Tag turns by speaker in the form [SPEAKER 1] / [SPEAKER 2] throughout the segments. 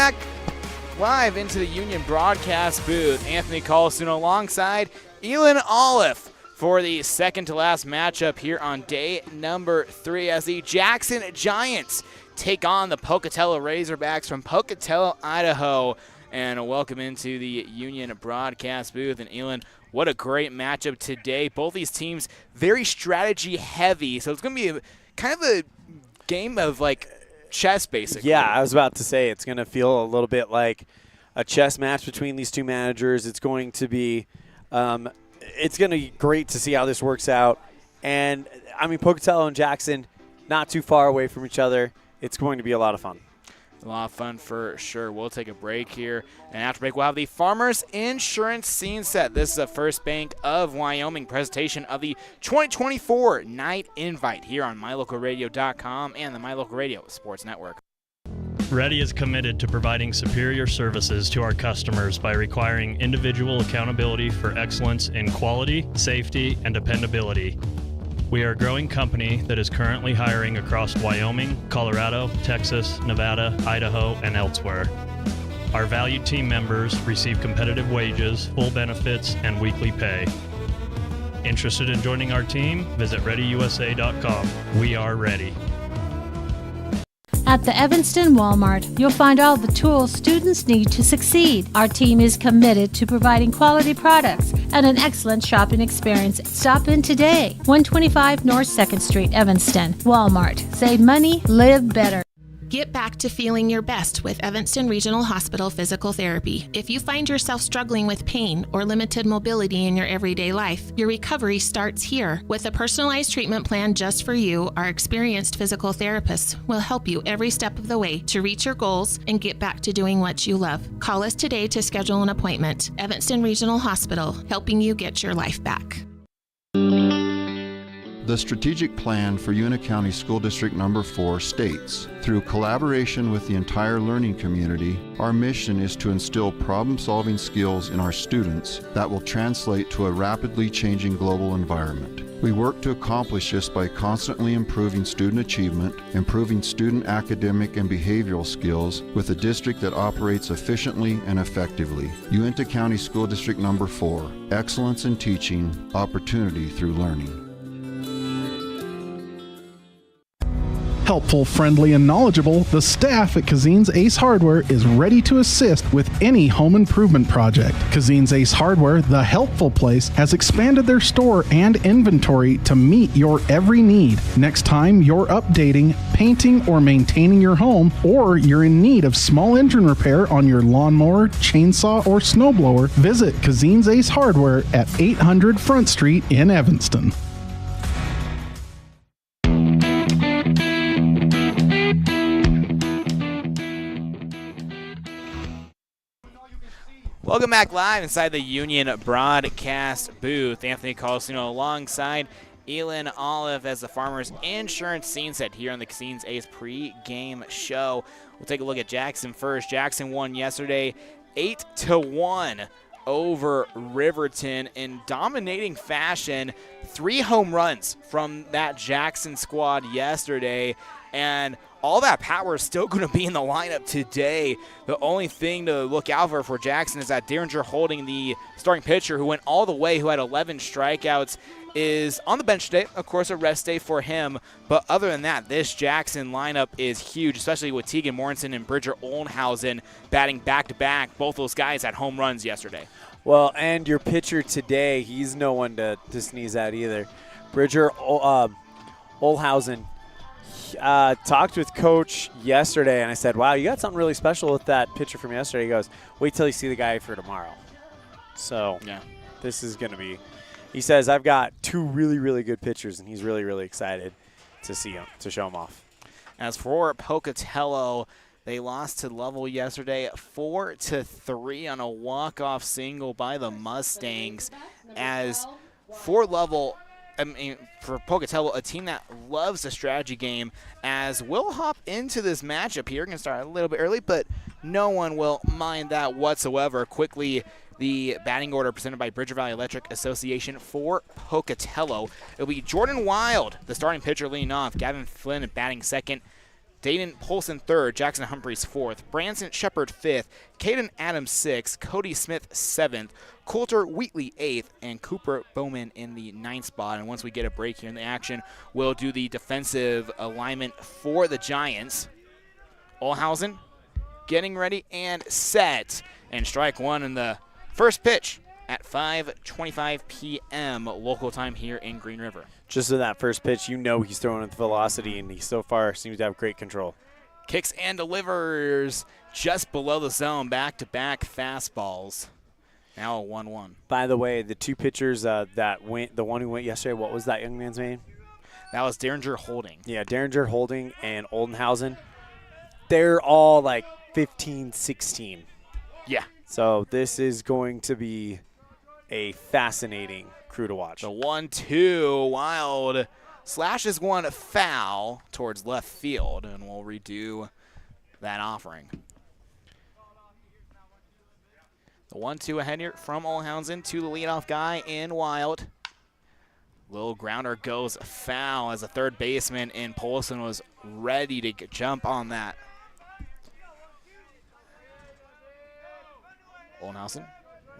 [SPEAKER 1] back live into the Union broadcast booth. Anthony Colson alongside Elan Olliff for the second to last matchup here on day number 3 as the Jackson Giants take on the Pocatello Razorbacks from Pocatello, Idaho. And welcome into the Union broadcast booth. And Elan, what a great matchup today. Both these teams very strategy heavy, so it's going to be kind of a game of like chess, basically.
[SPEAKER 2] Yeah, I was about to say it's going to feel a little bit like a chess match between these two managers. It's going to be great to see how this works out. And, I mean, Pocatello and Jackson not too far away from each other. It's going to be a lot of fun.
[SPEAKER 1] A lot of fun for sure. We'll take a break here. And after break, we'll have the Farmers Insurance Scene Set. This is the First Bank of Wyoming presentation of the 2024 Night Invite here on MyLocalRadio.com and the My Local Radio Sports Network.
[SPEAKER 3] Ready is committed to providing superior services to our customers by requiring individual accountability for excellence in quality, safety, and dependability. We are a growing company that is currently hiring across Wyoming, Colorado, Texas, Nevada, Idaho, and elsewhere. Our valued team members receive competitive wages, full benefits, and weekly pay. Interested in joining our team? Visit ReadyUSA.com. We are ready.
[SPEAKER 4] At the Evanston Walmart, you'll find all the tools students need to succeed. Our team is committed to providing quality products and an excellent shopping experience. Stop in today. 125 North 2nd Street, Evanston. Walmart. Save money, live better.
[SPEAKER 5] Get back to feeling your best with Evanston Regional Hospital Physical Therapy. If you find yourself struggling with pain or limited mobility in your everyday life, your recovery starts here. With a personalized treatment plan just for you, our experienced physical therapists will help you every step of the way to reach your goals and get back to doing what you love. Call us today to schedule an appointment. Evanston Regional Hospital, helping you get your life back.
[SPEAKER 6] The strategic plan for Una County School District Number 4 states, through collaboration with the entire learning community, our mission is to instill problem-solving skills in our students that will translate to a rapidly changing global environment. We work to accomplish this by constantly improving student achievement, improving student academic and behavioral skills with a district that operates efficiently and effectively. Uintah County School District Number 4, excellence in teaching, opportunity through learning.
[SPEAKER 7] Helpful, friendly, and knowledgeable, the staff at Kazine's Ace Hardware is ready to assist with any home improvement project. Kazine's Ace Hardware, the helpful place, has expanded their store and inventory to meet your every need. Next time you're updating, painting, or maintaining your home, or you're in need of small engine repair on your lawnmower, chainsaw, or snowblower, visit Kazine's Ace Hardware at 800 Front Street in Evanston.
[SPEAKER 1] Welcome back live inside the Union broadcast booth. Anthony Colosino alongside Elan Olliff as the Farmers Insurance Scene Set here on the Kazine's Ace pre-game show. We'll take a look at Jackson first. Jackson won yesterday 8-1 over Riverton in dominating fashion. 3 home runs from that Jackson squad yesterday, and all that power is still going to be in the lineup today. The only thing to look out for Jackson is that Derringer Holding, the starting pitcher who went all the way, who had 11 strikeouts, is on the bench today. Of course, a rest day for him. But other than that, this Jackson lineup is huge, especially with Tegan Morrison and Bridger Olnhausen batting back-to-back. Both those guys had home runs yesterday.
[SPEAKER 2] Well, and your pitcher today, he's no one to sneeze at either. Bridger Olnhausen. Talked with Coach yesterday, and I said, wow, you got something really special with that pitcher from yesterday. He goes, wait till you see the guy for tomorrow. So yeah, this is going to be – he says, I've got 2 really, really good pitchers, and he's really, really excited to see him, to show him off.
[SPEAKER 1] As for Pocatello, they lost to Lovell yesterday 4-3 on a walk-off single by the Mustangs. As for Lovell – for Pocatello, a team that loves a strategy game, as we'll hop into this matchup here. We're going to start a little bit early, but no one will mind that whatsoever. Quickly, the batting order presented by Bridger Valley Electric Association for Pocatello. It'll be Jordan Wild, the starting pitcher, leading off. Gavin Flynn batting second. Dayton Polson third, Jackson Humphreys fourth, Branson Shepard fifth, Caden Adams sixth, Cody Smith seventh, Coulter Wheatley eighth, and Cooper Bowman in the ninth spot. And once we get a break here in the action, we'll do the defensive alignment for the Giants. Olhausen getting ready and set. And strike one in the first pitch at 5:25 p.m. local time here in Green River.
[SPEAKER 2] Just in that first pitch, you know he's throwing with velocity, and he so far seems to have great control.
[SPEAKER 1] Kicks and delivers just below the zone, back-to-back fastballs. Now a 1-1.
[SPEAKER 2] By the way, the two pitchers that went, the one who went yesterday, what was that young man's name?
[SPEAKER 1] That was Derringer Holding.
[SPEAKER 2] Yeah, Derringer Holding and Oldenhausen. They're all like 15, 16.
[SPEAKER 1] Yeah.
[SPEAKER 2] So this is going to be a fascinating crew to watch.
[SPEAKER 1] The 1-2 wild slashes one foul towards left field, and we'll redo that offering. The 1-2 ahead here from Olhausen to the leadoff guy in wild. Little grounder goes foul as the third baseman in Polson was ready to jump on that. Olhausen,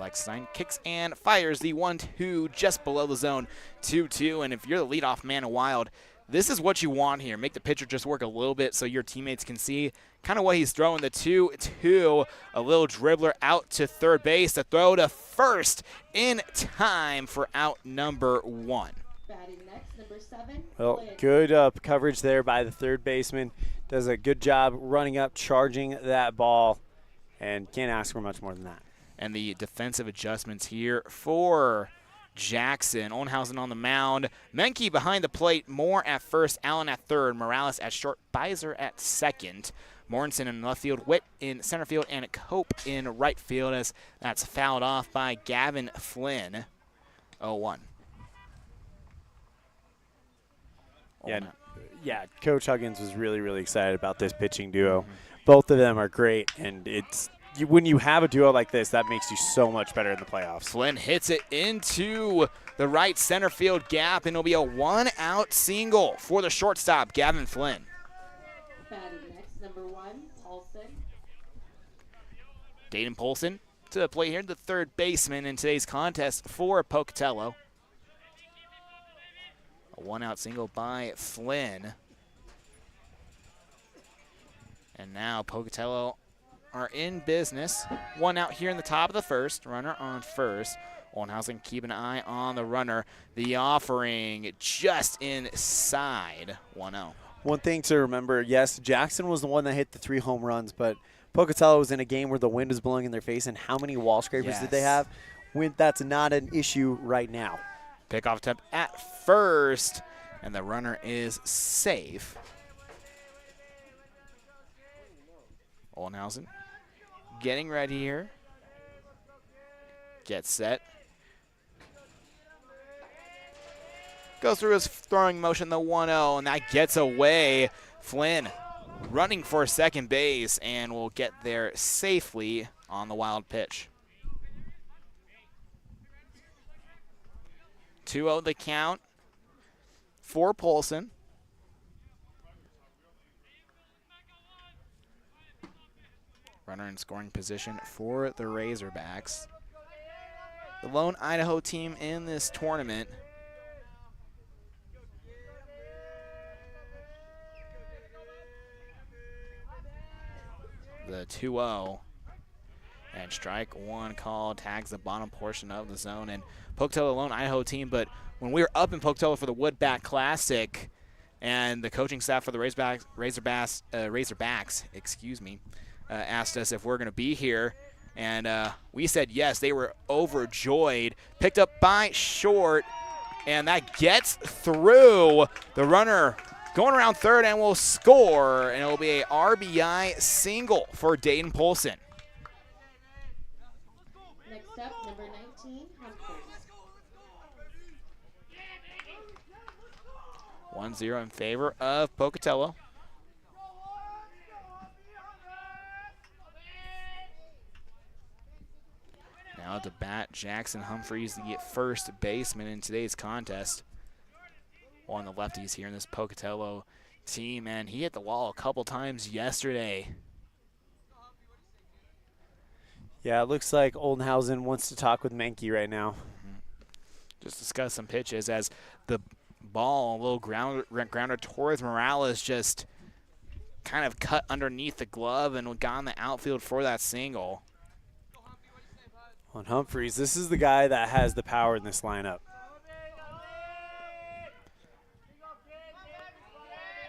[SPEAKER 1] like Stein, kicks and fires the 1-2 just below the zone, 2-2. And if you're the leadoff man in wild, this is what you want here. Make the pitcher just work a little bit so your teammates can see kind of what he's throwing. The 2-2, a little dribbler out to third base. The throw to first in time for out number 1.
[SPEAKER 8] Batting next, number 7.
[SPEAKER 2] Well, good coverage there by the third baseman. Does a good job running up, charging that ball, and can't ask for much more than that.
[SPEAKER 1] And the defensive adjustments here for Jackson. Olhausen on the mound. Menke behind the plate. Moore at first. Allen at third. Morales at short. Beiser at second. Morrison in left field. Witt in center field. And Cope in right field as that's fouled off by Gavin Flynn. 0-1.
[SPEAKER 2] Yeah, Coach Huggins was really, really excited about this pitching duo. Both of them are great, and when you have a duo like this, that makes you so much better in the playoffs.
[SPEAKER 1] Flynn hits it into the right center field gap, and it'll be a 1-out single for the shortstop, Gavin Flynn.
[SPEAKER 8] Batting next, number 1, Paulson.
[SPEAKER 1] Dayton Polson to the plate here, the third baseman in today's contest for Pocatello. A 1-out single by Flynn. And now Pocatello are in business. 1 out here in the top of the first. Runner on first. Olhausen keep an eye on the runner. The offering just inside 1-0.
[SPEAKER 2] One thing to remember, yes, Jackson was the one that hit the 3 home runs, but Pocatello was in a game where the wind was blowing in their face, and how many wall scrapers did they have? That's not an issue right now.
[SPEAKER 1] Pickoff attempt at first, and the runner is safe. Olhausen getting ready here. Gets set. Goes through his throwing motion, the 1-0, and that gets away. Flynn running for second base and will get there safely on the wild pitch. 2-0 the count for Polson. Runner in scoring position for the Razorbacks. The lone Idaho team in this tournament. The 2-0. And strike one call tags the bottom portion of the zone. And Pocatello, lone Idaho team. But when we were up in Pocatello for the Woodbat Classic, and the coaching staff for the Razorbacks, asked us if we're going to be here, and we said yes. They were overjoyed. Picked up by short, and that gets through. The runner going around third and will score, and it will be a RBI single for Dayton Polson.
[SPEAKER 8] Next up, number 19, Humphreys.
[SPEAKER 1] 1-0 in favor of Pocatello. Now to bat, Jackson Humphreys, the first baseman in today's contest. On the lefties here in this Pocatello team, and he hit the wall a couple times yesterday.
[SPEAKER 2] Yeah, it looks like Oldenhausen wants to talk with Menke right now.
[SPEAKER 1] Just discuss some pitches as the ball, a little grounder towards Morales, just kind of cut underneath the glove and got in the outfield for that single.
[SPEAKER 2] On Humphreys, this is the guy that has the power in this lineup.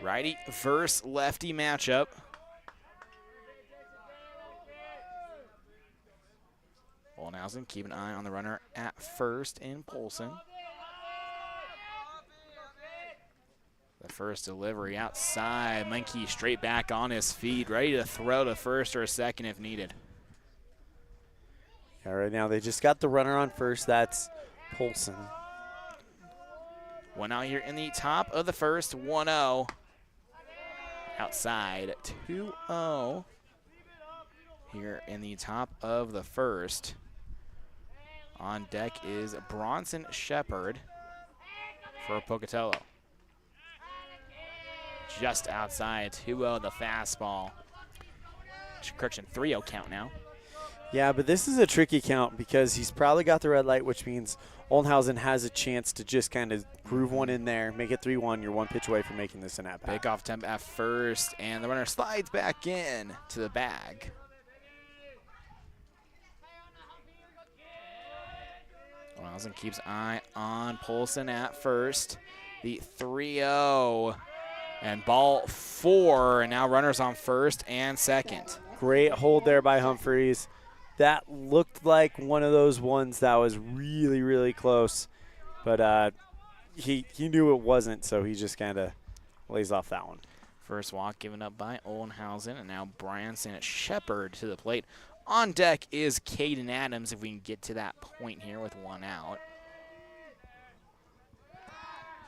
[SPEAKER 1] Righty versus lefty matchup. Oldenhausen keep an eye on the runner at first in Polson. The first delivery outside. Menke straight back on his feet, ready to throw to first or a second if needed.
[SPEAKER 2] Yeah, right now they just got the runner on first. That's Polson.
[SPEAKER 1] One out here in the top of the first, 1-0. Outside, 2-0 here in the top of the first. On deck is Bronson Shepard for Pocatello. Just outside, 2-0 the fastball. Correction, 3-0 count now.
[SPEAKER 2] Yeah, but this is a tricky count because he's probably got the red light, which means Oldenhausen has a chance to just kind of groove one in there, make it 3-1. You're one pitch away from making this an at-bat.
[SPEAKER 1] Big off temp at first, and the runner slides back in to the bag. Oldenhausen keeps eye on Polson at first. The 3-0, and ball 4, and now runners on first and second.
[SPEAKER 2] Great hold there by Humphreys. That looked like one of those ones that was really, really close, but he knew it wasn't, so he just kind of lays off that one.
[SPEAKER 1] First walk given up by Oldenhausen, and now Bronson Shepard to the plate. On deck is Caden Adams, if we can get to that point here with one out.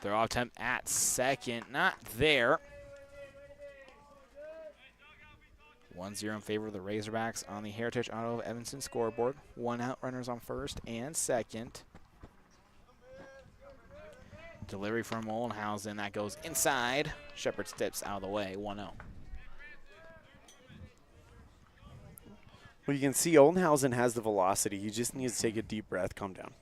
[SPEAKER 1] Throw off attempt at second, not there. 1-0 in favor of the Razorbacks on the Heritage Auto of Evanston scoreboard. One out, runners on first and second. Delivery from Oldenhausen, that goes inside. Shepard steps out of the way, 1-0.
[SPEAKER 2] Well, you can see Oldenhausen has the velocity. He just needs to take a deep breath, calm down.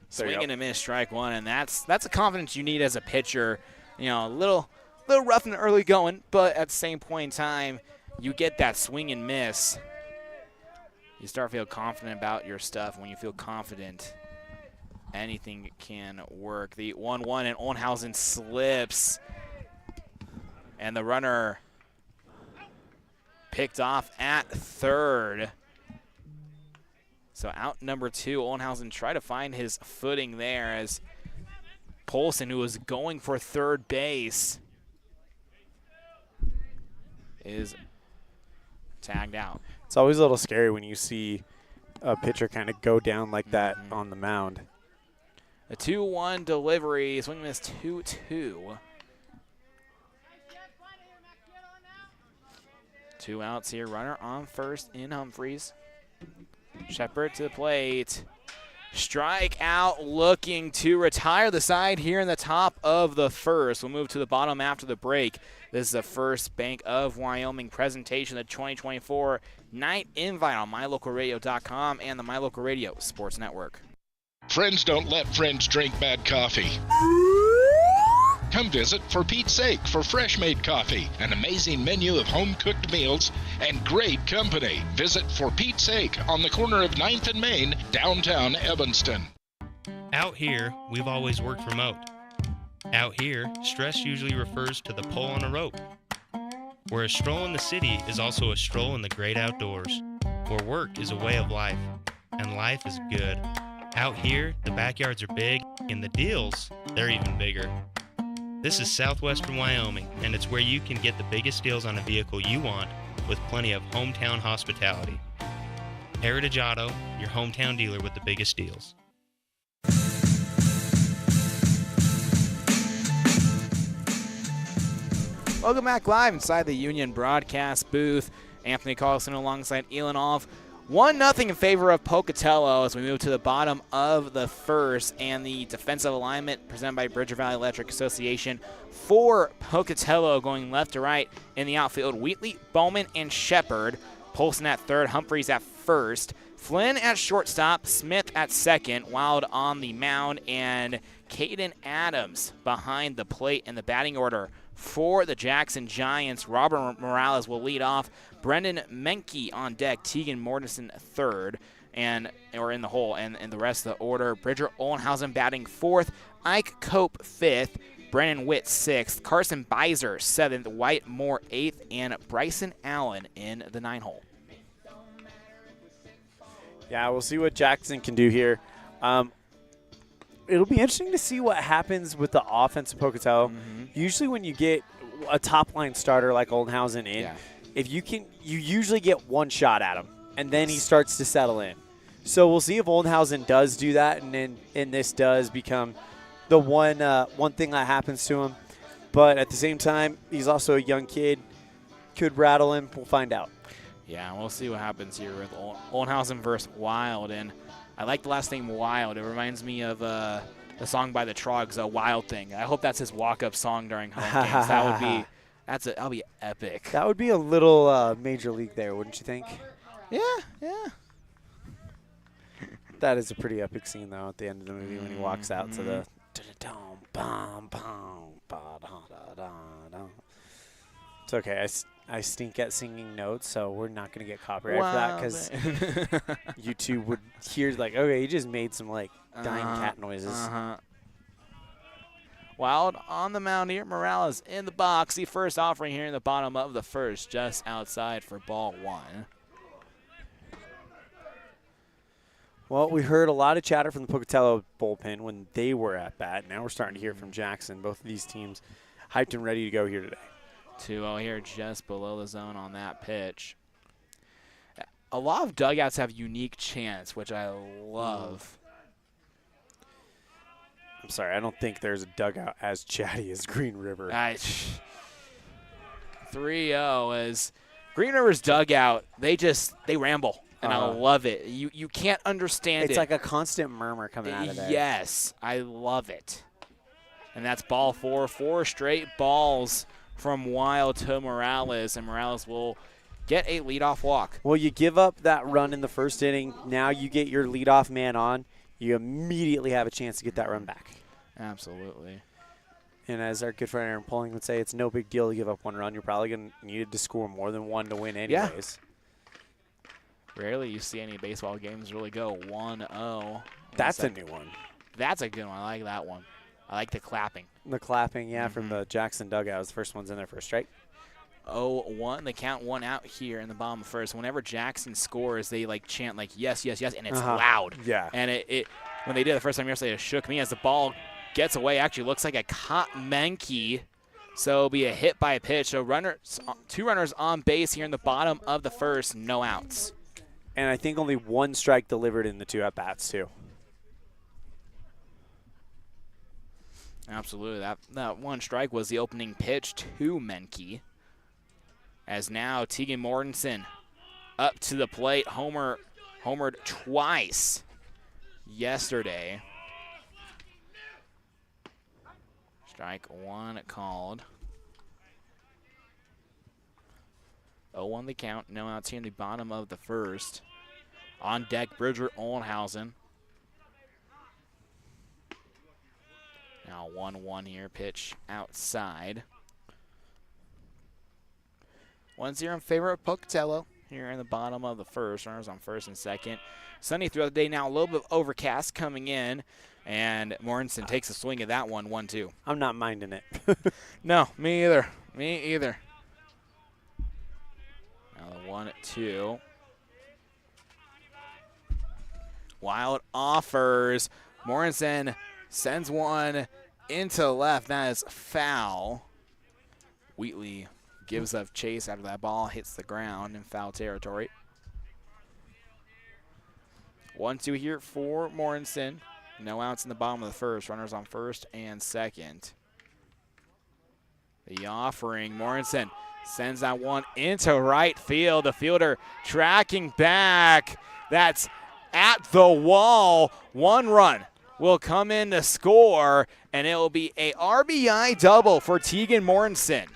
[SPEAKER 1] Swing and a miss, strike one, and that's a confidence you need as a pitcher. You know, a little rough in the early going, but at the same point in time, you get that swing and miss. You start to feel confident about your stuff. When you feel confident, anything can work. The 1-1, and Oldenhausen slips, and the runner picked off at third. So out number 2, Oldenhausen tried to find his footing there as Polson, who was going for third base, is tagged out.
[SPEAKER 2] It's always a little scary when you see a pitcher kind of go down like that on the mound.
[SPEAKER 1] A 2-1 delivery, swing and miss 2-2. 2 outs here, runner on first in Humphreys. Shepard to the plate. Strike out, looking to retire the side here in the top of the first. We'll move to the bottom after the break. This is the first Bank of Wyoming presentation of the 2024 Night Invite on MyLocalRadio.com and the My Local Radio Sports Network.
[SPEAKER 9] Friends don't let friends drink bad coffee. Come visit For Pete's Sake for fresh-made coffee, an amazing menu of home-cooked meals, and great company. Visit For Pete's Sake on the corner of 9th and Main, downtown Evanston.
[SPEAKER 3] Out here, we've always worked remote. Out here, stress usually refers to the pull on a rope. Where a stroll in the city is also a stroll in the great outdoors. Where work is a way of life, and life is good. Out here, the backyards are big, and the deals, they're even bigger. This is Southwestern Wyoming, and it's where you can get the biggest deals on a vehicle you want with plenty of hometown hospitality. Heritage Auto, your hometown dealer with the biggest deals.
[SPEAKER 1] Welcome back live inside the Union broadcast booth. Anthony Carlson alongside Elan Olliff. 1-0 in favor of Pocatello as we move to the bottom of the first, and the defensive alignment presented by Bridger Valley Electric Association for Pocatello going left to right in the outfield. Wheatley, Bowman, and Shepard. Polson at third, Humphreys at first, Flynn at shortstop, Smith at second, Wild on the mound, and Caden Adams behind the plate in the batting order. For the Jackson Giants, Robert Morales will lead off. Brendan Menke on deck. Tegan Mortensen third, or in the hole, and the rest of the order. Bridger Ollenhausen batting fourth. Ike Cope fifth. Brennan Witt sixth. Carson Beiser seventh. White Moore eighth, and Bryson Allen in the 9-hole.
[SPEAKER 2] Yeah, we'll see what Jackson can do here. It'll be interesting to see what happens with the offense of Pocatello. Usually when you get a top-line starter like Oldenhausen in, if you usually get one shot at him, and then he starts to settle in. So we'll see if Oldenhausen does do that, and this does become the one thing that happens to him. But at the same time, he's also a young kid. Could rattle him. We'll find out.
[SPEAKER 1] Yeah, we'll see what happens here with Oldenhausen versus Wild, and I like the last name Wild. It reminds me of the song by the Trogs, "A Wild Thing." I hope that's his walk-up song during home games. That'll be epic.
[SPEAKER 2] That would be a little major league there, wouldn't you think?
[SPEAKER 1] Yeah.
[SPEAKER 2] That is a pretty epic scene though at the end of the movie when he walks out to the. It's okay. I stink at singing notes, so we're not going to get copyright for that because YouTube would hear like, okay, he just made some like dying cat noises.
[SPEAKER 1] Wild on the mound here. Morales in the box. The first offering here in the bottom of the first, just outside for ball one.
[SPEAKER 2] Well, we heard a lot of chatter from the Pocatello bullpen when they were at bat. Now we're starting to hear from Jackson. Both of these teams hyped and ready to go here today.
[SPEAKER 1] 2-0 here just below the zone on that pitch. A lot of dugouts have unique chants, which I love.
[SPEAKER 2] I'm sorry, I don't think there's a dugout as chatty as Green River.
[SPEAKER 1] 3-0 is Green River's dugout. They ramble, and I love it. You can't understand it.
[SPEAKER 2] It's like a constant murmur coming out of there.
[SPEAKER 1] Yes, I love it. And that's ball four. 4 straight balls from Wild to Morales, and Morales will get a leadoff walk.
[SPEAKER 2] Well, you give up that run in the first inning. Now you get your leadoff man on. You immediately have a chance to get that run back.
[SPEAKER 1] Absolutely.
[SPEAKER 2] And as our good friend Aaron Pulling would say, it's no big deal to give up one run. You're probably going to need to score more than one to win anyways.
[SPEAKER 1] Yeah. Rarely you see any baseball games really go 1-0.
[SPEAKER 2] That's a new one.
[SPEAKER 1] That's a good one. I like that one. I like the clapping.
[SPEAKER 2] The clapping, yeah, from the Jackson dugout. The first one's in there for a strike.
[SPEAKER 1] 0-1. They count one out here in the bottom of first. Whenever Jackson scores, they like chant like yes, yes, yes, and it's loud.
[SPEAKER 2] Yeah.
[SPEAKER 1] And it when they did it the first time yesterday, it shook me as the ball gets away. Actually looks like a caught Menke. So it'll be a hit by a pitch. So 2 runners on base here in the bottom of the first, no outs.
[SPEAKER 2] And I think only 1 strike delivered in the 2 at-bats too.
[SPEAKER 1] Absolutely. That 1 strike was the opening pitch to Menke. As now Tegan Mortensen up to the plate. Homered twice yesterday. Strike 1 called. 0-1 the count. No outs here in the bottom of the first. On deck, Bridger Ollenhausen. Now 1-1 here, pitch outside. 1-0 in favor of Pocatello here in the bottom of the first. Runners on first and second. Sunny throughout the day now, a little bit of overcast coming in. And Mortensen takes a swing at that one, 1-2.
[SPEAKER 2] I'm not minding it.
[SPEAKER 1] No, me either. Now the 1-2. Wild offers. Mortensen sends one into left. That is foul. Wheatley gives up chase after that ball hits the ground in foul territory. 1-2 here for Mortensen. No outs in the bottom of the first. Runners on first and second. The offering. Mortensen Sends that one into right field. The fielder tracking back. That's at the wall. 1 run will come in to score, and it will be a RBI double for Tegan Mortensen.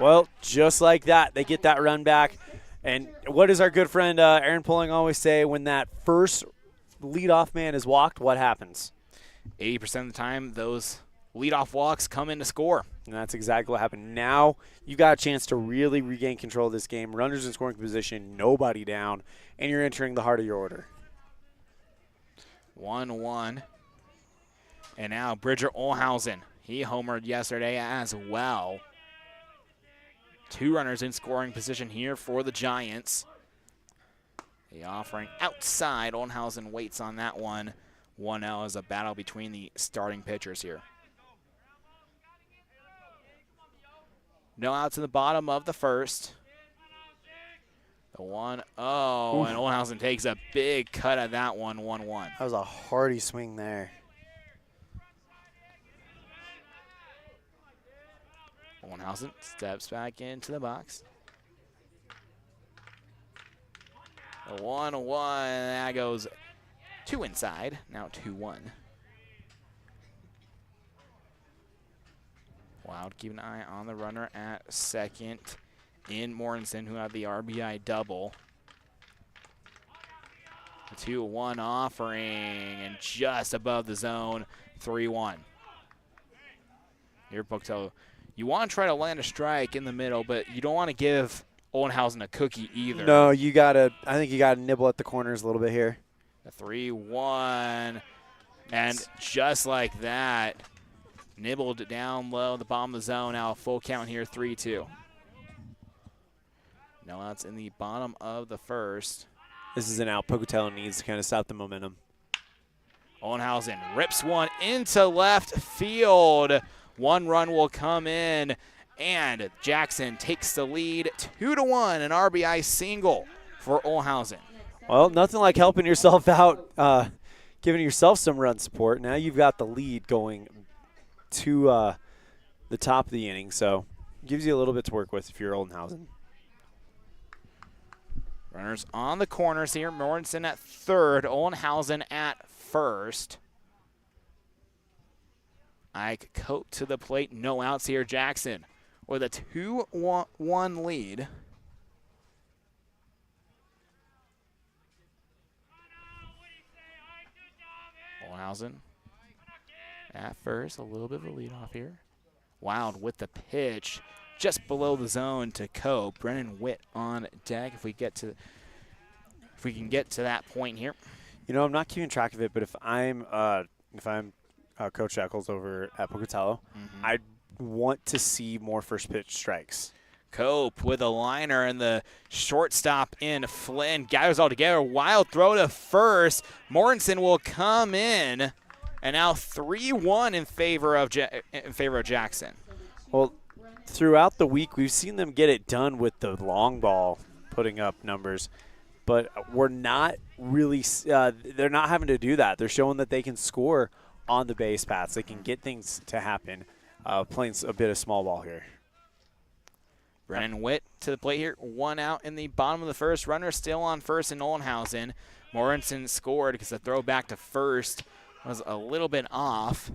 [SPEAKER 2] Well, just like that, they get that run back. And what does our good friend Aaron Pulling always say? When that first leadoff man is walked, what happens?
[SPEAKER 1] 80% of the time, those leadoff walks come in to score.
[SPEAKER 2] And that's exactly what happened. Now you got a chance to really regain control of this game. Runners in scoring position, nobody down, and you're entering the heart of your order.
[SPEAKER 1] 1-1. And now Bridger Olhausen. He homered yesterday as well. 2 runners in scoring position here for the Giants. The offering outside. Olhausen waits on that one. 1-0 is a battle between the starting pitchers here. No outs in the bottom of the first. The 1-0, and Olhausen takes a big cut at that one, 1-1.
[SPEAKER 2] That was a hearty swing there.
[SPEAKER 1] Olhausen steps back into the box. The 1-1, that goes 2 inside, now 2-1. Wild keep an eye on the runner at second in Mortensen, who had the RBI double. The 2-1 offering, and just above the zone, 3-1. Here, Pocatello. You want to try to land a strike in the middle, but you don't want to give Olhausen a cookie either.
[SPEAKER 2] No, I think you gotta nibble at the corners a little bit here.
[SPEAKER 1] The 3-1, and just like that, nibbled down low, the bottom of the zone. Now a full count here, 3-2. No outs in the bottom of the first.
[SPEAKER 2] This is an out. Pocatello needs to kind of stop the momentum.
[SPEAKER 1] Olhausen rips one into left field. 1 run will come in, and Jackson takes the lead, 2-1, an RBI single for Olhausen.
[SPEAKER 2] Well, nothing like helping yourself out, giving yourself some run support. Now you've got the lead going to the top of the inning, so gives you a little bit to work with if you're Oldenhausen.
[SPEAKER 1] Runners on the corners here. Mortensen at third, Oldenhausen at first. Ike Coate to the plate, no outs here. Jackson with a 2-1 lead. Oldenhausen at first, a little bit of a lead off here. Wild with the pitch, just below the zone to Cope. Brennan Witt on deck. If we can get to that point here.
[SPEAKER 2] You know, I'm not keeping track of it, but if I'm Coach Eccles over at Pocatello, I want to see more first pitch strikes.
[SPEAKER 1] Cope with a liner, and the shortstop in Flynn gathers all together. Wild throw to first. Mortensen will come in, and now 3-1 in favor of Jackson.
[SPEAKER 2] Well, throughout the week, we've seen them get it done with the long ball, putting up numbers, but we're not really. They're not having to do that. They're showing that they can score on the base paths. They can get things to happen, playing a bit of small ball here.
[SPEAKER 1] Brennan Witt to the plate here. 1 out in the bottom of the first. Runner still on first in Oldenhausen. Mortensen scored because the throw back to first was a little bit off.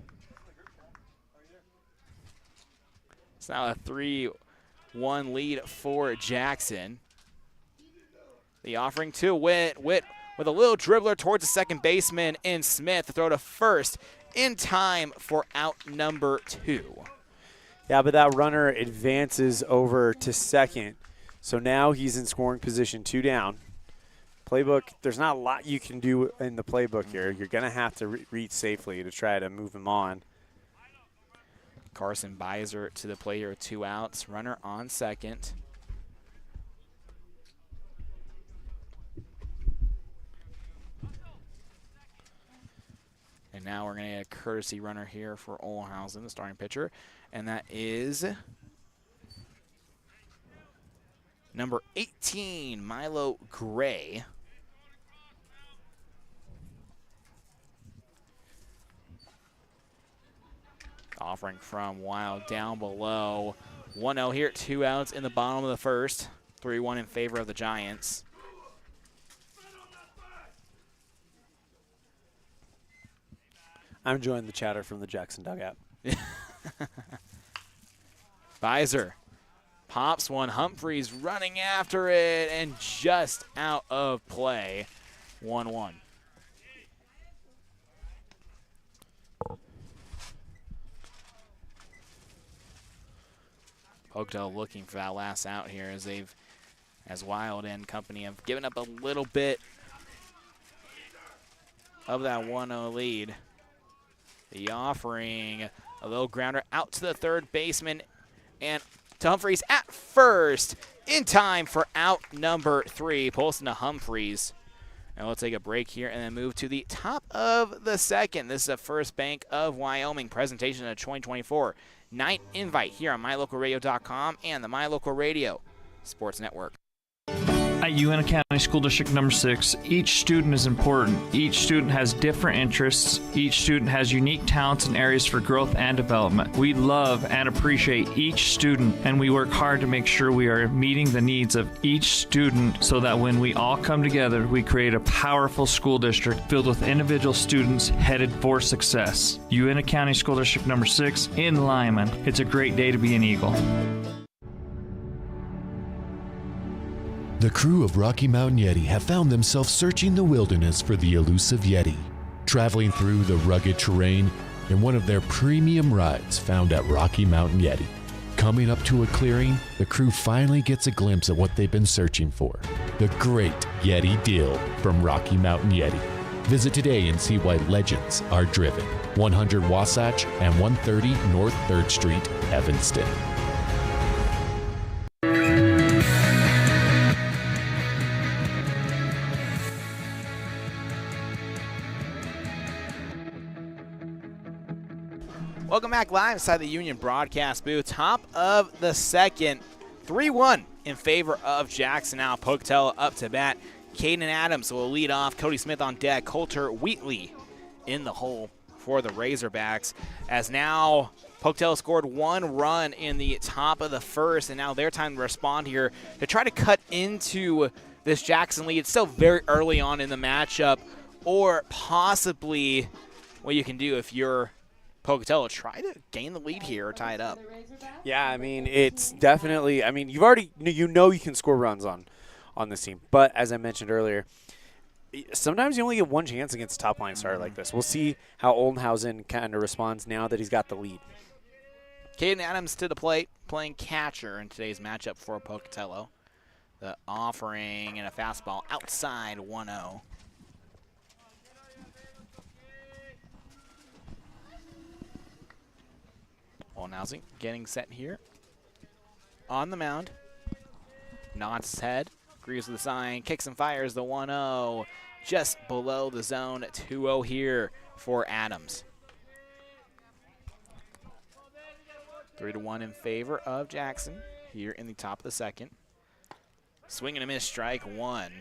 [SPEAKER 1] It's now a 3-1 lead for Jackson. The offering to Witt. Witt with a little dribbler towards the second baseman in Smith. The throw to first in time for out number 2.
[SPEAKER 2] Yeah, but that runner advances over to second. So now he's in scoring position, 2 down. Playbook, there's not a lot you can do in the playbook here. You're going to have to reach safely to try to move him on.
[SPEAKER 1] Carson Beiser to the plate here with 2 outs. Runner on second. And now we're going to get a courtesy runner here for Oldenhausen, the starting pitcher. And that is number 18, Milo Gray. Offering from Wild down below. 1-0 here, 2 outs in the bottom of the first. 3-1 in favor of the Giants.
[SPEAKER 2] I'm enjoying the chatter from the Jackson dugout.
[SPEAKER 1] Beiser pops one. Humphreys running after it and just out of play. 1-1. Pocatello looking for that last out here as Wild and company have given up a little bit of that 1-0 lead. The offering, a little grounder out to the third baseman and to Humphreys at first in time for out number 3. Poston to Humphreys. And we'll take a break here and then move to the top of the second. This is a First Bank of Wyoming presentation of 2024 Night Invite here on MyLocalRadio.com and the My Local Radio Sports Network.
[SPEAKER 10] At Uintah County School District number 6, each student is important. Each student has different interests. Each student has unique talents and areas for growth and development. We love and appreciate each student, and we work hard to make sure we are meeting the needs of each student so that when we all come together, we create a powerful school district filled with individual students headed for success. Uintah County School District number 6 in Lyman. It's a great day to be an Eagle.
[SPEAKER 11] The crew of Rocky Mountain Yeti have found themselves searching the wilderness for the elusive Yeti, traveling through the rugged terrain in one of their premium rides found at Rocky Mountain Yeti. Coming up to a clearing, the crew finally gets a glimpse at what they've been searching for, the great Yeti deal from Rocky Mountain Yeti. Visit today and see why legends are driven. 100 Wasatch and 130 North 3rd Street, Evanston.
[SPEAKER 1] Welcome back live inside the Union broadcast booth. Top of the second, 3-1 in favor of Jackson. Now Pocatello up to bat. Caden Adams will lead off. Cody Smith on deck. Coulter Wheatley in the hole for the Razorbacks. As now Pocatello scored 1 run in the top of the first, and now their time to respond here to try to cut into this Jackson lead. It's still very early on in the matchup, or possibly what you can do if you're Pocatello, try to gain the lead here or tie it up.
[SPEAKER 2] Yeah, I mean, it's definitely, I mean, you've already, you can score runs on this team. But as I mentioned earlier, sometimes you only get one chance against a top-line starter like this. We'll see how Oldenhausen kind of responds now that he's got the lead.
[SPEAKER 1] Caden Adams to the plate, playing catcher in today's matchup for Pocatello. The offering and a fastball outside 1-0. Oldenhausen getting set here on the mound. Nods his head, agrees with the sign, kicks and fires the 1-0 just below the zone. 2-0 here for Adams. 3-1 in favor of Jackson here in the top of the second. Swing and a miss, strike 1.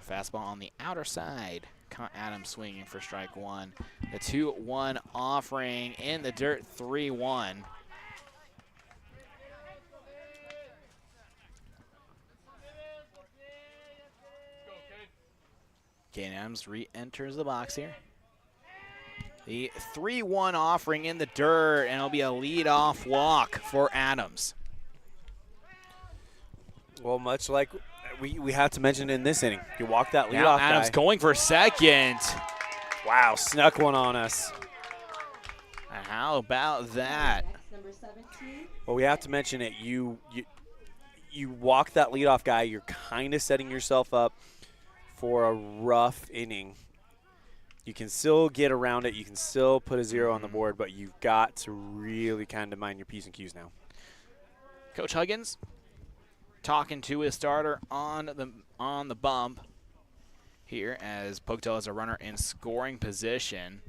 [SPEAKER 1] Fastball on the outer side. Adams swinging for strike 1. The 2-1 offering in the dirt, 3-1. Caden Adams re-enters the box here. The 3-1 offering in the dirt, and it'll be a lead-off walk for Adams.
[SPEAKER 2] Well, much like we have to mention in this inning, you walk that leadoff guy.
[SPEAKER 1] Now Adams going for second.
[SPEAKER 2] Wow, snuck one on us.
[SPEAKER 1] How about that?
[SPEAKER 2] Well, we have to mention it. You walk that leadoff guy, you're kind of setting yourself up for a rough inning. You can still get around it. You can still put a 0 on the board, but you've got to really kind of mind your P's and Q's now.
[SPEAKER 1] Coach Huggins talking to his starter on the bump here as Pocatello has a runner in scoring position.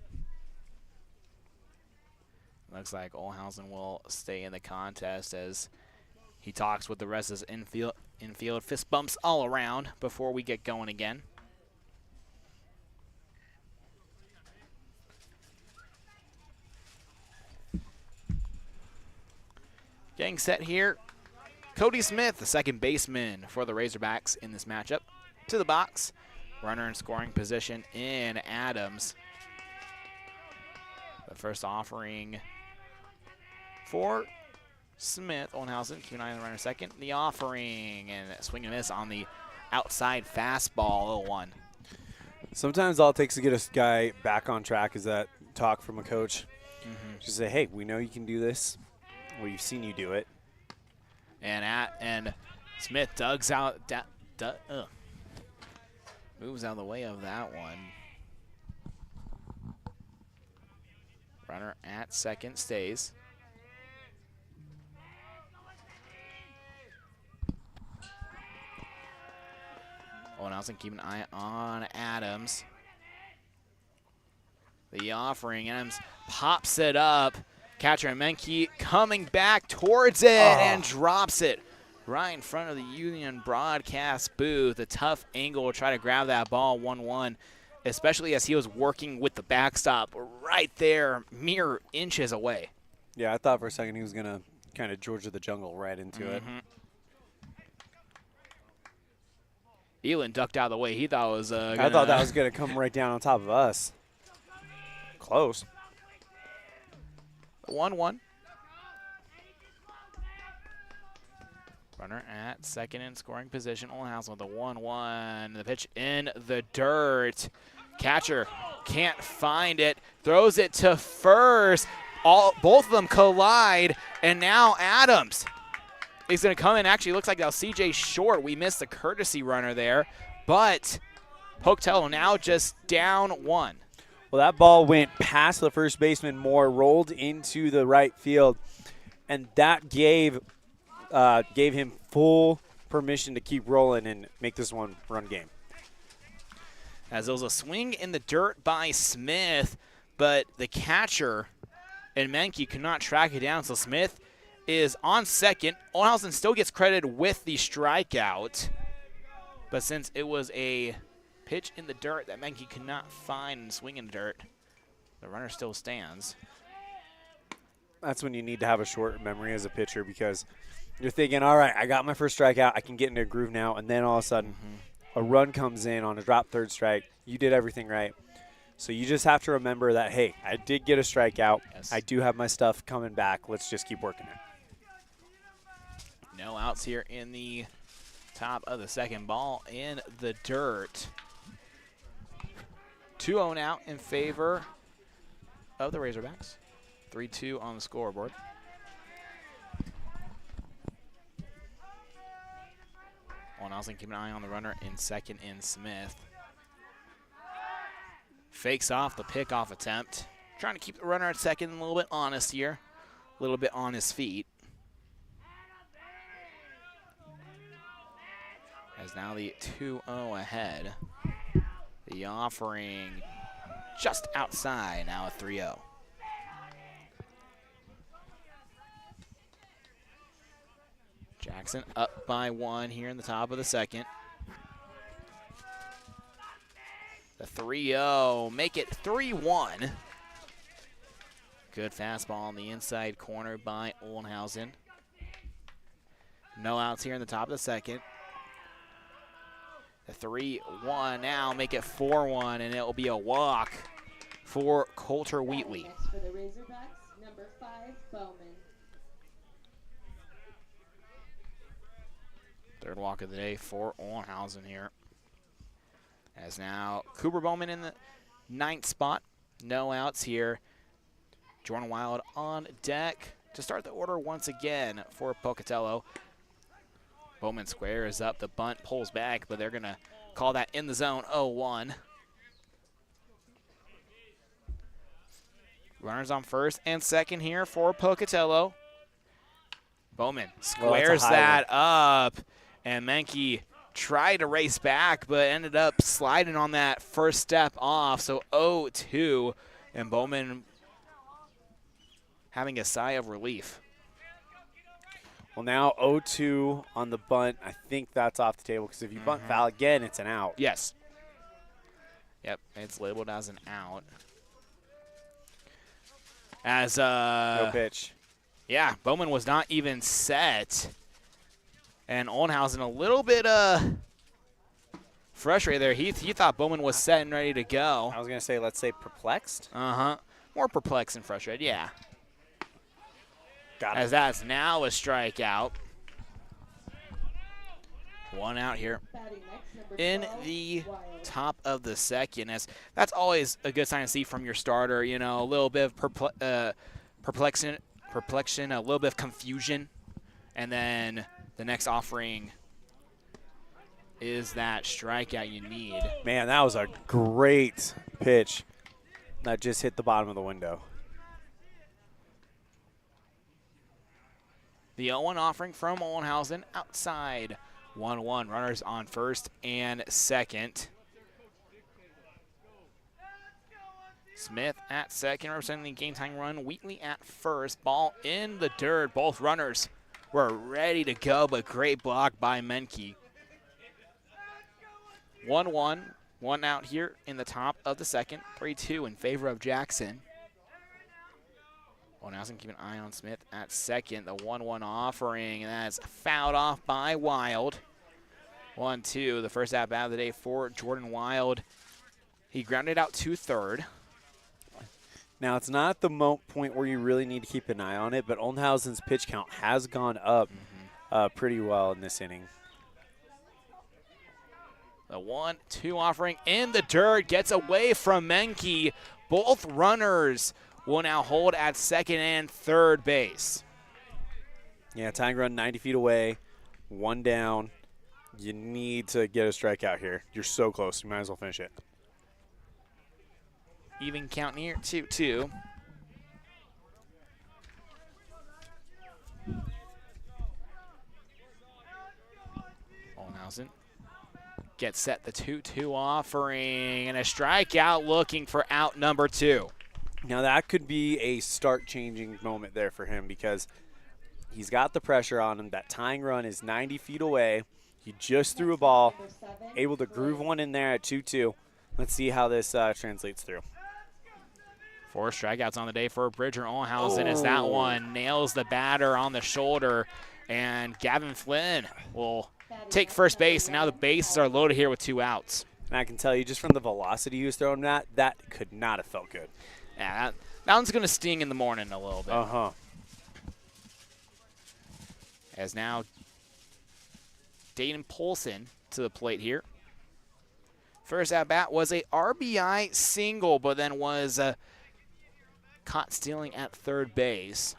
[SPEAKER 1] Looks like Oldenhausen will stay in the contest as he talks with the rest of his infield. Fist bumps all around before we get going again. Getting set here, Cody Smith, the second baseman for the Razorbacks in this matchup. To the box, runner in scoring position in Adams. The first offering for Smith, Ollenhausen, keep an eye on the runner second. The offering, and swing and miss on the outside fastball, 0-1.
[SPEAKER 2] Sometimes all it takes to get a guy back on track is that talk from a coach. Just say, hey, we know you can do this. We've seen you do it.
[SPEAKER 1] And Smith moves out of the way of that one. Runner at second stays. Ollenhausen keep an eye on Adams. The offering, Adams pops it up. Catcher Menke coming back towards it and drops it right in front of the Union broadcast booth. A tough angle to try to grab that ball, 1-1, especially as he was working with the backstop right there, mere inches away.
[SPEAKER 2] Yeah, I thought for a second he was going to kind of George of the Jungle right into it.
[SPEAKER 1] Elan ducked out of the way. He thought it was
[SPEAKER 2] I thought that was going to come right down on top of us. Close.
[SPEAKER 1] 1-1. Runner at second in scoring position. Ollenhausen with the 1-1. The pitch in the dirt. Catcher can't find it. Throws it to first. Both of them collide. And now Adams is going to come in. Actually, looks like that was CJ Short. We missed the courtesy runner there. But Pocatello now just down 1.
[SPEAKER 2] Well, that ball went past the first baseman Moore, rolled into the right field, and that gave him full permission to keep rolling and make this one run game.
[SPEAKER 1] As there was a swing in the dirt by Smith, but the catcher and Menke could not track it down, so Smith is on second. Ollenhausen still gets credited with the strikeout, but since it was a pitch in the dirt that Menke could not find and swing in the dirt, the runner still stands.
[SPEAKER 2] That's when you need to have a short memory as a pitcher, because you're thinking, all right, I got my first strikeout, I can get into a groove now, and then all of a sudden a run comes in on a drop third strike. You did everything right. So you just have to remember that, hey, I did get a strikeout.
[SPEAKER 1] Yes.
[SPEAKER 2] I do have my stuff coming back. Let's just keep working it.
[SPEAKER 1] No outs here in the top of the second. Ball in the dirt. 2-0 now in favor of the Razorbacks. 3-2 on the scoreboard. Ollenhausen keep an eye on the runner in second in Smith. Fakes off the pickoff attempt. Trying to keep the runner at second a little bit honest here. A little bit on his feet. As now the 2-0 ahead. The offering just outside, now a 3-0. Jackson up by 1 here in the top of the second. The 3-0, make it 3-1. Good fastball on the inside corner by Ollenhausen. No outs here in the top of the second. The 3-1 now, make it 4-1, and it will be a walk for Coulter Wheatley.
[SPEAKER 8] Next for the Razorbacks, number 5, Bowman.
[SPEAKER 1] Third walk of the day for Ollenhausen here. As now Cooper Bowman in the 9th spot. No outs here. Jordan Wild on deck to start the order once again for Pocatello. Bowman squares up, the bunt pulls back, but they're going to call that in the zone, 0-1. Runners on first and second here for Pocatello. Bowman squares that up, and Menke tried to race back, but ended up sliding on that first step off, so 0-2, and Bowman having a sigh of relief.
[SPEAKER 2] Well, now 0-2 on the bunt. I think that's off the table, because if you bunt foul again, it's an out.
[SPEAKER 1] Yes. Yep, it's labeled as an out. As
[SPEAKER 2] no pitch.
[SPEAKER 1] Yeah, Bowman was not even set. And Oldenhausen a little bit frustrated there. He thought Bowman was set and ready to go.
[SPEAKER 2] I was going to say, let's say perplexed.
[SPEAKER 1] More perplexed and frustrated, yeah.
[SPEAKER 2] Got it.
[SPEAKER 1] As that's now a strikeout. One out here in the top of the second. As that's always a good sign to see from your starter. You know, a little bit of perplexion, a little bit of confusion, and then the next offering is that strikeout you need.
[SPEAKER 2] Man, that was a great pitch that just hit the bottom of the window.
[SPEAKER 1] The 0-1 offering from Oldenhausen outside. 1-1, runners on first and second. Smith at second, representing the game-tying run. Wheatley at first, ball in the dirt. Both runners were ready to go, but great block by Menke. 1-1, one out here in the top of the second. 3-2 in favor of Jackson. Oldenhausen keep an eye on Smith at second. The 1-1 offering, and that's fouled off by Wild. 1-2, the first at bat of the day for Jordan Wild. He grounded out to third.
[SPEAKER 2] Now, it's not at the point where you really need to keep an eye on it, but Oldenhausen's pitch count has gone up pretty well in this inning.
[SPEAKER 1] The 1-2 offering in the dirt gets away from Menke. Both runners will now hold at second and third base.
[SPEAKER 2] Yeah, tying run 90 feet away, one down. You need to get a strikeout here. You're so close. You might as well finish it.
[SPEAKER 1] Even count near 2-2. Oldenhausen gets set the 2-2 offering and a strikeout looking for out number 2.
[SPEAKER 2] Now that could be a start-changing moment there for him because he's got the pressure on him. That tying run is 90 feet away. He just threw a ball, able to groove one in there at 2-2. Let's see how this translates through.
[SPEAKER 1] 4 strikeouts on the day for Bridger Oldenhausen as that one nails the batter on the shoulder. And Gavin Flynn will take first base, and now the bases are loaded here with 2 outs.
[SPEAKER 2] And I can tell you just from the velocity he was throwing that could not have felt good.
[SPEAKER 1] Yeah, that one's going to sting in the morning a little bit. As now Dayton Polson to the plate here. First at bat was a RBI single, but then was caught stealing at third base.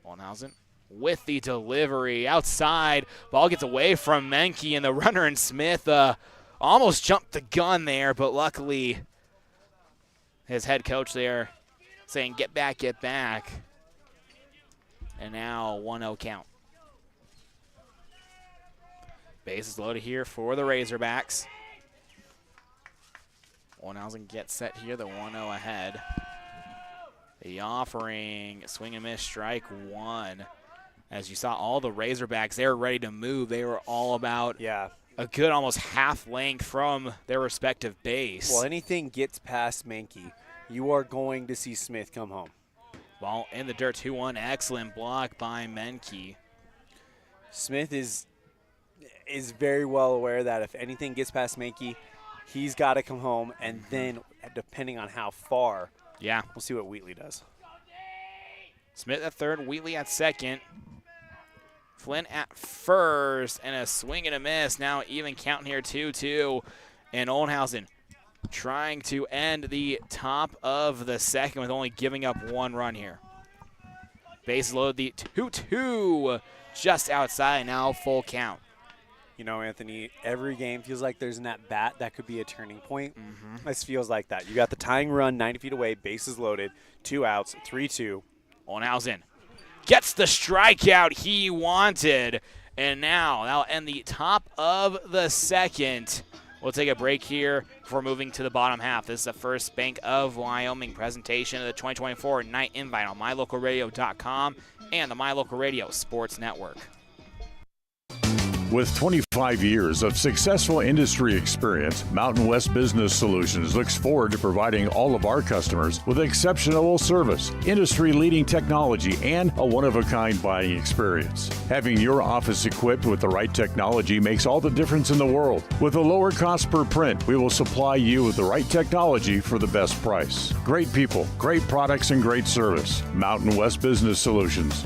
[SPEAKER 1] Oldenhausen with the delivery outside. Ball gets away from Menke, and the runner and Smith almost jumped the gun there, but luckily his head coach there saying, get back, get back. And now 1-0 count. Bases loaded here for the Razorbacks. Oldenhausen gets set here, the 1-0 ahead. The offering, swing and miss, strike one. As you saw, all the Razorbacks, they were ready to move. They were all about a good almost half length from their respective base.
[SPEAKER 2] Well, anything gets past Menke, you are going to see Smith come home.
[SPEAKER 1] Ball in the dirt, 2-1. Excellent block by Menke.
[SPEAKER 2] Smith is very well aware that if anything gets past Menke, he's got to come home, and then depending on how far, we'll see what Wheatley does.
[SPEAKER 1] Smith at third, Wheatley at second. Flynn at first, and a swing and a miss. Now even counting here, 2-2. And Oldenhausen trying to end the top of the second with only giving up 1 run here. Bases loaded, the 2-2 just outside, now full count.
[SPEAKER 2] You know, Anthony, every game feels like there's an at-bat that could be a turning point. This feels like that. You got the tying run, 90 feet away, bases loaded, 2 outs, 3-2.
[SPEAKER 1] Oldenhausen gets the strikeout he wanted, and now that'll end the top of the second. We'll take a break here before moving to the bottom half. This is the First Bank of Wyoming presentation of the 2024 Night Invite on MyLocalRadio.com and the My Local Radio Sports Network.
[SPEAKER 12] With 25 years of successful industry experience, Mountain West Business Solutions looks forward to providing all of our customers with exceptional service, industry-leading technology, and a one-of-a-kind buying experience. Having your office equipped with the right technology makes all the difference in the world. With a lower cost per print, we will supply you with the right technology for the best price. Great people, great products, and great service. Mountain West Business Solutions.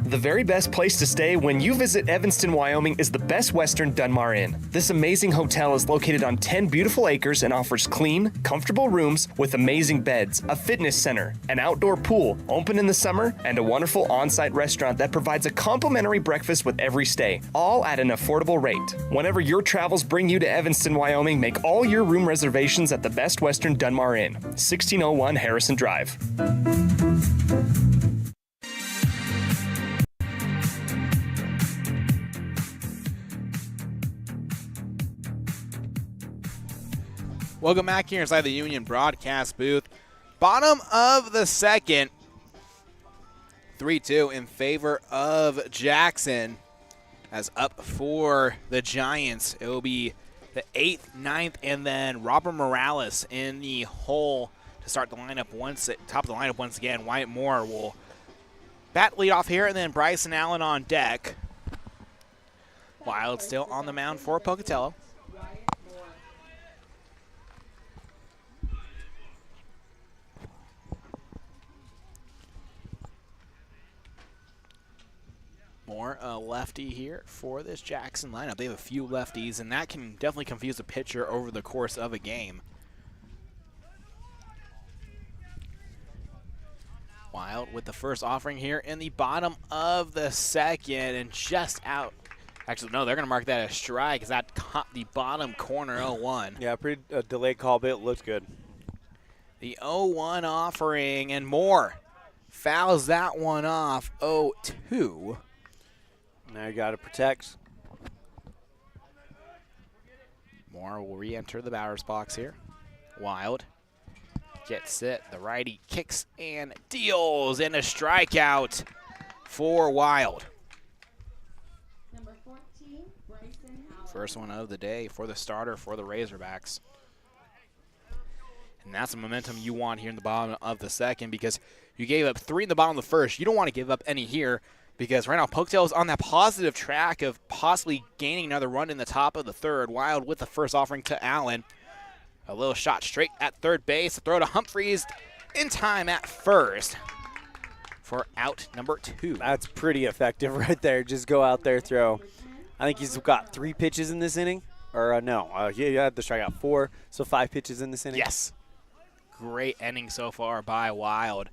[SPEAKER 13] The very best place to stay when you visit Evanston, Wyoming is the Best Western Dunmar Inn. This amazing hotel is located on 10 beautiful acres and offers clean, comfortable rooms with amazing beds, a fitness center, an outdoor pool, open in the summer, and a wonderful on-site restaurant that provides a complimentary breakfast with every stay, all at an affordable rate. Whenever your travels bring you to Evanston, Wyoming, make all your room reservations at the Best Western Dunmar Inn, 1601 Harrison Drive.
[SPEAKER 1] Welcome back here inside the Union broadcast booth. Bottom of the second, 3-2 in favor of Jackson. As up for the Giants, it will be the 8th, 9th, and then Robert Morales in the hole to start the lineup top of the lineup once again. Wyatt Moore will bat lead off here, and then Bryson Allen on deck. Wild still on the mound for Pocatello. Moore, a lefty here for this Jackson lineup. They have a few lefties, and that can definitely confuse a pitcher over the course of a game. Wild with the first offering here in the bottom of the second, and just out. Actually, no, they're going to mark that a strike as that caught the bottom corner, 0-1.
[SPEAKER 2] Yeah, pretty delayed call, but it looked good.
[SPEAKER 1] The 0-1 offering, and Moore fouls that one off, 0-2.
[SPEAKER 2] Now you got to protect.
[SPEAKER 1] Moore will re-enter the batter's box here. Wild gets it. The righty kicks and deals, and a strikeout for Wild.
[SPEAKER 8] Number 14, Bryson Allen.
[SPEAKER 1] First one of the day for the starter for the Razorbacks. And that's the momentum you want here in the bottom of the second, because you gave up 3 in the bottom of the first. You don't want to give up any here, because right now Pocatello is on that positive track of possibly gaining another run in the top of the third. Wild with the first offering to Allen. A little shot straight at third base. A throw to Humphreys in time at first for out number 2.
[SPEAKER 2] That's pretty effective right there. Just go out there, throw. I think he's got 3 pitches in this inning. Or no, he had the strikeout 4, so 5 pitches in this inning.
[SPEAKER 1] Yes. Great inning so far by Wild.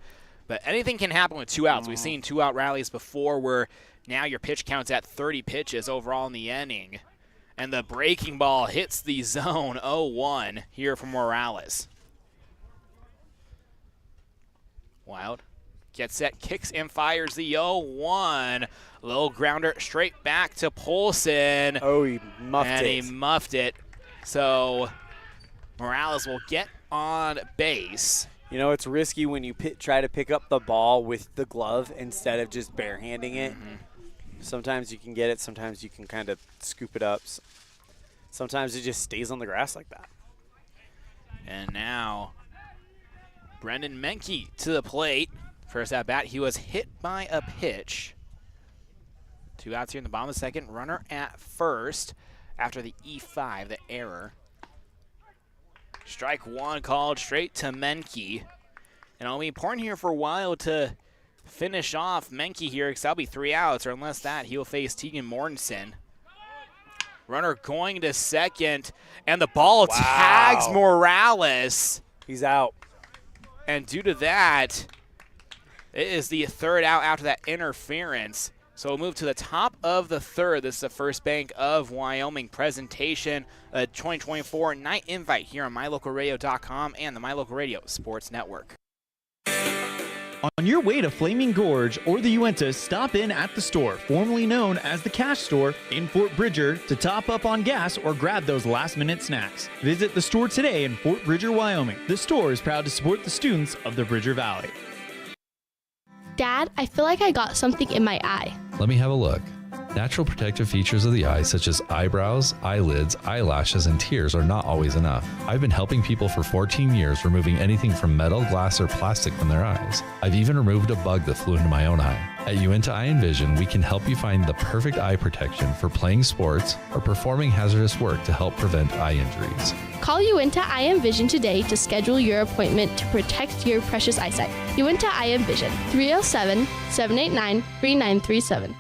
[SPEAKER 1] But anything can happen with 2 outs. We've seen 2-out rallies before where now your pitch count's at 30 pitches overall in the inning. And the breaking ball hits the zone, 0-1 here from Morales. Wild gets set, kicks and fires the 0-1. Little grounder straight back to Polson.
[SPEAKER 2] Oh, he muffed it.
[SPEAKER 1] And he muffed it. So Morales will get on base.
[SPEAKER 2] You know, it's risky when you try to pick up the ball with the glove instead of just barehanding it.
[SPEAKER 1] Mm-hmm.
[SPEAKER 2] Sometimes you can get it. Sometimes you can kind of scoop it up. Sometimes it just stays on the grass like that.
[SPEAKER 1] And now Brendan Menke to the plate. First at bat, he was hit by a pitch. 2 outs here in the bottom of the second. Runner at first after the E5, the error. Strike 1 called straight to Menke. And it'll be important here for Wild to finish off Menke here, because that'll be 3 outs, or unless that, he'll face Tegan Mortensen. Runner going to second, and the ball tags Morales.
[SPEAKER 2] He's out.
[SPEAKER 1] And due to that, it is the 3rd out after that interference. So we'll move to the top of the 3rd. This is the First Bank of Wyoming presentation, a 2024 night invite here on MyLocalRadio.com and the My Local Radio Sports Network.
[SPEAKER 14] On your way to Flaming Gorge or the Uinta, stop in at the store, formerly known as the Cash Store in Fort Bridger, to top up on gas or grab those last-minute snacks. Visit the store today in Fort Bridger, Wyoming. The store is proud to support the students of the Bridger Valley.
[SPEAKER 15] Dad, I feel like I got something in my eye. Let me have a look. Natural protective features of the eye, such as eyebrows, eyelids, eyelashes, and tears, are not always enough. I've been helping people for 14 years, removing anything from metal, glass, or plastic from their eyes. I've even removed a bug that flew into my own eye. At Uinta Eye and Vision, we can help you find the perfect eye protection for playing sports or performing hazardous work to help prevent eye injuries.
[SPEAKER 16] Call Uinta Eye and Vision today to schedule your appointment to protect your precious eyesight. Uinta Eye and Vision, 307-789-3937.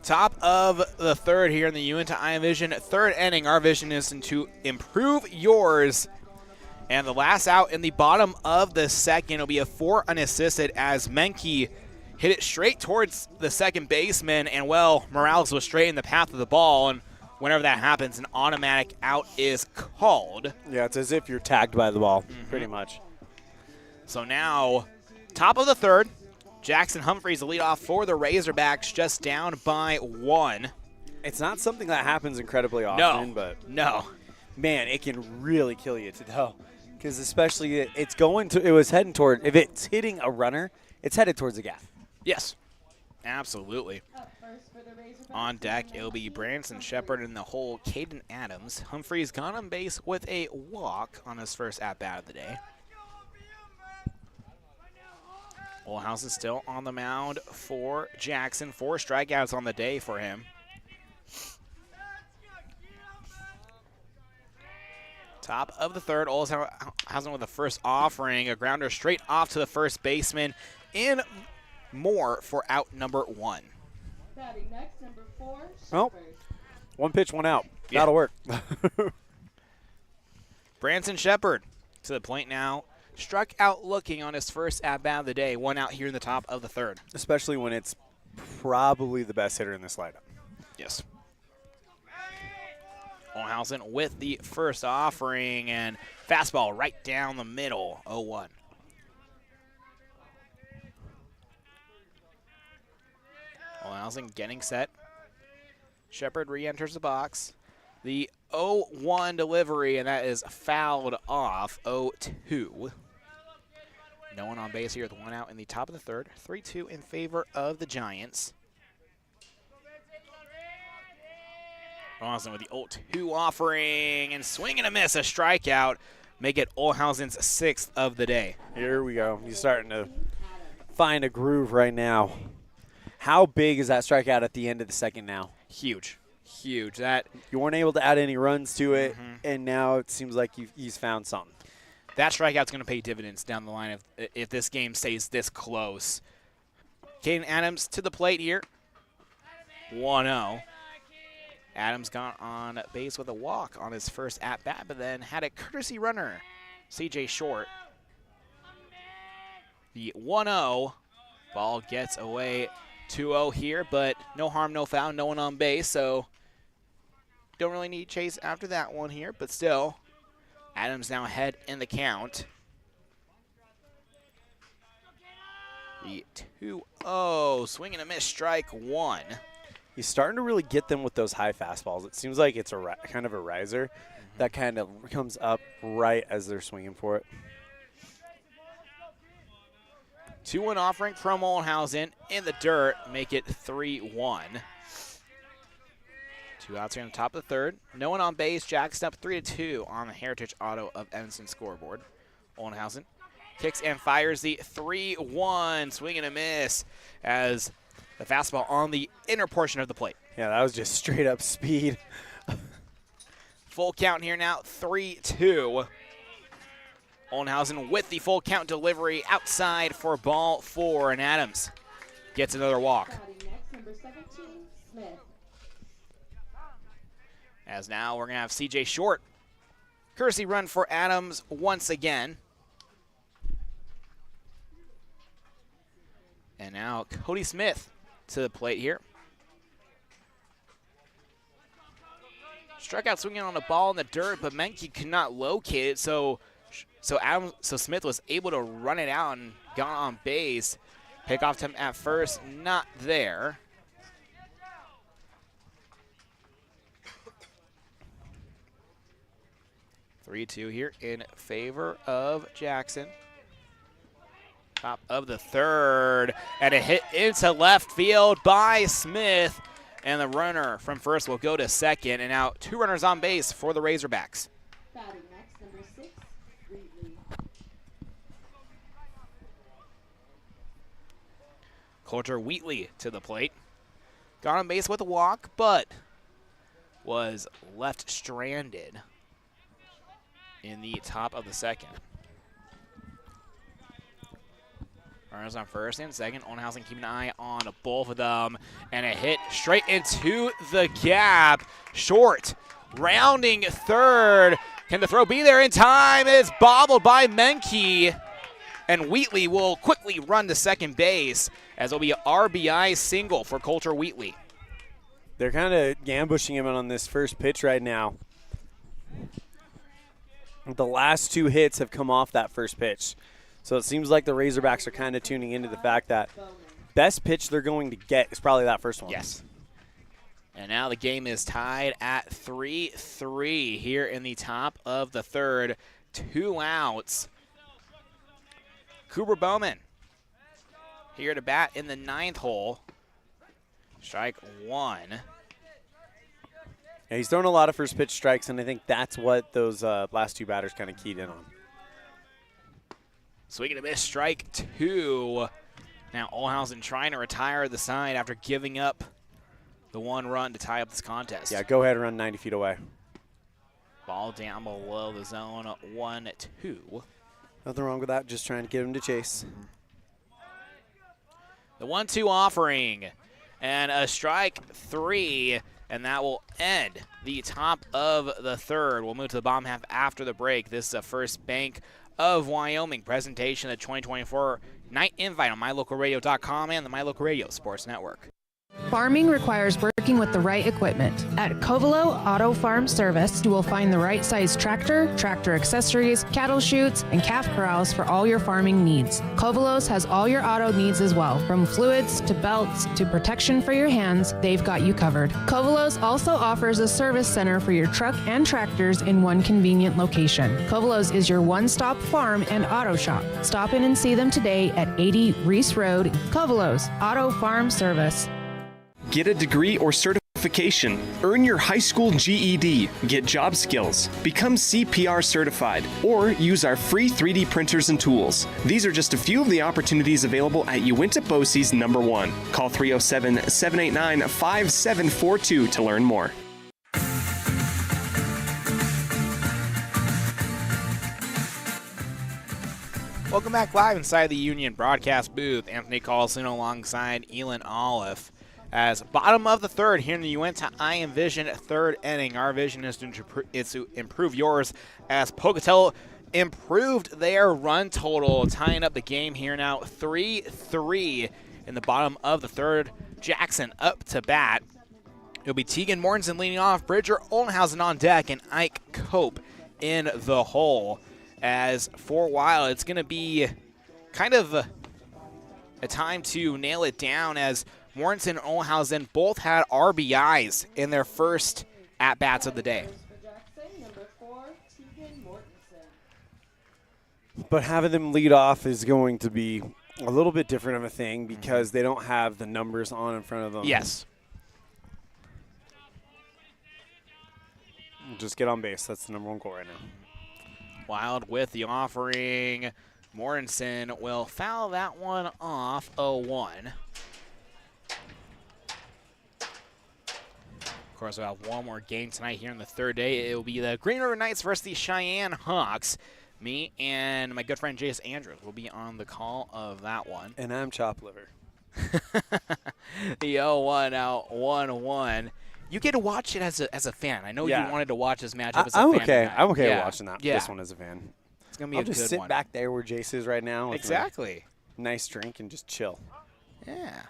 [SPEAKER 1] Top of the third here in the Uinta Eye and Vision third inning. Our vision is to improve yours. And the last out in the bottom of the second will be a 4 unassisted as Menke hit it straight towards the second baseman. And, well, Morales was straight in the path of the ball. And whenever that happens, an automatic out is called.
[SPEAKER 2] Yeah, it's as if you're tagged by the ball, pretty much.
[SPEAKER 1] So now, top of the third. Jackson Humphreys, the leadoff for the Razorbacks, just down by 1.
[SPEAKER 2] It's not something that happens incredibly often, but man, it can really kill you though, because especially it was heading toward. If it's hitting a runner, it's headed towards the gaff.
[SPEAKER 1] Yes, absolutely. On deck, it'll be Branson Shepard in the hole. Caden Adams. Humphreys got on base with a walk on his first at bat of the day. Olhouse is still on the mound for Jackson. 4 strikeouts on the day for him. Top of the third, Olshausen with the first offering. A grounder straight off to the first baseman. In more for out number 1.
[SPEAKER 8] Batting next, number 4,
[SPEAKER 2] Oh, 1 pitch, 1 out. Yeah. That'll work.
[SPEAKER 1] Branson Shepard to the plate now. Struck out looking on his first at-bat of the day. 1 out here in the top of the third.
[SPEAKER 2] Especially when it's probably the best hitter in this lineup.
[SPEAKER 1] Yes. Olhausen with the first offering and fastball right down the middle, 0-1. Olhausen getting set. Shepard re-enters the box. The 0-1 delivery, and that is fouled off, 0-2. No one on base here with 1 out in the top of the third. 3-2 in favor of the Giants. Olhausen with the 0-2 offering and swing and a miss, a strikeout. Make it Olhausen's 6th of the day.
[SPEAKER 2] Here we go. He's starting to find a groove right now. How big is that strikeout at the end of the second now?
[SPEAKER 1] Huge. Huge. That
[SPEAKER 2] you weren't able to add any runs to it, and now it seems like he's found something.
[SPEAKER 1] That strikeout's going to pay dividends down the line if this game stays this close. Caden Adams to the plate here. 1-0. Adams got on base with a walk on his first at-bat, but then had a courtesy runner, C.J. Short. The 1-0. Ball gets away 2-0 here, but no harm, no foul, no one on base, so don't really need chase after that one here, but still, Adams now ahead in the count. The 2-0, swing and a miss, strike 1.
[SPEAKER 2] He's starting to really get them with those high fastballs. It seems like it's a kind of a riser that kind of comes up right as they're swinging for it.
[SPEAKER 1] 2-1 offering from Olhausen in the dirt, make it 3-1. 2 outs here on the top of the third. No one on base. Jackson up 3-2 on the Heritage Auto of Evanston scoreboard. Olhausen kicks and fires the 3-1. Swing and a miss as the fastball on the inner portion of the plate.
[SPEAKER 2] Yeah, that was just straight up speed.
[SPEAKER 1] Full count here now, 3-2. Olhausen with the full count delivery outside for ball 4, and Adams gets another walk.
[SPEAKER 8] Next, number 17, Smith.
[SPEAKER 1] As now we're going to have C.J. Short. Courtesy run for Adams once again. And now Cody Smith to the plate here. Struck out swinging on the ball in the dirt, but Menke could not locate it, so Smith was able to run it out and got on base. Pickoff attempt at first, not there. Three-two here in favor of Jackson. Top of the third, and a hit into left field by Smith. And the runner from first will go to second, and now 2 runners on base for the Razorbacks.
[SPEAKER 8] Batting next, number 6, Wheatley.
[SPEAKER 1] Coulter Wheatley to the plate. Got on base with a walk, but was left stranded in the top of the second. Runners on first and second. Ollenhausen keeping an eye on both of them. And a hit straight into the gap. Short. Rounding third. Can the throw be there in time? It's bobbled by Menke. And Wheatley will quickly run to second base as it'll be an RBI single for Coulter Wheatley.
[SPEAKER 2] They're kind of ambushing him on this first pitch right now. The last 2 hits have come off that first pitch. So it seems like the Razorbacks are kind of tuning into the fact that best pitch they're going to get is probably that first one.
[SPEAKER 1] Yes. And now the game is tied at 3-3 here in the top of the third. 2 outs. Cooper Bowman here to bat in the 9th hole. Strike 1.
[SPEAKER 2] Yeah, he's thrown a lot of first pitch strikes, and I think that's what those last 2 batters kind of keyed in on.
[SPEAKER 1] Swing and a miss, strike 2. Now Ollenhausen trying to retire the side after giving up the 1 run to tie up this contest.
[SPEAKER 2] Yeah, go ahead and run 90 feet away.
[SPEAKER 1] Ball down below the zone, 1-2.
[SPEAKER 2] Nothing wrong with that, just trying to get him to chase.
[SPEAKER 1] The 1-2 offering, and a strike 3, and that will end the top of the third. We'll move to the bottom half after the break. This is the First Bank of Wyoming presentation of the 2024 Night Invite on MyLocalRadio.com and the MyLocal Radio Sports Network.
[SPEAKER 17] Farming requires working with the right equipment. At Covelo Auto Farm Service, you will find the right size tractor, tractor accessories, cattle chutes, and calf corrals for all your farming needs. Covelos has all your auto needs as well. From fluids to belts to protection for your hands, they've got you covered. Covelos also offers a service center for your truck and tractors in one convenient location. Covelos is your one-stop farm and auto shop. Stop in and see them today at 80 Reese Road. Covelos Auto Farm Service.
[SPEAKER 13] Get a degree or certification. Earn your high school GED. Get job skills. Become CPR certified. Or use our free 3D printers and tools. These are just a few of the opportunities available at Uinta BOCES number 1. Call 307-789-5742 to learn more.
[SPEAKER 1] Welcome back live inside the Union broadcast booth. Anthony Carlson alongside Elan Olliff. As bottom of the third here in the Uinta IM Vision third inning. Our vision is to improve yours as Pocatello improved their run total, tying up the game here now 3-3 in the bottom of the third. Jackson up to bat. It'll be Tegan Mortensen leading off, Bridger Ollenhausen on deck, and Ike Cope in the hole. As for a while, it's going to be kind of a time to nail it down as Mortensen and Ollenhausen both had RBIs in their first at-bats of the day.
[SPEAKER 2] But having them lead off is going to be a little bit different of a thing because they don't have the numbers on in front of them.
[SPEAKER 1] Yes.
[SPEAKER 2] Just get on base. That's the number 1 goal right now.
[SPEAKER 1] Wild with the offering. Mortensen will foul that one off 0-1. Of course, we'll have one more game tonight here on the third day. It will be the Green River Knights versus the Cheyenne Hawks. Me and my good friend Jace Andrews will be on the call of that one.
[SPEAKER 2] And I'm Chop Liver.
[SPEAKER 1] The 0-1 out 1-1. You get to watch it as a fan. I know you wanted to watch this matchup as a fan.
[SPEAKER 2] Okay. I'm okay watching that.
[SPEAKER 1] Yeah.
[SPEAKER 2] This one as a fan.
[SPEAKER 1] It's going to be
[SPEAKER 2] I'll
[SPEAKER 1] a good one.
[SPEAKER 2] just sit back there where Jace is right now. With
[SPEAKER 1] exactly.
[SPEAKER 2] A nice drink and just chill.
[SPEAKER 1] Yeah.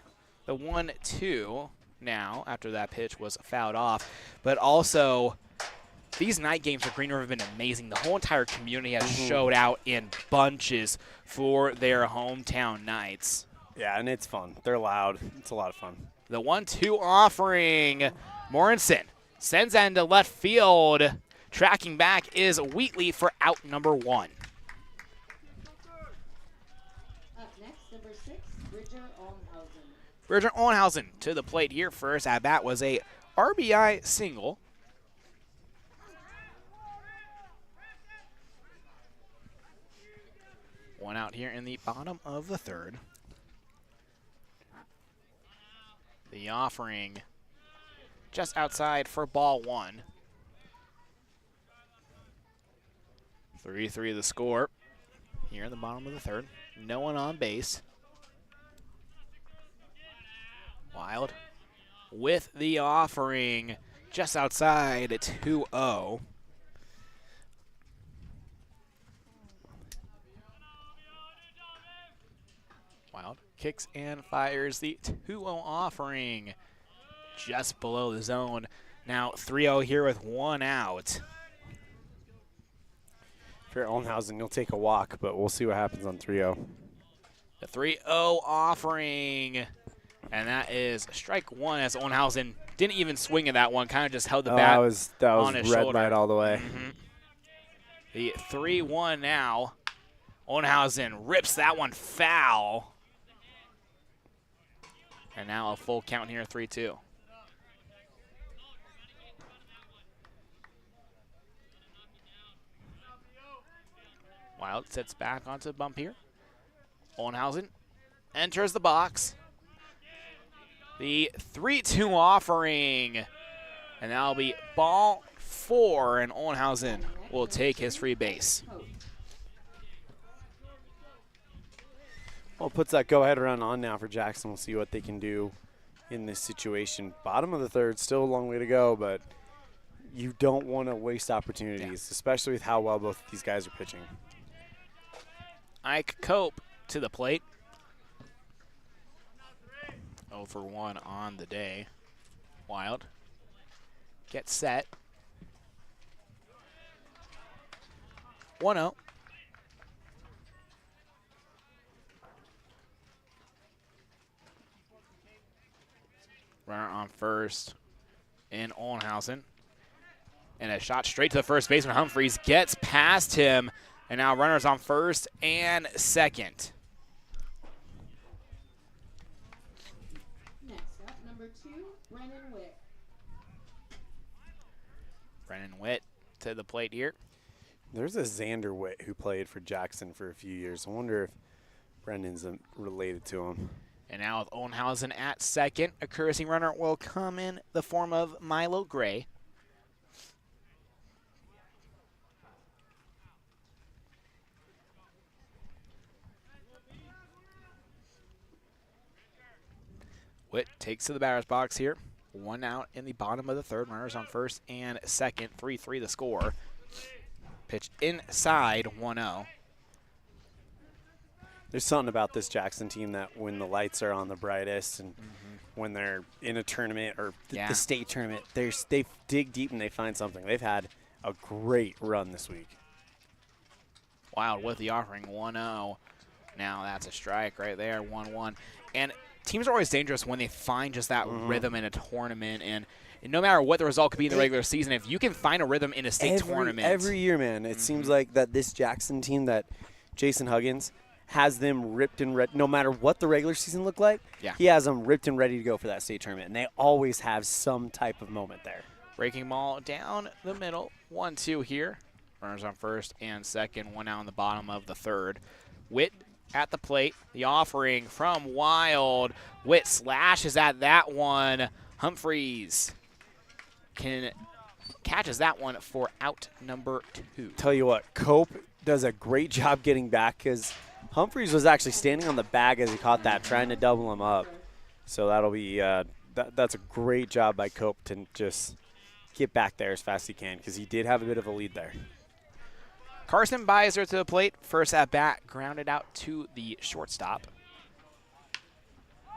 [SPEAKER 1] The 1-2 now after that pitch was fouled off. But also, these night games for Green River have been amazing. The whole entire community has showed out in bunches for their hometown Knights.
[SPEAKER 2] Yeah, and it's fun. They're loud. It's a lot of fun.
[SPEAKER 1] The 1-2 offering. Morinson sends that into left field. Tracking back is Wheatley for out number 1.
[SPEAKER 8] Up next, number 6, Bridger Olnhausen.
[SPEAKER 1] Bridger Olnhausen to the plate here. First at bat was a RBI single. One out here in the bottom of the 3rd. The offering just outside for ball 1. 3-3 the score here in the bottom of the 3rd. No one on base. Wild with the offering just outside at 2-0. Wild kicks and fires the 2-0 offering just below the zone. Now 3-0 here with 1 out.
[SPEAKER 2] If you're Olnhausen, you'll take a walk, but we'll see what happens on 3-0.
[SPEAKER 1] The 3-0 offering, and that is strike 1 as Olnhausen didn't even swing at that one, kind of just held the bat
[SPEAKER 2] that
[SPEAKER 1] on
[SPEAKER 2] was
[SPEAKER 1] his
[SPEAKER 2] red
[SPEAKER 1] shoulder.
[SPEAKER 2] light all the way.
[SPEAKER 1] The 3-1 now. Olnhausen rips that one foul. And now a full count here, 3-2. Wild sits back onto the bump here. Olnhausen enters the box. The 3-2 offering. And that'll be ball 4, and Olnhausen will take his free base.
[SPEAKER 2] Well, puts that go-ahead run on now for Jackson. We'll see what they can do in this situation. Bottom of the 3rd, still a long way to go, but you don't want to waste opportunities, especially with how well both of these guys are pitching.
[SPEAKER 1] Ike Cope to the plate. 0 for 1 on the day. Wild gets set. 1-0. Runner on first in Olnhausen. And a shot straight to the first baseman. Humphreys gets past him. And now runners on first and second.
[SPEAKER 8] Next up, number 2, Brennan Witt.
[SPEAKER 1] Brennan Witt to the plate here.
[SPEAKER 2] There's a Xander Witt who played for Jackson for a few years. I wonder if Brendan's related to him.
[SPEAKER 1] And now with Olnhausen at second, a courtesy runner will come in the form of Milo Gray. Witt takes to the batter's box here. 1 out in the bottom of the 3rd. Runners on first and second. 3-3 the score. Pitch inside 1-0.
[SPEAKER 2] There's something about this Jackson team that when the lights are on the brightest and when they're in a tournament or the state tournament, they dig deep and they find something. They've had a great run this week.
[SPEAKER 1] Wild with the offering 1-0. Now that's a strike right there, 1-1. And teams are always dangerous when they find just that rhythm in a tournament. And no matter what the result could be in the regular season, if you can find a rhythm in a state tournament.
[SPEAKER 2] Every year, man, it seems like that this Jackson team that Jason Huggins has them ripped and ready. No matter what the regular season looked like, he has them ripped and ready to go for that state tournament. And they always have some type of moment there.
[SPEAKER 1] Breaking ball down the middle, 1-2 here. Runners on first and second, 1 out in the bottom of the 3rd. Witt at the plate, the offering from Wild. Witt slashes at that one. Humphreys catches that one for out number 2.
[SPEAKER 2] Tell you what, Cope does a great job getting back because Humphreys was actually standing on the bag as he caught that, trying to double him up. So that'll be that's a great job by Cope to just get back there as fast as he can because he did have a bit of a lead there.
[SPEAKER 1] Carson Beiser to the plate. First at bat, grounded out to the shortstop.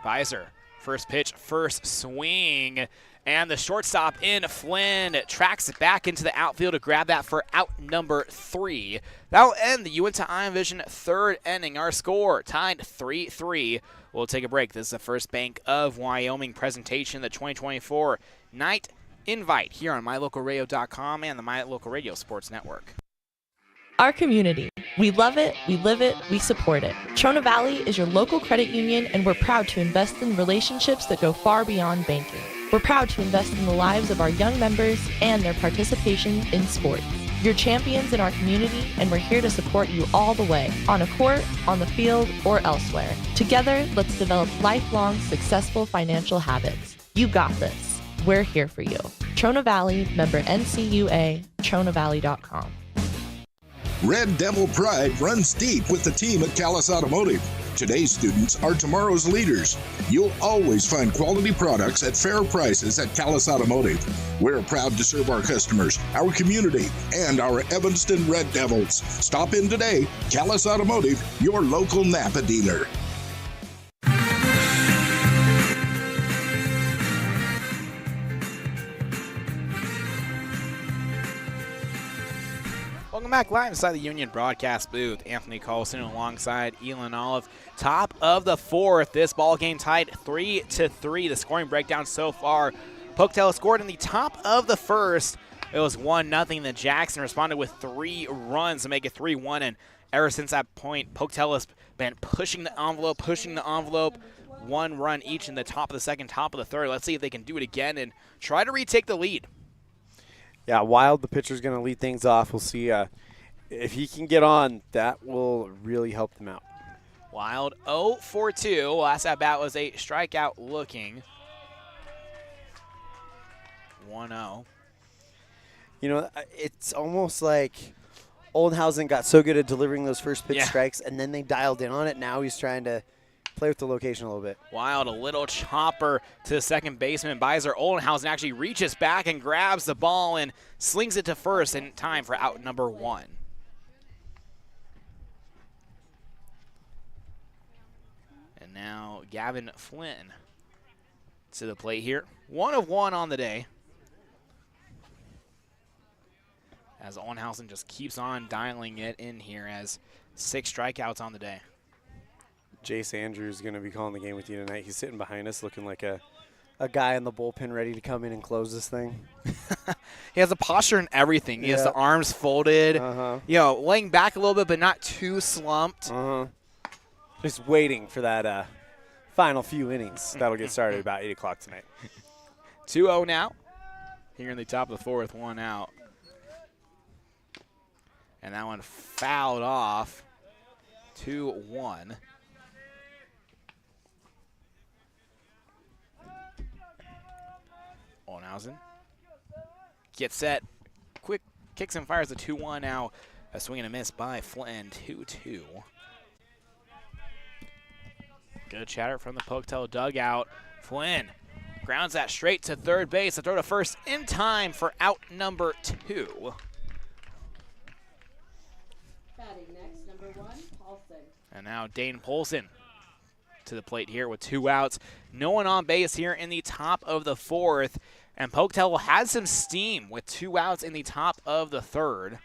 [SPEAKER 1] Beiser, first pitch, first swing, And the shortstop in Flynn tracks it back into the outfield to grab that for out number 3. That will end the Uinta Iron Vision third inning. Our score tied 3-3. We'll take a break. This is the First Bank of Wyoming presentation, the 2024 Night Invite here on MyLocalRadio.com and the My Local Radio Sports Network.
[SPEAKER 18] Our community. We love it, we live it, we support it. Trona Valley is your local credit union, and we're proud to invest in relationships that go far beyond banking. We're proud to invest in the lives of our young members and their participation in sports. You're champions in our community, and we're here to support you all the way, on a court, on the field, or elsewhere. Together, let's develop lifelong, successful financial habits. You got this. We're here for you. Trona Valley, member NCUA, TronaValley.com.
[SPEAKER 19] Red Devil pride runs deep with the team at Callis Automotive. Today's students are tomorrow's leaders. You'll always find quality products at fair prices at Callis Automotive. We're proud to serve our customers, our community, and our Evanston Red Devils. Stop in today. Callis Automotive, your local Napa dealer.
[SPEAKER 1] Welcome back live inside the Union broadcast booth. Anthony Carlson alongside Elan Olliff. Top of the 4th. This ball game tied 3-3. The scoring breakdown so far. Pocatello scored in the top of the 1st. It was 1-0. Then Jackson responded with 3 runs to make it 3-1. And ever since that point, Pocatello's been pushing the envelope. 1 run each in the top of the 2nd, top of the 3rd. Let's see if they can do it again and try to retake the lead.
[SPEAKER 2] Yeah, Wild, the pitcher's going to lead things off. We'll see if he can get on. That will really help them out.
[SPEAKER 1] Wild 0 for 2. Last at bat was a strikeout looking. 1-0.
[SPEAKER 2] You know, it's almost like Oldenhausen got so good at delivering those first pitch strikes, and then they dialed in on it. Now he's trying to play with the location a little bit.
[SPEAKER 1] Wild, a little chopper to the second baseman. Beiser Oldenhausen actually reaches back and grabs the ball and slings it to first in time for out number 1. And now Gavin Flynn to the plate here. 1 of 1 on the day. As Oldenhausen just keeps on dialing it in here as 6 strikeouts on the day.
[SPEAKER 2] Jace Andrews is going to be calling the game with you tonight. He's sitting behind us looking like a guy in the bullpen ready to come in and close this thing.
[SPEAKER 1] He has the posture and everything. He has the arms folded, you know, laying back a little bit but not too slumped.
[SPEAKER 2] Just waiting for that final few innings. That'll get started about 8 o'clock tonight.
[SPEAKER 1] 2-0 now. Here in the top of the 4th, 1 out. And that one fouled off. 2-1. Oldenhausen gets set. Quick kicks and fires the 2-1 now. A swing and a miss by Flynn. 2-2. Good chatter from the Pocatello dugout. Flynn grounds that straight to third base. A throw to first in time for out number 2.
[SPEAKER 8] Batting next, number 1, Paulson.
[SPEAKER 1] And now Dane Polson to the plate here with 2 outs. No one on base here in the top of the 4th. And Pocatello has some steam with 2 outs in the top of the 3rd.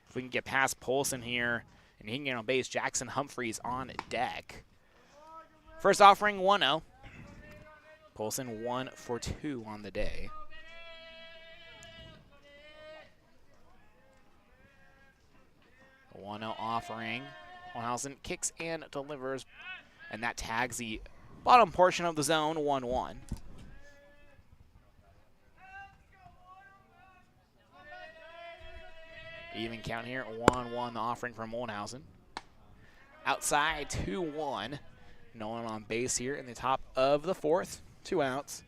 [SPEAKER 1] If we can get past Polson here and he can get on base, Jackson Humphreys on deck. First offering 1-0. Polson 1 for 2 on the day. A 1-0 offering. Oldenhausen kicks and delivers, and that tags the bottom portion of the zone, 1-1. Even count here, 1-1 the offering from Oldenhausen. Outside, 2-1. No one on base here in the top of the 4th. 2 outs.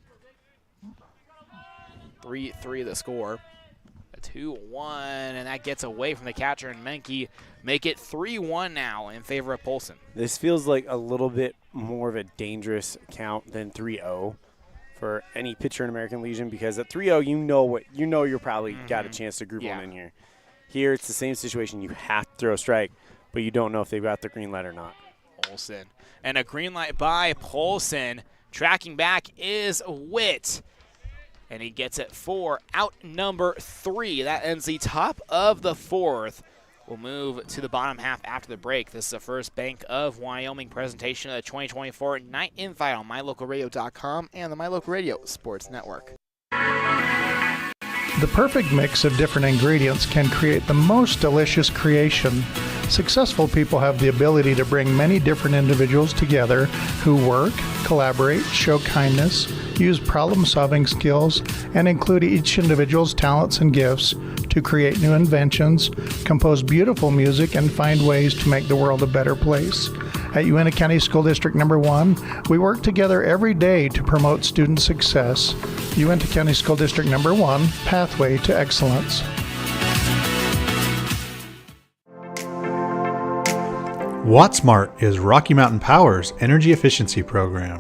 [SPEAKER 1] 3-3 the score. A 2-1, and that gets away from the catcher and Menke. Make it 3-1 now in favor of Polson.
[SPEAKER 2] This feels like a little bit more of a dangerous count than 3-0 for any pitcher in American Legion, because at 3-0 you know you're probably got a chance to group them in here. Here it's the same situation. You have to throw a strike, but you don't know if they've got the green light or not.
[SPEAKER 1] Polson. And a green light by Polson. Tracking back is Witt. And he gets it for out number 3. That ends the top of the 4th. We'll move to the bottom half after the break. This is the first Bank of Wyoming presentation of the 2024 Night Invite on MyLocalRadio.com and the My Local Radio Sports Network.
[SPEAKER 7] The perfect mix of different ingredients can create the most delicious creation. Successful people have the ability to bring many different individuals together who work, collaborate, show kindness, use problem-solving skills, and include each individual's talents and gifts to create new inventions, compose beautiful music, and find ways to make the world a better place. At Uintah County School District Number 1, we work together every day to promote student success. Uintah County School District Number 1, Pathway to Excellence.
[SPEAKER 20] WattSmart is Rocky Mountain Power's energy efficiency program.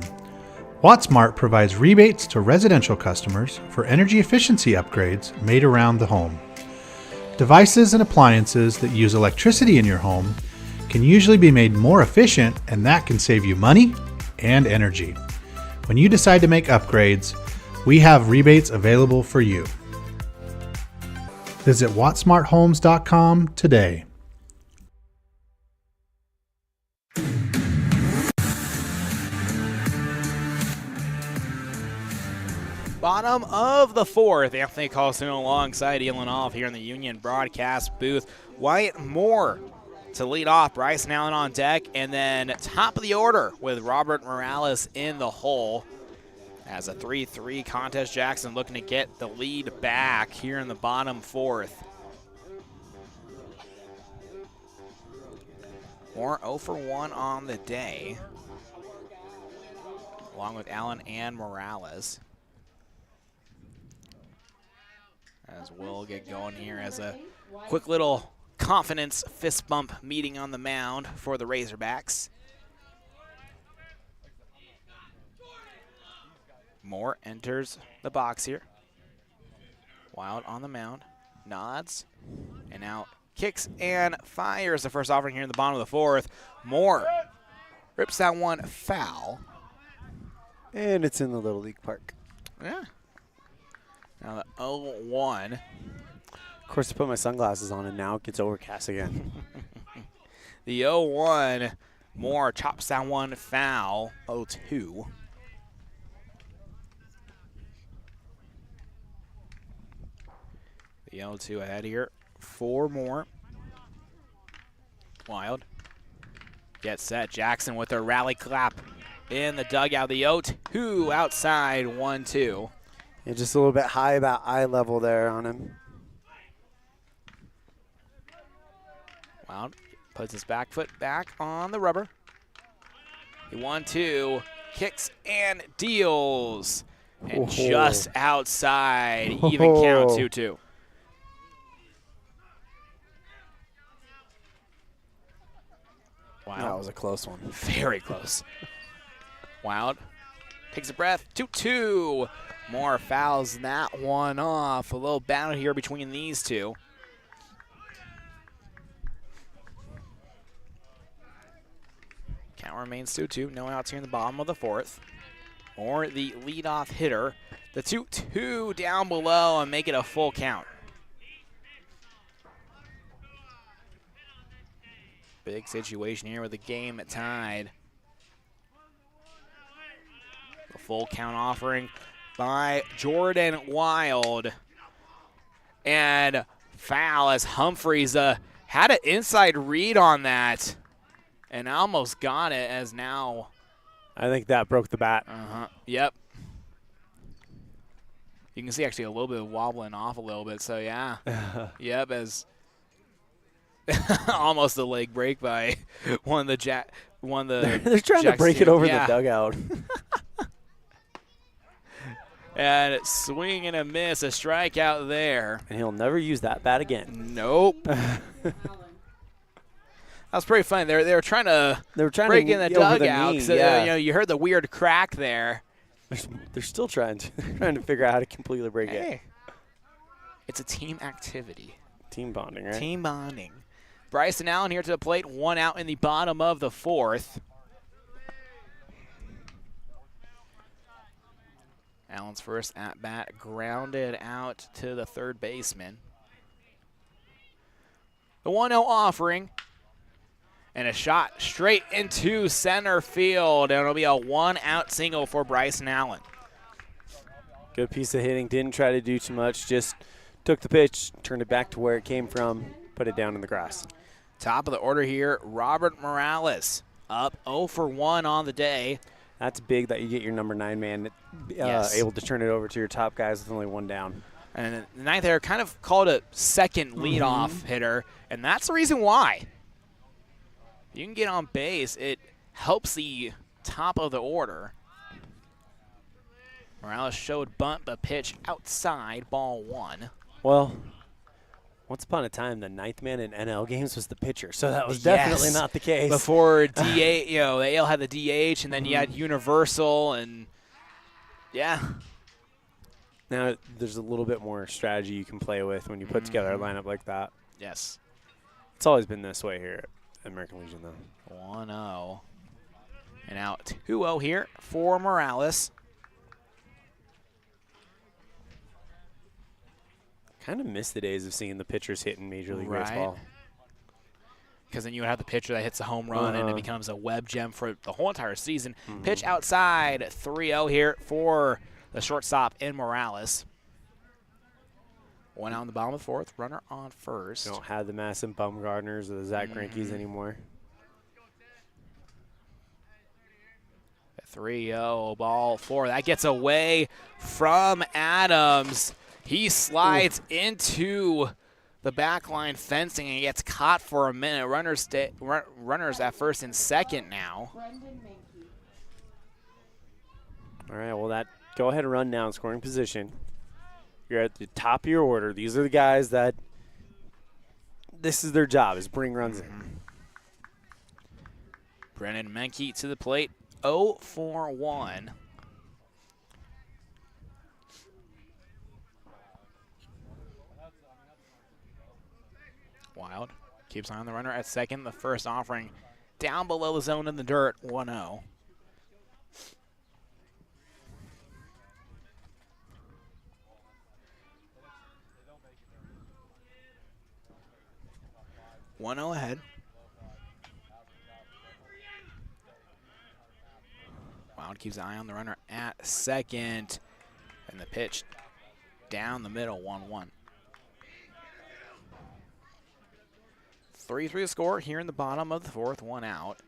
[SPEAKER 20] WattSmart provides rebates to residential customers for energy efficiency upgrades made around the home. Devices and appliances that use electricity in your home can usually be made more efficient, and that can save you money and energy. When you decide to make upgrades, we have rebates available for you. Visit wattsmarthomes.com today.
[SPEAKER 1] Bottom of the 4th, Anthony Carlson alongside Elan Olliff here in the Union broadcast booth. Wyatt Moore to lead off, Bryson Allen on deck, and then top of the order with Robert Morales in the hole. As a 3-3 contest, Jackson looking to get the lead back here in the bottom 4th. Moore 0 for 1 on the day, along with Allen and Morales. As we'll get going here as a quick little confidence fist bump meeting on the mound for the Razorbacks. Moore enters the box here. Wild on the mound, nods, and now kicks and fires the first offering here in the bottom of the 4th. Moore rips that one foul.
[SPEAKER 2] And it's in the Little League Park.
[SPEAKER 1] Yeah. Now the 0-1.
[SPEAKER 2] Of course, I put my sunglasses on, and now it gets overcast again.
[SPEAKER 1] The 0-1. Moore chops that one foul. 0-2. The 0-2 ahead here. 4 more. Wild. Get set. Jackson with a rally clap in the dugout. The 0-2 outside. 1-2.
[SPEAKER 2] Yeah, just a little bit high about eye level there on him.
[SPEAKER 1] Wild puts his back foot back on the rubber. He 1-2, kicks and deals. And just outside, even count 2-2. Wow.
[SPEAKER 2] That was a close one.
[SPEAKER 1] Very close. Wild takes a breath. 2-2. Moore fouls that one off. A little battle here between these two. Count remains 2-2. No outs here in the bottom of the 4th. Moore, the leadoff hitter. The 2-2 down below and make it a full count. Big situation here with the game tied. A full count offering by Jordan Wild. And foul as Humphreys had an inside read on that and almost got it, as now.
[SPEAKER 2] I think that broke the bat.
[SPEAKER 1] Yep. You can see actually a little bit of wobbling off a little bit, so yeah. Yep, as almost a leg break by one of the
[SPEAKER 2] They're trying to break it over the dugout.
[SPEAKER 1] And swing and a miss, a strikeout there.
[SPEAKER 2] And he'll never use that bat again.
[SPEAKER 1] Nope. That was pretty funny. They were trying to break in the dugout. So, you heard the weird crack there.
[SPEAKER 2] They're still trying to figure out how to completely break it.
[SPEAKER 1] It's a team activity.
[SPEAKER 2] Team bonding, right?
[SPEAKER 1] Team bonding. Bryson Allen here to the plate, 1 out in the bottom of the 4th. Allen's first at-bat grounded out to the third baseman. The 1-0 offering. And a shot straight into center field. And it'll be a 1-out single for Bryson Allen.
[SPEAKER 2] Good piece of hitting. Didn't try to do too much. Just took the pitch, turned it back to where it came from, put it down in the grass.
[SPEAKER 1] Top of the order here, Robert Morales. Up 0 for 1 on the day.
[SPEAKER 2] That's big that you get your number 9 man able to turn it over to your top guys with only 1 down.
[SPEAKER 1] And the ninth hitter kind of called a second leadoff hitter, and that's the reason why. You can get on base. It helps the top of the order. Morales showed bunt, but pitch outside, ball 1.
[SPEAKER 2] Well, once upon a time, the 9th man in NL games was the pitcher, so that was definitely not the case.
[SPEAKER 1] Before DH, the AL had the DH, and then you had Universal, and yeah.
[SPEAKER 2] Now there's a little bit more strategy you can play with when you put together a lineup like that.
[SPEAKER 1] Yes.
[SPEAKER 2] It's always been this way here at American Legion, though.
[SPEAKER 1] 1-0. And out 2-0 here for Morales.
[SPEAKER 2] Kind of miss the days of seeing the pitchers hitting Major League Baseball.
[SPEAKER 1] Because then you would have the pitcher that hits a home run, and it becomes a web gem for the whole entire season. Pitch outside, 3-0 here for the shortstop in Morales. 1 out in the bottom of the 4th, runner on first.
[SPEAKER 2] Don't have the Madison Bumgarners or the Zach Greinke's anymore.
[SPEAKER 1] 3-0, ball 4. That gets away from Adams. He slides into the backline fencing and gets caught for a minute. Runners at first and second now.
[SPEAKER 2] All right, well, that go ahead and run now in scoring position. You're at the top of your order. These are the guys that this is their job, is bring runs in.
[SPEAKER 1] Brennan Menke to the plate, 0 for 1. Wild keeps on the runner at second. The first offering down below the zone in the dirt, 1-0. Ahead. Wild keeps an eye on the runner at second. And the pitch down the middle, 1-1. 3-3 score here in the bottom of the 4th, 1 out.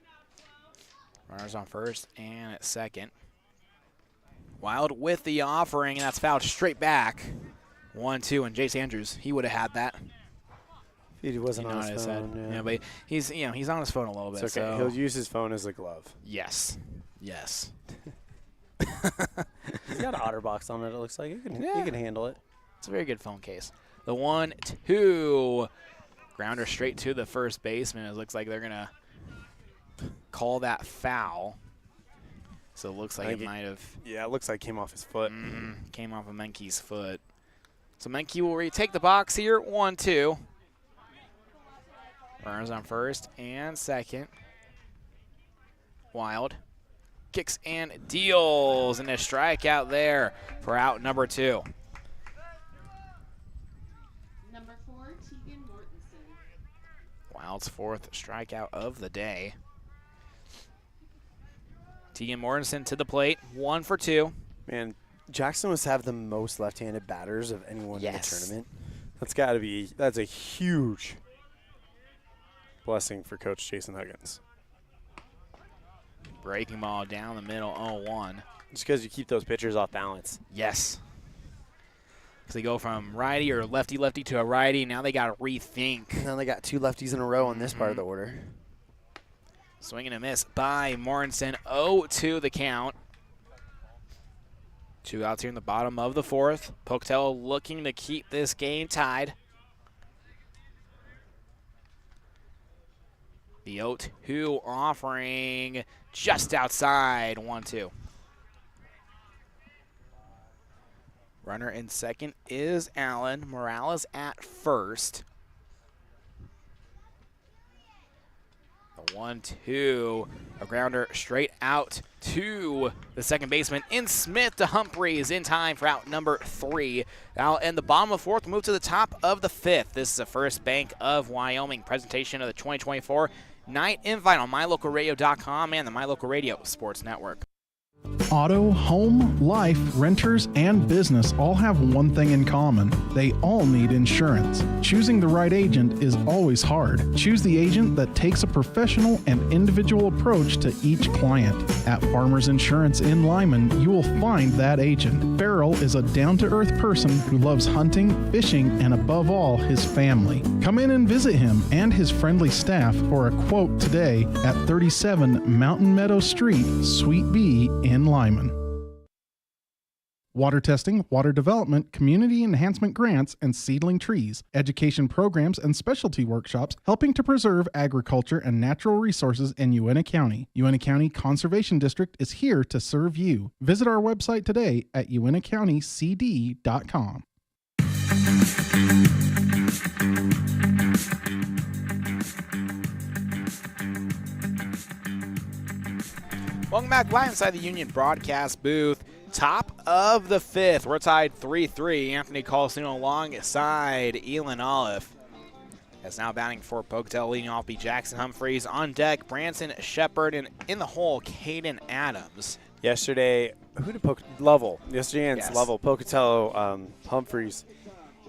[SPEAKER 1] Runners on first and at second. Wild with the offering, and that's fouled straight back. 1-2, and Jace Andrews, he would have had that.
[SPEAKER 2] If he wasn't on his phone,
[SPEAKER 1] yeah, but he's on his phone a little bit.
[SPEAKER 2] It's okay.
[SPEAKER 1] So.
[SPEAKER 2] He'll use his phone as a glove.
[SPEAKER 1] Yes. Yes.
[SPEAKER 2] He's got an OtterBox on it, it looks like. He can handle it.
[SPEAKER 1] It's a very good phone case. The 1-2. Grounder straight to the first baseman. It looks like they're going to call that foul. So it looks like it might have.
[SPEAKER 2] Yeah, it looks like it came off his foot.
[SPEAKER 1] Came off of Menke's foot. So Menke will retake the box here, 1-2. Runners on first and second. Wild kicks and deals, and a strikeout there for out number 2.
[SPEAKER 8] Number 4, Tegan Mortensen.
[SPEAKER 1] Wild's 4th strikeout of the day. Tegan Mortensen to the plate, 1 for 2.
[SPEAKER 2] Man, Jackson must have the most left-handed batters of anyone in the tournament. That's a huge blessing for Coach Jason Huggins.
[SPEAKER 1] Breaking ball down the middle, 0-1.
[SPEAKER 2] Just because you keep those pitchers off balance.
[SPEAKER 1] Yes. Because they go from righty or lefty-lefty to a righty. Now they got to rethink.
[SPEAKER 2] Now they got 2 lefties in a row on this part of the order.
[SPEAKER 1] Swing and a miss by Mortensen. 0-2 the count. 2 outs here in the bottom of the 4th. Pocatello looking to keep this game tied. The 0-2 offering just outside, 1-2. Runner in second is Allen. Morales at first. The 1-2. A grounder straight out to the second baseman in Smith to Humphreys in time for out number 3. Now in the bottom of the 4th, move to the top of the 5th. This is the First Bank of Wyoming presentation of the 2024 Night Invite on MyLocalRadio.com and the My Local Radio Sports Network.
[SPEAKER 7] Auto, home, life, renters, and business all have one thing in common. They all need insurance. Choosing the right agent is always hard. Choose the agent that takes a professional and individual approach to each client. At Farmers Insurance in Lyman, you will find that agent. Farrell is a down-to-earth person who loves hunting, fishing, and above all, his family. Come in and visit him and his friendly staff for a quote today at 37 Mountain Meadow Street, Suite B in Lyman. Water testing, water development, community enhancement grants, and seedling trees, education programs, and specialty workshops helping to preserve agriculture and natural resources in Uintah County. Uintah County Conservation District is here to serve you. Visit our website today at uintahcountycd.com.
[SPEAKER 1] Welcome back live inside the Union broadcast booth. Top of the 5th. We're tied 3-3. Anthony Colsino alongside Elan Olliff. As now batting for Pocatello, leading off be Jackson Humphreys. On deck, Branson Shepard, and in the hole, Caden Adams.
[SPEAKER 2] Yesterday, who did Lovell. Yesterday against Lovell, Pocatello, Humphreys.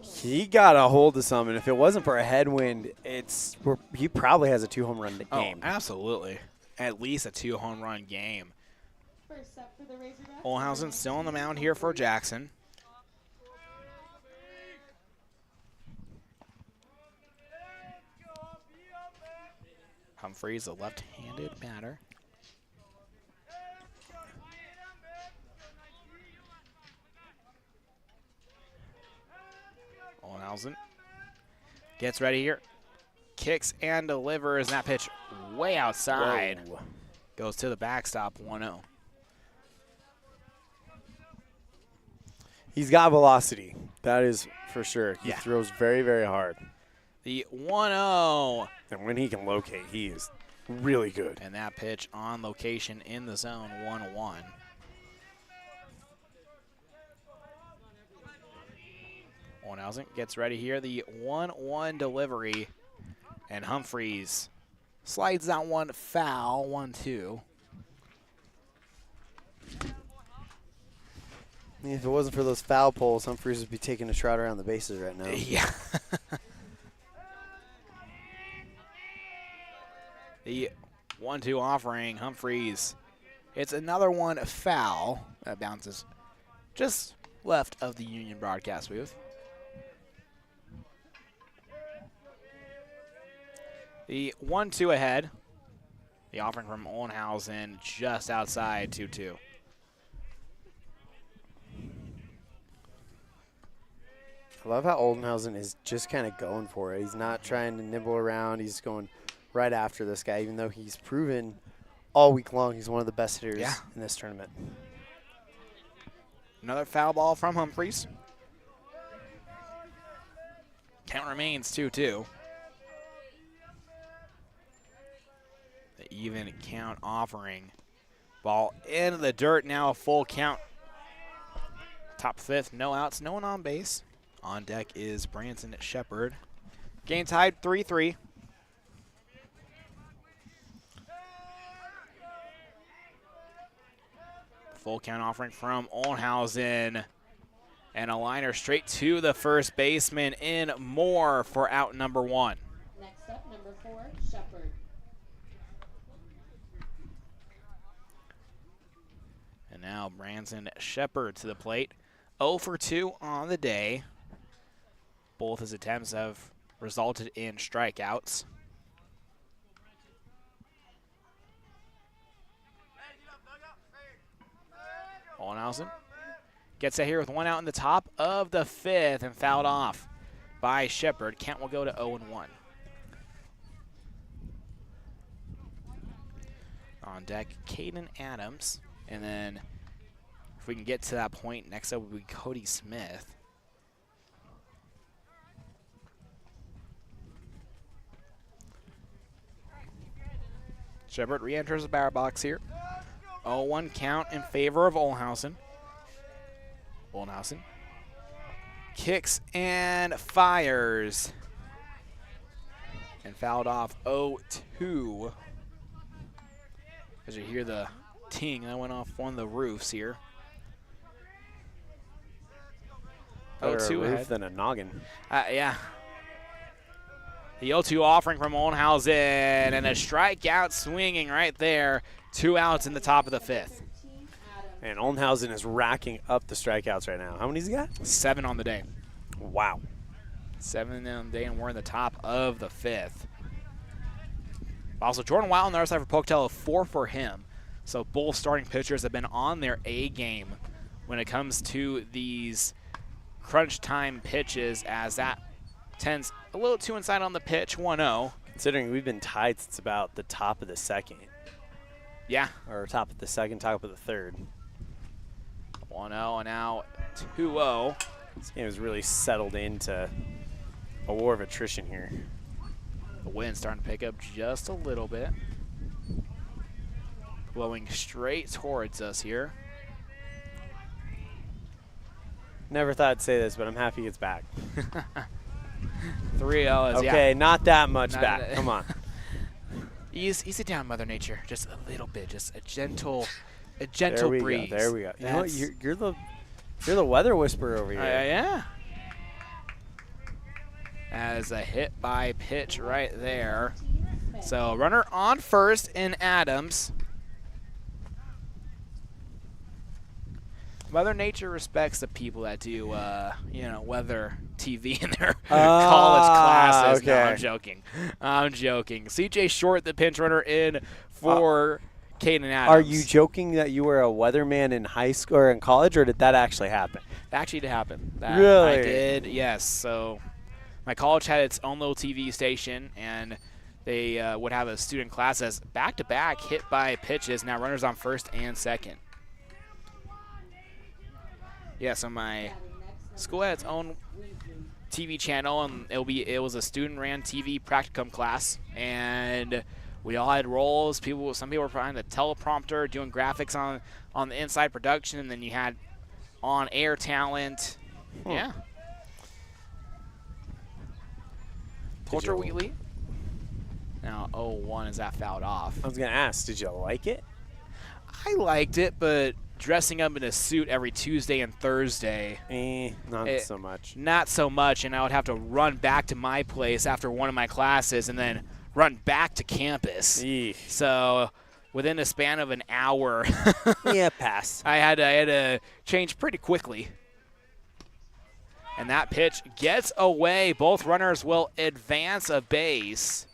[SPEAKER 2] He got a hold of some, and if it wasn't for a headwind, he probably has a 2-home-run game.
[SPEAKER 1] Oh, absolutely. At least a 2-home-run game.
[SPEAKER 8] First up for the Razorbacks.
[SPEAKER 1] Olhausen still on the mound here for Jackson. Humphreys, a left-handed batter. Olhausen gets ready here. Kicks and delivers, and that pitch way outside.
[SPEAKER 2] Whoa.
[SPEAKER 1] Goes to the backstop, 1-0.
[SPEAKER 2] He's got velocity. That is for sure. He throws very, very hard.
[SPEAKER 1] The 1-0.
[SPEAKER 2] And when he can locate, he is really good.
[SPEAKER 1] And that pitch on location in the zone, 1-1. Olhausen gets ready here. The 1-1 delivery. And Humphreys slides that one foul, 1-2.
[SPEAKER 2] If it wasn't for those foul poles, Humphreys would be taking a trot around the bases right now.
[SPEAKER 1] Yeah. The 1-2 offering, Humphreys. It's another one foul. That bounces just left of the Union broadcast booth. The 1-2 ahead. The offering from Olhausen just outside 2-2.
[SPEAKER 2] I love how Oldenhausen is just kind of going for it. He's not trying to nibble around. He's going right after this guy, even though he's proven all week long he's one of the best hitters in this tournament.
[SPEAKER 1] Another foul ball from Humphreys. Count remains 2-2. The even count offering. Ball into the dirt, now a full count. Top 5th, no outs, no one on base. On deck is Branson Shepard. Game tied 3-3. Full count offering from Olhausen. And a liner straight to the first baseman in Moore for out number 1.
[SPEAKER 8] Next up, number 4, Shepard.
[SPEAKER 1] And now Branson Shepard to the plate. 0 for 2 on the day. Both his attempts have resulted in strikeouts. Olhausen gets it here with one out in the top of the 5th and fouled off by Shepard. Count will go to 0-1. On deck, Caden Adams. And then if we can get to that point, next up will be Cody Smith. Shepard re-enters the batter box here. 0-1 count in favor of Olnhausen. Olnhausen kicks and fires. And fouled off 0-2. As you hear the ting that went off one of the roofs here.
[SPEAKER 2] Better
[SPEAKER 1] 0-2
[SPEAKER 2] a roof
[SPEAKER 1] ahead.
[SPEAKER 2] than a noggin.
[SPEAKER 1] Yeah. The 0-2 offering from Olnhausen, and a strikeout swinging right there. 2 outs in the top of the 5th.
[SPEAKER 2] And Olnhausen is racking up the strikeouts right now. How many's he got?
[SPEAKER 1] 7 on the day.
[SPEAKER 2] Wow.
[SPEAKER 1] 7 on the day, and we're in the top of the 5th. Also, Jordan Wild on the other side for Pocatello, 4 for him. So both starting pitchers have been on their A game when it comes to these crunch time pitches, as that tends a little too inside on the pitch. 1-0.
[SPEAKER 2] Considering we've been tied since about the top of the 2nd.
[SPEAKER 1] Yeah.
[SPEAKER 2] Or top of the 2nd, top of the 3rd.
[SPEAKER 1] 1-0, and now 2-0.
[SPEAKER 2] This game has really settled into a war of attrition here.
[SPEAKER 1] The wind's starting to pick up just a little bit. Blowing straight towards us here.
[SPEAKER 2] Never thought I'd say this, but I'm happy it's back.
[SPEAKER 1] 3-0 is,
[SPEAKER 2] okay, not that much
[SPEAKER 1] Not
[SPEAKER 2] back. Come on.
[SPEAKER 1] Ease it down, Mother Nature. Just a little bit. Just a gentle
[SPEAKER 2] There we
[SPEAKER 1] breeze.
[SPEAKER 2] go. There we go. You know what? You're the weather whisperer over here.
[SPEAKER 1] Yeah. As a hit by pitch right there. So runner on first in Adams. Mother Nature respects the people that do, weather TV in their college classes.
[SPEAKER 2] Okay.
[SPEAKER 1] No, I'm joking. CJ Short, the pinch runner in for Caden Adams.
[SPEAKER 2] Are you joking that you were a weatherman in high school or in college, or did that actually happen?
[SPEAKER 1] Actually, it happened.
[SPEAKER 2] Really?
[SPEAKER 1] I did, yes. So my college had its own little TV station, and they would have a student class as back-to-back hit by pitches. Now runners on first and second. Yeah, so my school had its own TV channel, and it was a student-ran TV practicum class, and we all had roles. Some people were behind the teleprompter doing graphics on the inside production, and then you had on-air talent. Yeah. Coulter Wheatley. Now 0-1 is that fouled off.
[SPEAKER 2] I was going to ask, did you like it?
[SPEAKER 1] I liked it, but dressing up in a suit every Tuesday and Thursday.
[SPEAKER 2] Not so much.
[SPEAKER 1] Not so much, and I would have to run back to my place after one of my classes and then run back to campus. So within a span of an hour,
[SPEAKER 2] yeah, pass.
[SPEAKER 1] I had to change pretty quickly. And that pitch gets away. Both runners will advance a base.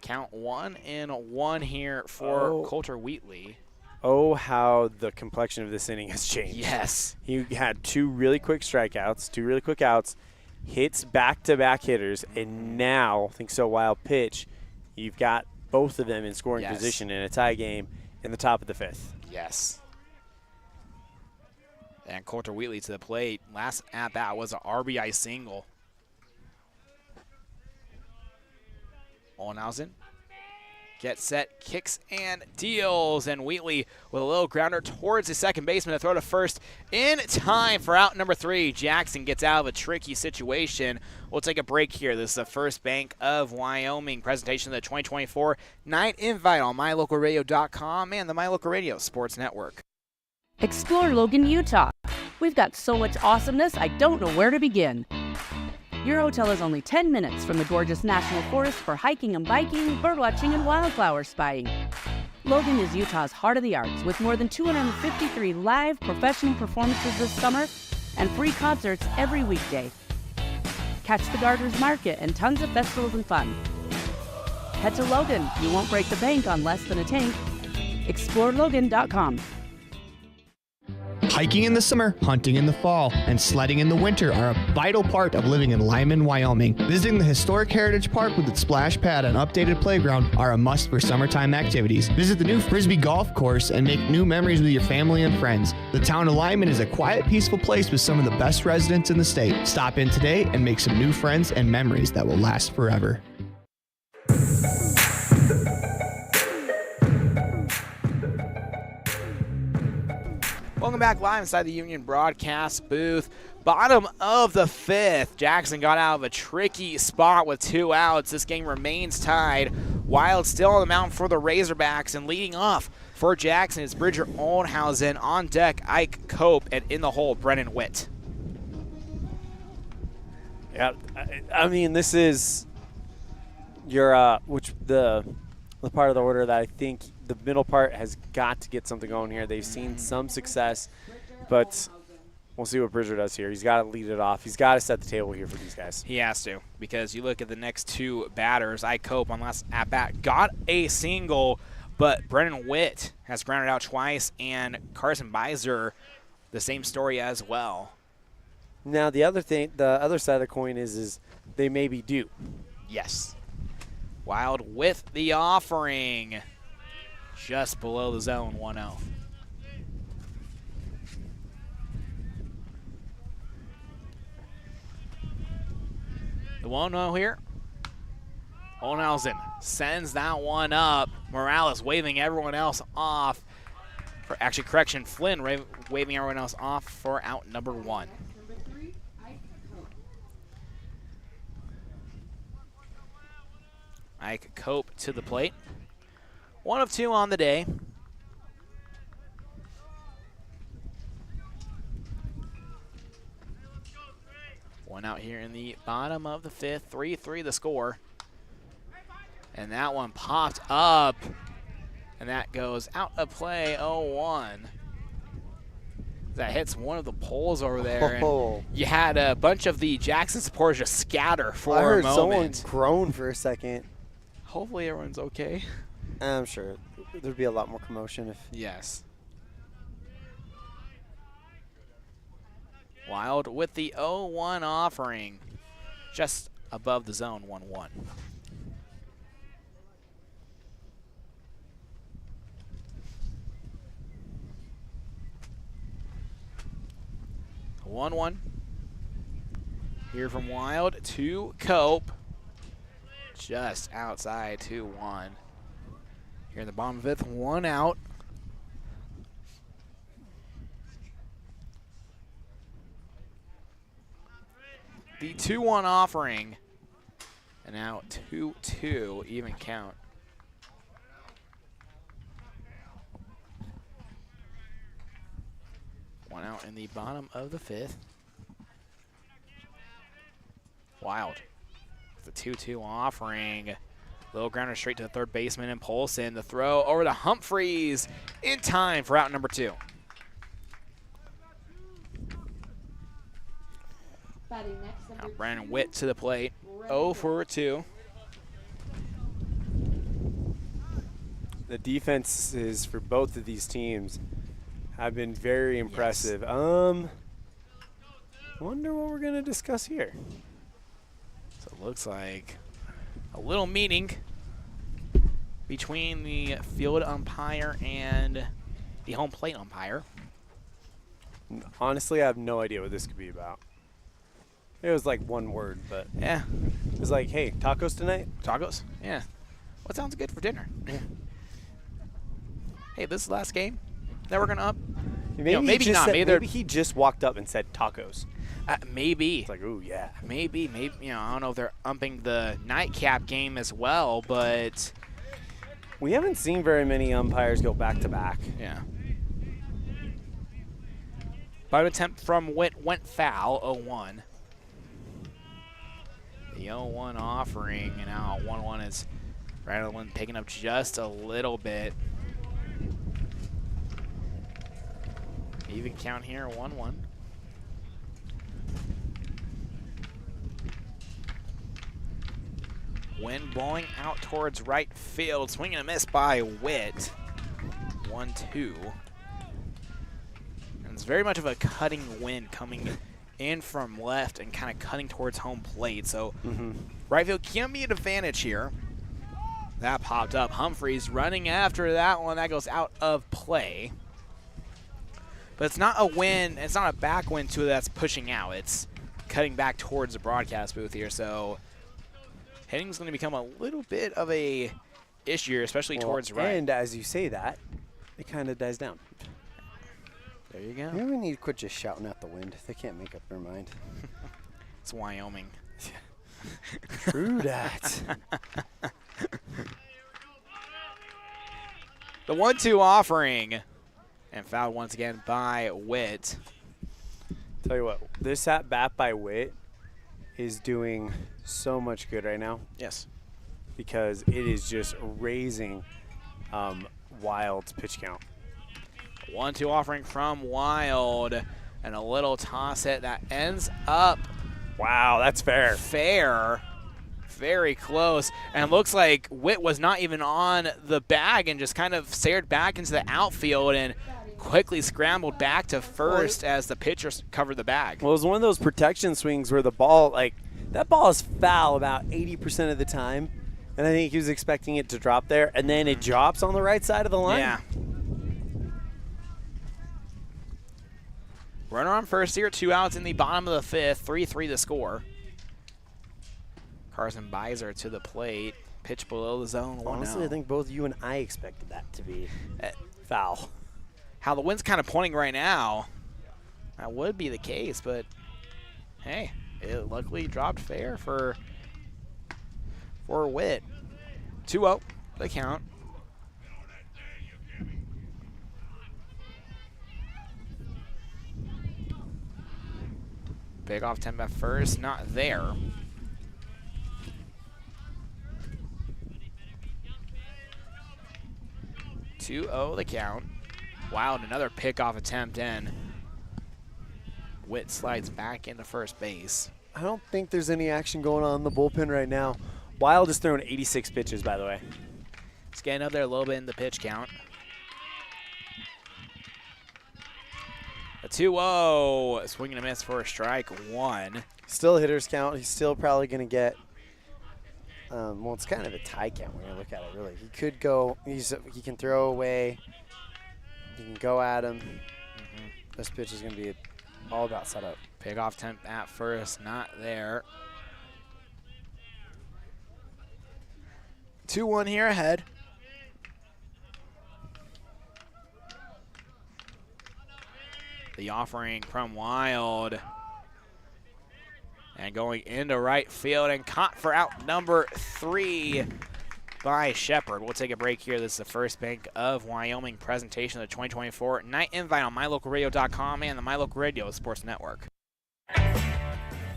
[SPEAKER 1] Count 1-1 here for Coulter Wheatley.
[SPEAKER 2] Oh, how the complexion of this inning has changed.
[SPEAKER 1] Yes.
[SPEAKER 2] He had 2 really quick strikeouts, 2 really quick outs, hits back-to-back hitters, and now, thanks to a wild pitch, you've got both of them in scoring position in a tie game in the top of the 5th.
[SPEAKER 1] Yes. And Coulter Wheatley to the plate. Last at-bat was an RBI single. Olnhausen gets set, kicks and deals, and Wheatley with a little grounder towards the second baseman to throw to first in time for out number 3. Jackson gets out of a tricky situation. We'll take a break here. This is the First Bank of Wyoming presentation of the 2024 Night Invite on MyLocalRadio.com and the My Local Radio Sports Network.
[SPEAKER 21] Explore Logan, Utah. We've got so much awesomeness, I don't know where to begin. Your hotel is only 10 minutes from the gorgeous National Forest for hiking and biking, birdwatching, and wildflower spotting. Logan is Utah's heart of the arts, with more than 253 live professional performances this summer and free concerts every weekday. Catch the Garters Market and tons of festivals and fun. Head to Logan. You won't break the bank on less than a tank. ExploreLogan.com.
[SPEAKER 22] Hiking in the summer, hunting in the fall, and sledding in the winter are a vital part of living in Lyman, Wyoming. Visiting the Historic Heritage Park with its splash pad and updated playground are a must for summertime activities. Visit the new Frisbee Golf Course and make new memories with your family and friends. The town of Lyman is a quiet, peaceful place with some of the best residents in the state. Stop in today and make some new friends and memories that will last forever.
[SPEAKER 1] Welcome back live inside the Union broadcast booth. Bottom of the 5th. Jackson got out of a tricky spot with 2 outs. This game remains tied. Wild still on the mound for the Razorbacks, and leading off for Jackson is Bridger Oldhausen. On deck, Ike Cope, and in the hole, Brennan Witt.
[SPEAKER 2] Yeah, I mean, this is your the part of the order that I think the middle part has got to get something going here. They've seen some success, but we'll see what Bridger does here. He's got to lead it off. He's got to set the table here for these guys.
[SPEAKER 1] He has to, because you look at the next 2 batters. Ike Cope on last at-bat got a single, but Brennan Witt has grounded out twice, and Carson Beiser, the same story as well.
[SPEAKER 2] Now, the other side of the coin is they may be due.
[SPEAKER 1] Yes. Wild with the offering. Just below the zone, 1-0. The 1-0 here. Oldhausen sends that one up. Morales waving everyone else off. Actually, correction, Flynn waving everyone else off for out number 1. Ike Cope to the plate. 1 of 2 on the day. One out here in the bottom of the 5th. 3-3 the score. And that one popped up. And that goes out of play, 0-1. That hits one of the poles over there. And you had a bunch of the Jackson supporters just scatter for a moment.
[SPEAKER 2] I heard someone groan for a second.
[SPEAKER 1] Hopefully everyone's okay.
[SPEAKER 2] I'm sure there'd be a lot more commotion if.
[SPEAKER 1] Yes. Wild with the 0-1 offering, just above the zone, 1-1. One here from Wild to Cope. Just outside 2-1. Here in the bottom of the 5th, 1 out. The 2-1 offering. And now 2-2, even count. One out in the bottom of the 5th. Wild. The 2-2 offering. Little grounder straight to the third baseman and Polson. The throw over to Humphreys in time for out number 2. Now Brandon Witt to the plate. 0 for 2.
[SPEAKER 2] The defenses for both of these teams have been very impressive. Yes. Wonder what we're going to discuss here.
[SPEAKER 1] So it looks like a little meeting between the field umpire and the home plate umpire.
[SPEAKER 2] Honestly, I have no idea what this could be about. It was like one word, but
[SPEAKER 1] yeah.
[SPEAKER 2] It was like, hey, tacos tonight?
[SPEAKER 1] Tacos? Yeah. What sounds good for dinner?
[SPEAKER 2] Yeah.
[SPEAKER 1] Hey, this is the last game that we're going to up?
[SPEAKER 2] Maybe,
[SPEAKER 1] maybe not.
[SPEAKER 2] Said, maybe he just walked up and said tacos.
[SPEAKER 1] Maybe.
[SPEAKER 2] It's like, ooh, yeah.
[SPEAKER 1] Maybe. I don't know if they're umping the nightcap game as well, but
[SPEAKER 2] we haven't seen very many umpires go back-to-back.
[SPEAKER 1] Yeah. Bunt attempt from Witt went foul, 0-1. The 0-1 offering, and now 1-1 is Rattling picking up just a little bit. Even count here, 1-1. Wind blowing out towards right field. Swing and a miss by Witt. 1-2. And it's very much of a cutting wind coming in from left and kind of cutting towards home plate. So right field can be an advantage here. That popped up. Humphreys running after that one. That goes out of play. But it's not a wind. It's not a back wind to it that's pushing out. It's cutting back towards the broadcast booth here. So hitting is going to become a little bit of a issue, especially towards right.
[SPEAKER 2] And as you say that, it kind of dies down.
[SPEAKER 1] There you go.
[SPEAKER 4] Maybe we need to quit just shouting at the wind. They can't make up their mind.
[SPEAKER 1] It's Wyoming.
[SPEAKER 4] True that.
[SPEAKER 1] The 1-2 offering. And fouled once again by Witt.
[SPEAKER 2] Tell you what, this at bat by Witt is doing so much good right now.
[SPEAKER 1] Yes.
[SPEAKER 2] Because it is just raising Wild's pitch count.
[SPEAKER 1] 1-2 offering from Wild. And a little toss hit that ends up.
[SPEAKER 2] Wow, that's fair.
[SPEAKER 1] Fair. Very close. And looks like Witt was not even on the bag and just kind of stared back into the outfield and quickly scrambled back to first as the pitcher covered the bag.
[SPEAKER 2] Well, it was one of those protection swings where the ball, that ball is foul about 80% of the time. And I think he was expecting it to drop there. And then it drops on the right side of the line.
[SPEAKER 1] Yeah. Runner on first here, 2 outs in the bottom of the 5th, 3-3 the score. Carson Beiser to the plate, pitch below the zone.
[SPEAKER 4] Honestly, I think both you and I expected that to be
[SPEAKER 2] foul.
[SPEAKER 1] How the wind's kind of pointing right now, that would be the case, but hey, it luckily dropped fair for Witt. 2-0, the count. Big off temp at first, not there. (2-0) the count. Wild, another pickoff attempt in. Witt slides back into first base.
[SPEAKER 2] I don't think there's any action going on in the bullpen right now. Wild is throwing 86 pitches, by the way.
[SPEAKER 1] It's getting up there a little bit in the pitch count. A 2-0, swing and a miss for a strike 1.
[SPEAKER 4] Still a hitter's count. He's still probably going to get, well, it's kind of a tie count when you look at it, really. He could go, he can throw away, you can go at him. This pitch is going to be all about setup.
[SPEAKER 1] Pick off temp at first, not there. 2-1 here ahead. The offering from Wild. And going into right field and caught for out number 3 by Shepard. We'll take a break here. This is the First Bank of Wyoming presentation of the 2024 Night Invite on MyLocalRadio.com and the My Local Radio Sports Network.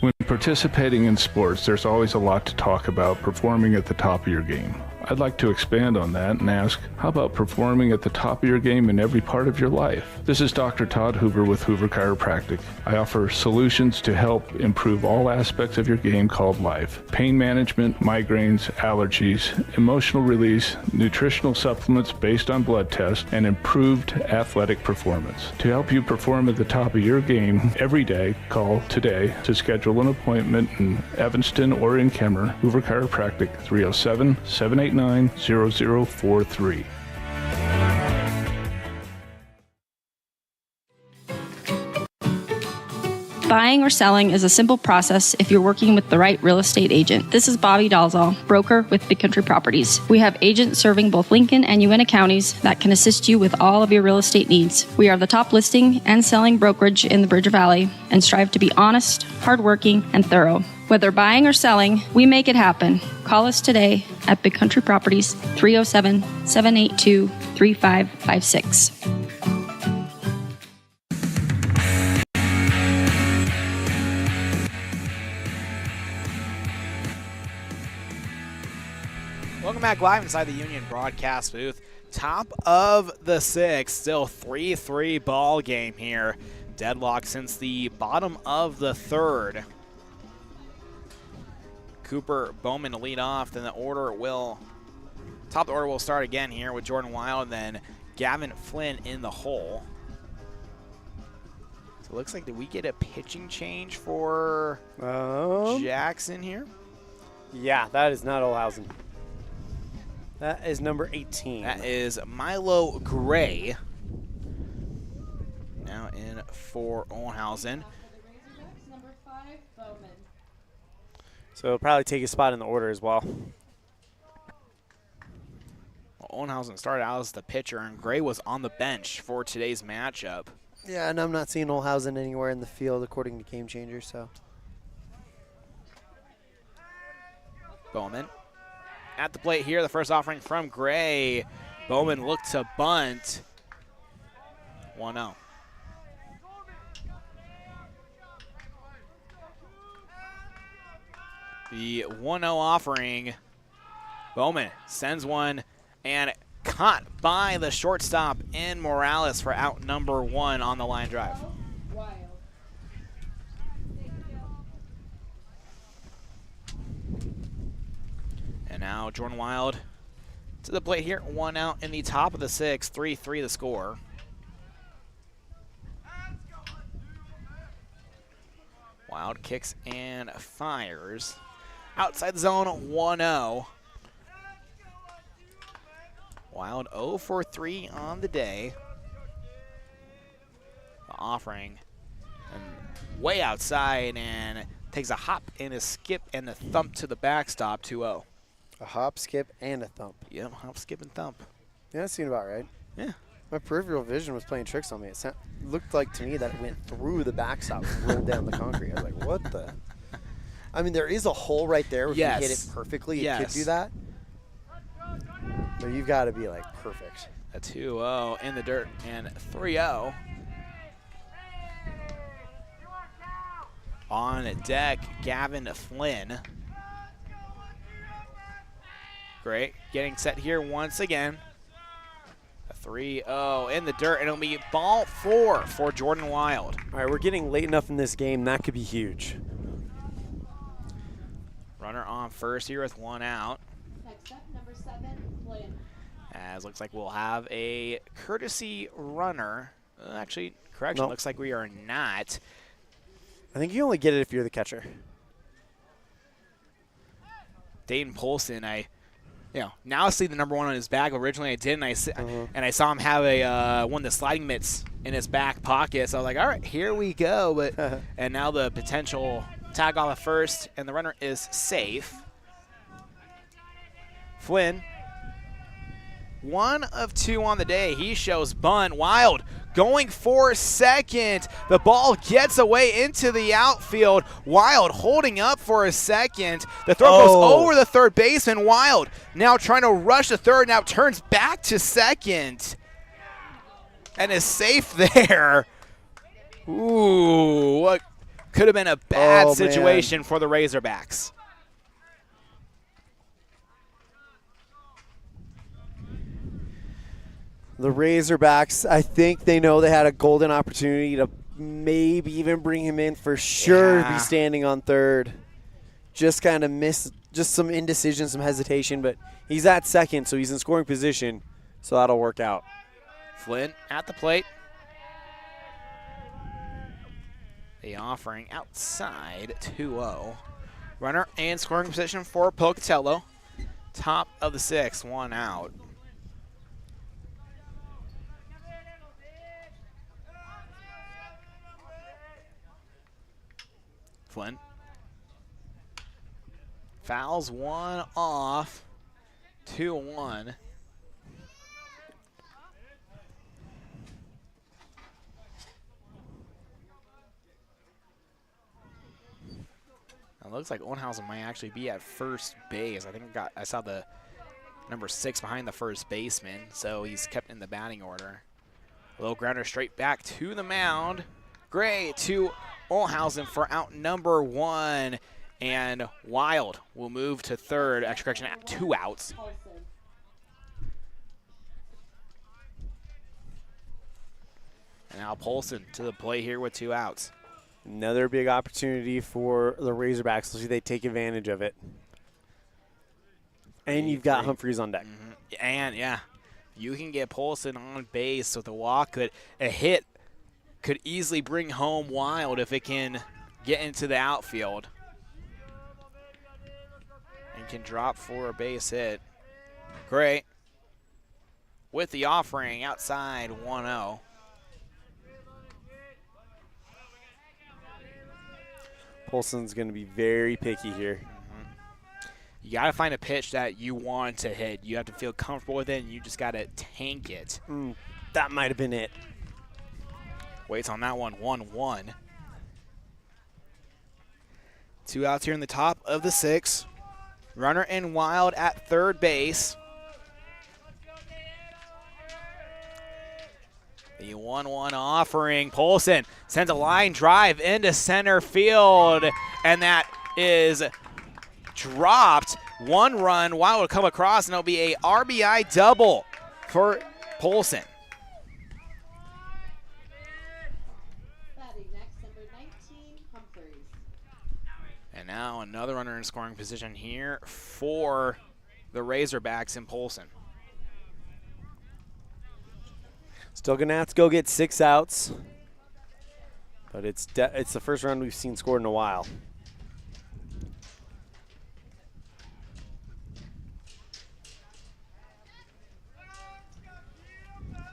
[SPEAKER 5] When participating in sports, there's always a lot to talk about performing at the top of your game. I'd like to expand on that and ask, how about performing at the top of your game in every part of your life? This is Dr. Todd Hoover with Hoover Chiropractic. I offer solutions to help improve all aspects of your game called life. Pain management, migraines, allergies, emotional release, nutritional supplements based on blood tests, and improved athletic performance. To help you perform at the top of your game every day, call today to schedule an appointment in Evanston or in Kemmer. Hoover Chiropractic, 307-789-0043.
[SPEAKER 23] Buying or selling is a simple process if you're working with the right real estate agent. This is Bobby Dalzall, broker with Big Country Properties. We have agents serving both Lincoln and Uintah counties that can assist you with all of your real estate needs. We are the top listing and selling brokerage in the Bridger Valley and strive to be honest, hardworking, and thorough. Whether buying or selling, we make it happen. Call us today at Big Country Properties, 307-782-3556.
[SPEAKER 1] Welcome back live inside the Union broadcast booth. Top of the 6th, still 3-3 ball game here. Deadlock since the bottom of the 3rd. Cooper Bowman to lead off, then the order will, top of the order will start again here with Jordan Wild, then Gavin Flynn in the hole. So it looks like, did we get a pitching change for Jackson here?
[SPEAKER 2] Yeah, that is not Olhausen. That is number 18.
[SPEAKER 1] That is Milo Gray. Now in for Olhausen.
[SPEAKER 8] Number 5, Bowman.
[SPEAKER 2] So he'll probably take a spot in the order as well.
[SPEAKER 1] Olhausen started out as the pitcher, and Gray was on the bench for today's matchup.
[SPEAKER 4] Yeah, and I'm not seeing Olhausen anywhere in the field according to Game Changer, so.
[SPEAKER 1] Bowman at the plate here. The first offering from Gray. Bowman looked to bunt. 1-0. The 1-0 offering. Bowman sends one and caught by the shortstop in Morales for out number 1 on the line drive. And now Jordan Wild to the plate here. 1 out in the top of the 6th. 3-3 the score. Wild kicks and fires. Outside the zone, 1-0. Wild 0 for 3 on the day. The offering and way outside and takes a hop and a skip and a thump to the backstop, 2-0.
[SPEAKER 4] A hop, skip, and a thump.
[SPEAKER 1] Yep, hop, skip, and thump.
[SPEAKER 4] Yeah, that seemed about right.
[SPEAKER 1] Yeah.
[SPEAKER 4] My peripheral vision was playing tricks on me. It looked like to me that it went through the backstop and rolled down the concrete. I was like, what the? I mean, there is a hole right there. If you hit it perfectly, it could do that. But you've got to be, like, perfect.
[SPEAKER 1] A 2-0 in the dirt and 3-0. On deck, Gavin Flynn. Great. Getting set here once again. A 3-0 in the dirt, and it'll be ball 4 for Jordan Wild.
[SPEAKER 2] All right, we're getting late enough in this game. That could be huge.
[SPEAKER 1] Runner on first here with 1 out.
[SPEAKER 8] Next up, number 7, Flynn.
[SPEAKER 1] As looks like we'll have a courtesy runner. Actually, correction,
[SPEAKER 2] Nope.
[SPEAKER 1] looks like we are not.
[SPEAKER 2] I think you only get it if you're the catcher.
[SPEAKER 1] Dayton Polson, now I see the number 1 on his bag. Originally I didn't. And I saw him have one of the sliding mitts in his back pocket. So I was like, all right, here we go. But and now the potential tag off at first, and the runner is safe. Flynn, 1 of 2 on the day. He shows bunt. Wild going for second. The ball gets away into the outfield. Wild holding up for a second. The throw goes over the third baseman. Wild now trying to rush the third. Now turns back to second and is safe there. Ooh, what could have been a bad situation for the Razorbacks.
[SPEAKER 4] The Razorbacks, I think they know they had a golden opportunity to maybe even bring him in for sure to be standing on third. Just kind of missed, just some indecision, some hesitation, but he's at second, so he's in scoring position, so that'll work out.
[SPEAKER 1] Flynn at the plate. The offering outside, 2-0. Runner and scoring position for Pocatello. Top of the 6th, 1 out. Flynn fouls 1 off, 2-1. It looks like Owenhausen might actually be at first base. I think I saw the number 6 behind the first baseman, so he's kept in the batting order. Low grounder straight back to the mound. Gray to Owenhausen for out number 1, and Wild will move to third. Extra correction, 2 outs. And now Polson to the plate here with 2 outs.
[SPEAKER 2] Another big opportunity for the Razorbacks. Let's see if they take advantage of it. And you've got Humphreys on deck.
[SPEAKER 1] And, yeah, you can get Polson on base with a walk. A hit could easily bring home Wild if it can get into the outfield. And can drop for a base hit. Great. With the offering outside, 1-0.
[SPEAKER 2] Polson's going to be very picky here.
[SPEAKER 1] You got to find a pitch that you want to hit. You have to feel comfortable with it, and you just got to tank it.
[SPEAKER 2] That might have been it.
[SPEAKER 1] Waits on that one, 1-1. 2 outs here in the top of the 6th. Runner in wild at third base. The 1-1 offering. Polson sends a line drive into center field, and that is dropped. 1 run. Wild will come across, and it'll be a RBI double for Polson. And now another runner in scoring position here for the Razorbacks in Polson.
[SPEAKER 2] Still going to have to go get 6 outs. But it's the first run we've seen scored in a while.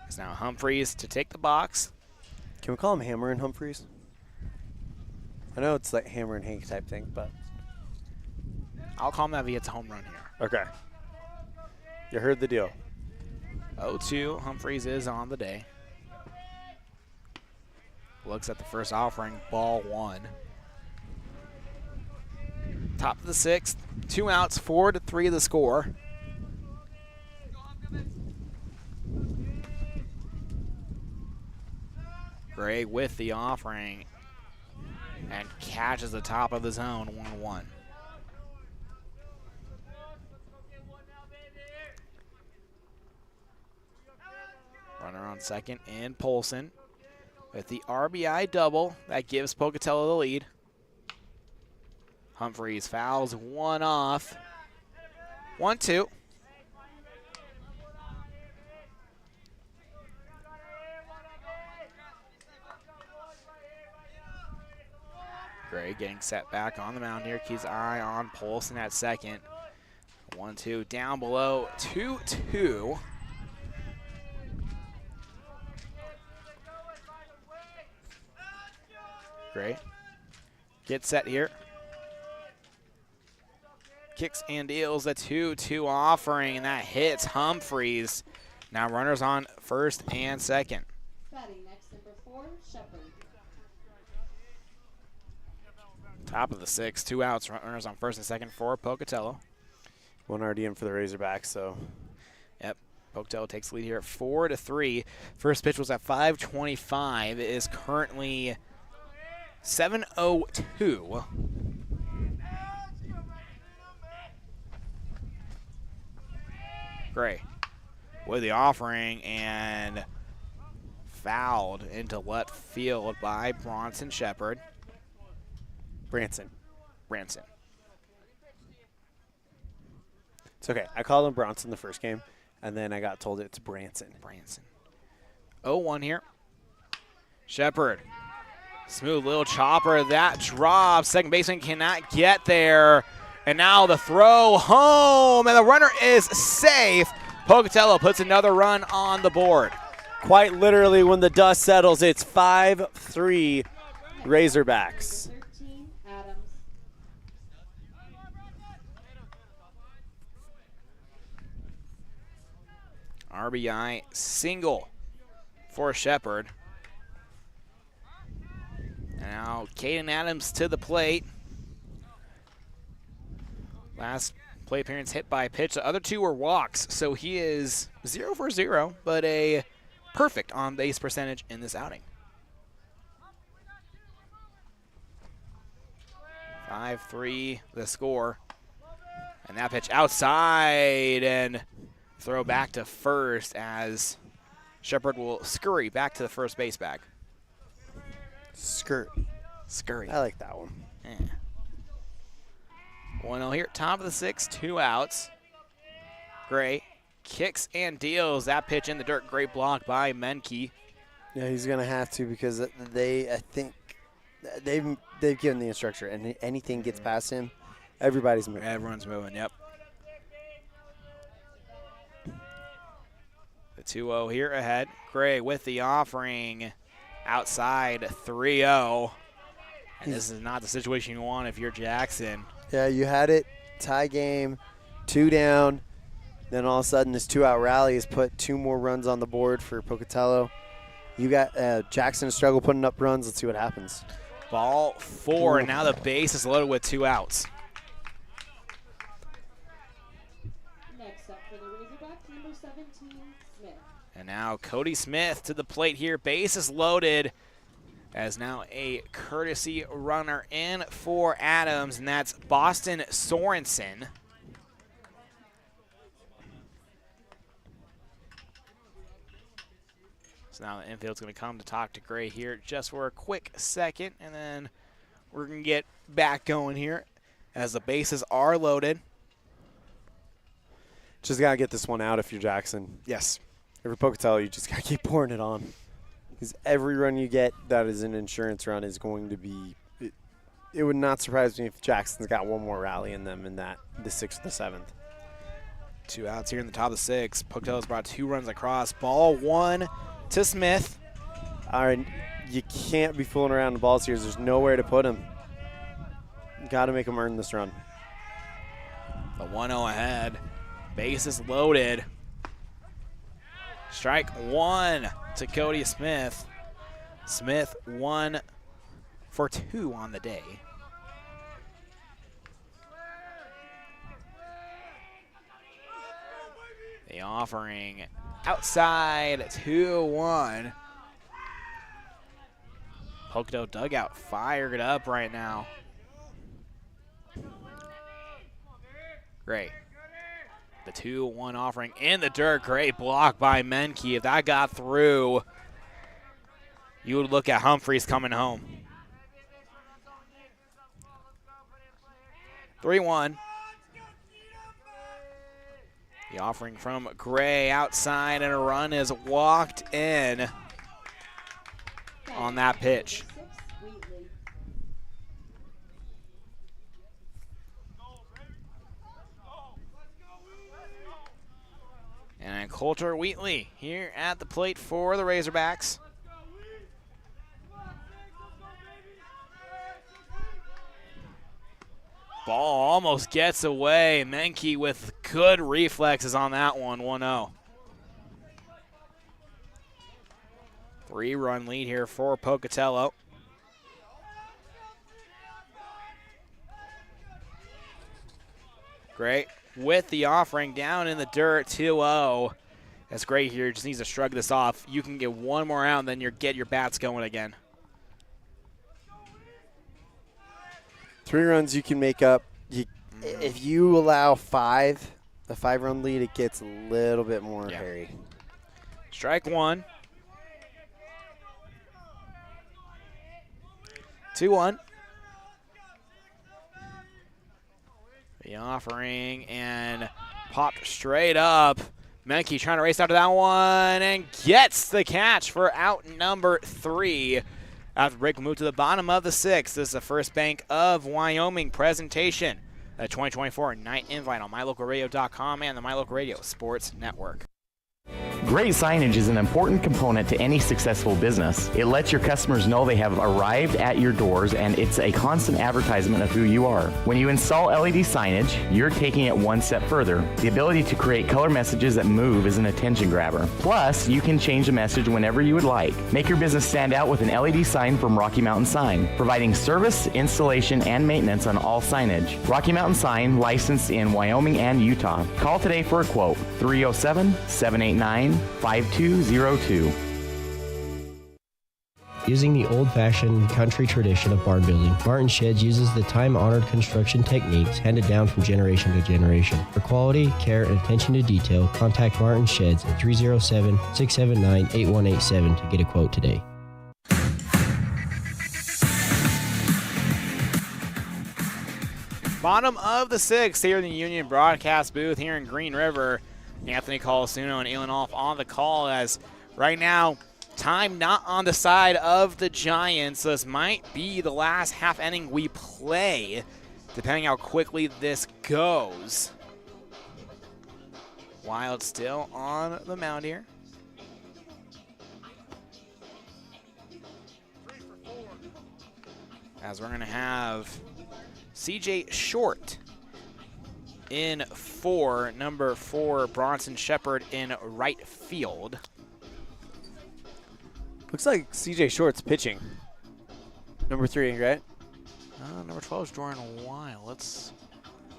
[SPEAKER 1] It's now Humphreys to take the box.
[SPEAKER 2] Can we call him Hammer and Humphreys? I know it's like Hammer and Hank type thing, but
[SPEAKER 1] I'll call him that if he hits a home run here.
[SPEAKER 2] okay. You heard the deal.
[SPEAKER 1] 0-2, Humphreys is on the day. Looks at the first offering, ball 1. Top of the 6th, 2 outs, 4-3 the score. Gray with the offering and catches the top of the zone, 1-1. Runner on second in Polson with the RBI double. That gives Pocatello the lead. Humphreys fouls 1 off. 1-2. Gray getting set back on the mound here. Keeps eye on Polson at second. 1-2 down below. 2-2. Gray gets set here. Kicks and deals a 2-2 offering, and that hits Humphreys. Now runners on first and second.
[SPEAKER 8] Batting next, number 4, Shepard.
[SPEAKER 1] Top of the 6th, 2 outs, runners on first and second for Pocatello.
[SPEAKER 2] 1 RDM for the Razorbacks, so.
[SPEAKER 1] Yep, Pocatello takes the lead here at 4-3. First pitch was at 5:25. It is currently 7:02. Gray with the offering and fouled into left field by Bronson Shepard.
[SPEAKER 2] Branson. It's okay. I called him Bronson the first game, and then I got told it's Branson.
[SPEAKER 1] 0-1 here. Shepard. Smooth little chopper. That drops. Second baseman cannot get there. And now the throw home, and the runner is safe. Pocatello puts another run on the board.
[SPEAKER 2] Quite literally, when the dust settles, it's 5-3 Razorbacks.
[SPEAKER 8] 13, Adams.
[SPEAKER 1] RBI single for Shepard. Now Caden Adams to the plate. Last plate appearance hit by a pitch. The other 2 were walks, so he is 0 for 0, but a perfect on-base percentage in this outing. 5-3 the score. And that pitch outside and throw back to first as Shepard will scurry back to the first base bag.
[SPEAKER 2] Scurry. I like that one.
[SPEAKER 1] Yeah. 1-0 here, top of the 6th, 2 outs. Gray kicks and deals that pitch in the dirt. Great block by Menke.
[SPEAKER 4] Yeah, he's gonna have to because I think they've given the instructor, and anything gets past him, everybody's moving.
[SPEAKER 1] Everyone's moving. Yep. The 2-0 here ahead. Gray with the offering outside 3-0. And this is not the situation you want if you're Jackson.
[SPEAKER 4] Yeah, you had it, tie game, 2 down. Then all of a sudden this 2-out rally has put 2 more runs on the board for Pocatello. You got Jackson struggle putting up runs. Let's see what happens.
[SPEAKER 1] Ball 4, and now the base is loaded with 2 outs.
[SPEAKER 8] Next up for the Razorbacks, number 17, Smith.
[SPEAKER 1] And now Cody Smith to the plate here. Base is loaded as now a courtesy runner in for Adams, and that's Boston Sorensen. So now the infield's going to come to talk to Gray here just for a quick second, and then we're going to get back going here as the bases are loaded.
[SPEAKER 2] Just got to get this one out if you're Jackson.
[SPEAKER 1] Yes.
[SPEAKER 2] If you're Pocatello, you just got to keep pouring it on. Because every run you get that is an insurance run is going to be – it would not surprise me if Jackson's got one more rally in them in the 6th or the 7th.
[SPEAKER 1] 2 outs here in the top of the 6th. Pocatello's brought 2 runs across. Ball 1 to Smith.
[SPEAKER 2] All right, you can't be fooling around the balls here. There's nowhere to put him. You got to make him earn this run.
[SPEAKER 1] The 1-0 ahead. Base is loaded. Strike 1 to Cody Smith. Smith 1 for 2 on the day. The offering outside 2-1. Pocatello dugout fired up right now. Great. The 2-1 offering in the dirt. Great block by Menke. If that got through, you would look at Humphreys coming home. 3-1. The offering from Gray outside, and a run is walked in on that pitch. And Coulter Wheatley here at the plate for the Razorbacks. Ball almost gets away. Menke with good reflexes on that one, 1-0. 3-run lead here for Pocatello. Great. With the offering down in the dirt, 2-0. That's great here. Just needs to shrug this off. You can get one more out, and then get your bats going again.
[SPEAKER 4] 3 runs you can make up. If you allow 5, the 5-run lead, it gets a little bit more hairy.
[SPEAKER 1] Strike 1. 2-1. The offering and popped straight up. Menke trying to race out to that one and gets the catch for out number 3. After break, we move to the bottom of the 6th. This is the First Bank of Wyoming presentation. The 2024 Night Invite on MyLocalRadio.com and the My Local Radio Sports Network.
[SPEAKER 3] Great signage is an important component to any successful business. It lets your customers know they have arrived at your doors, and it's a constant advertisement of who you are. When you install LED signage, you're taking it one step further. The ability to create color messages that move is an attention grabber. Plus, you can change the message whenever you would like. Make your business stand out with an LED sign from Rocky Mountain Sign, providing service, installation, and maintenance on all signage. Rocky Mountain Sign, licensed in Wyoming and Utah. Call today for a quote, 307-789-5202.
[SPEAKER 6] Using the old-fashioned country tradition of barn building, Martin Sheds uses the time-honored construction techniques handed down from generation to generation. For quality, care, and attention to detail, contact Martin Sheds at 307-679-8187 to get a quote today.
[SPEAKER 1] Bottom of the 6th here in the Union broadcast booth here in Green River. Anthony Colasuno and Elan Olliff on the call, as right now time not on the side of the Giants. This might be the last half inning we play, depending how quickly this goes. Wild still on the mound here. As we're going to have CJ Short in for number 4, Bronson Shepard in right field.
[SPEAKER 2] Looks like CJ Short's pitching. Number 3, right?
[SPEAKER 1] Number 12 is Jordan Wild. Let's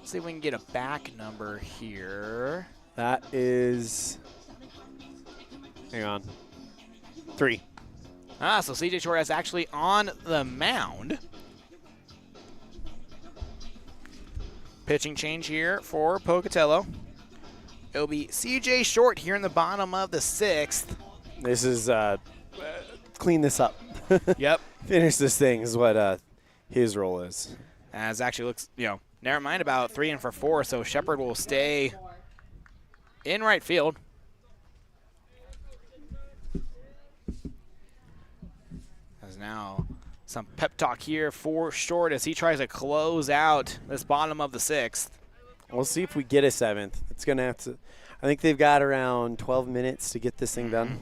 [SPEAKER 1] see if we can get a back number here.
[SPEAKER 2] That is, hang on, 3.
[SPEAKER 1] So CJ Short is actually on the mound. Pitching change here for Pocatello. It'll be CJ Short here in the bottom of the 6th.
[SPEAKER 2] This is clean this up.
[SPEAKER 1] Yep.
[SPEAKER 2] Finish this thing is what his role is.
[SPEAKER 1] As actually looks, never mind about 3 and for 4, so Shepard will stay in right field. As now some pep talk here for Short as he tries to close out this bottom of the 6th.
[SPEAKER 2] We'll see if we get a 7th. It's going to have to, I think they've got around 12 minutes to get this thing done.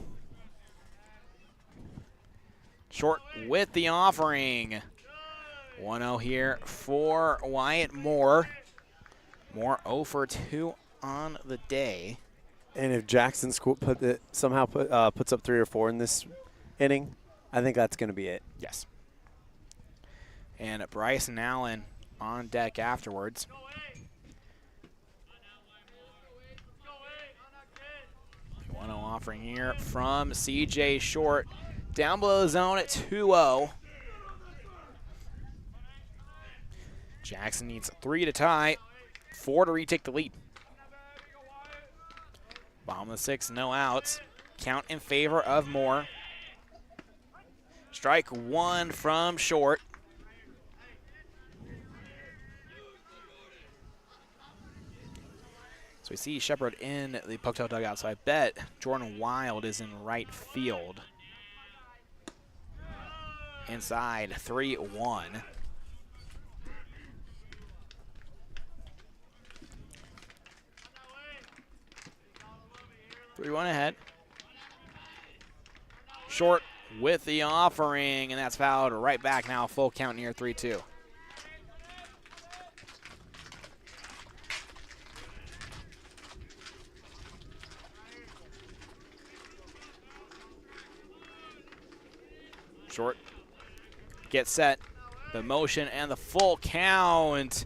[SPEAKER 1] Short with the offering. 1-0 here for Wyatt Moore. Moore 0 for 2 on the day.
[SPEAKER 2] And if Jackson somehow puts up 3 or 4 in this inning, I think that's going to be it.
[SPEAKER 1] Yes. And Bryson Allen on deck afterwards. The 1-0 offering here from CJ Short. Down below the zone at 2-0. Jackson needs 3 to tie, 4 to retake the lead. Bottom of the 6th, no outs. Count in favor of Moore. Strike 1 from Short. So we see Shepard in the Pocatello dugout, so I bet Jordan Wild is in right field. Inside, 3-1. Three-one ahead. Short with the offering, and that's fouled right back now. Full count near 3-2. Short gets set, the motion and the full count.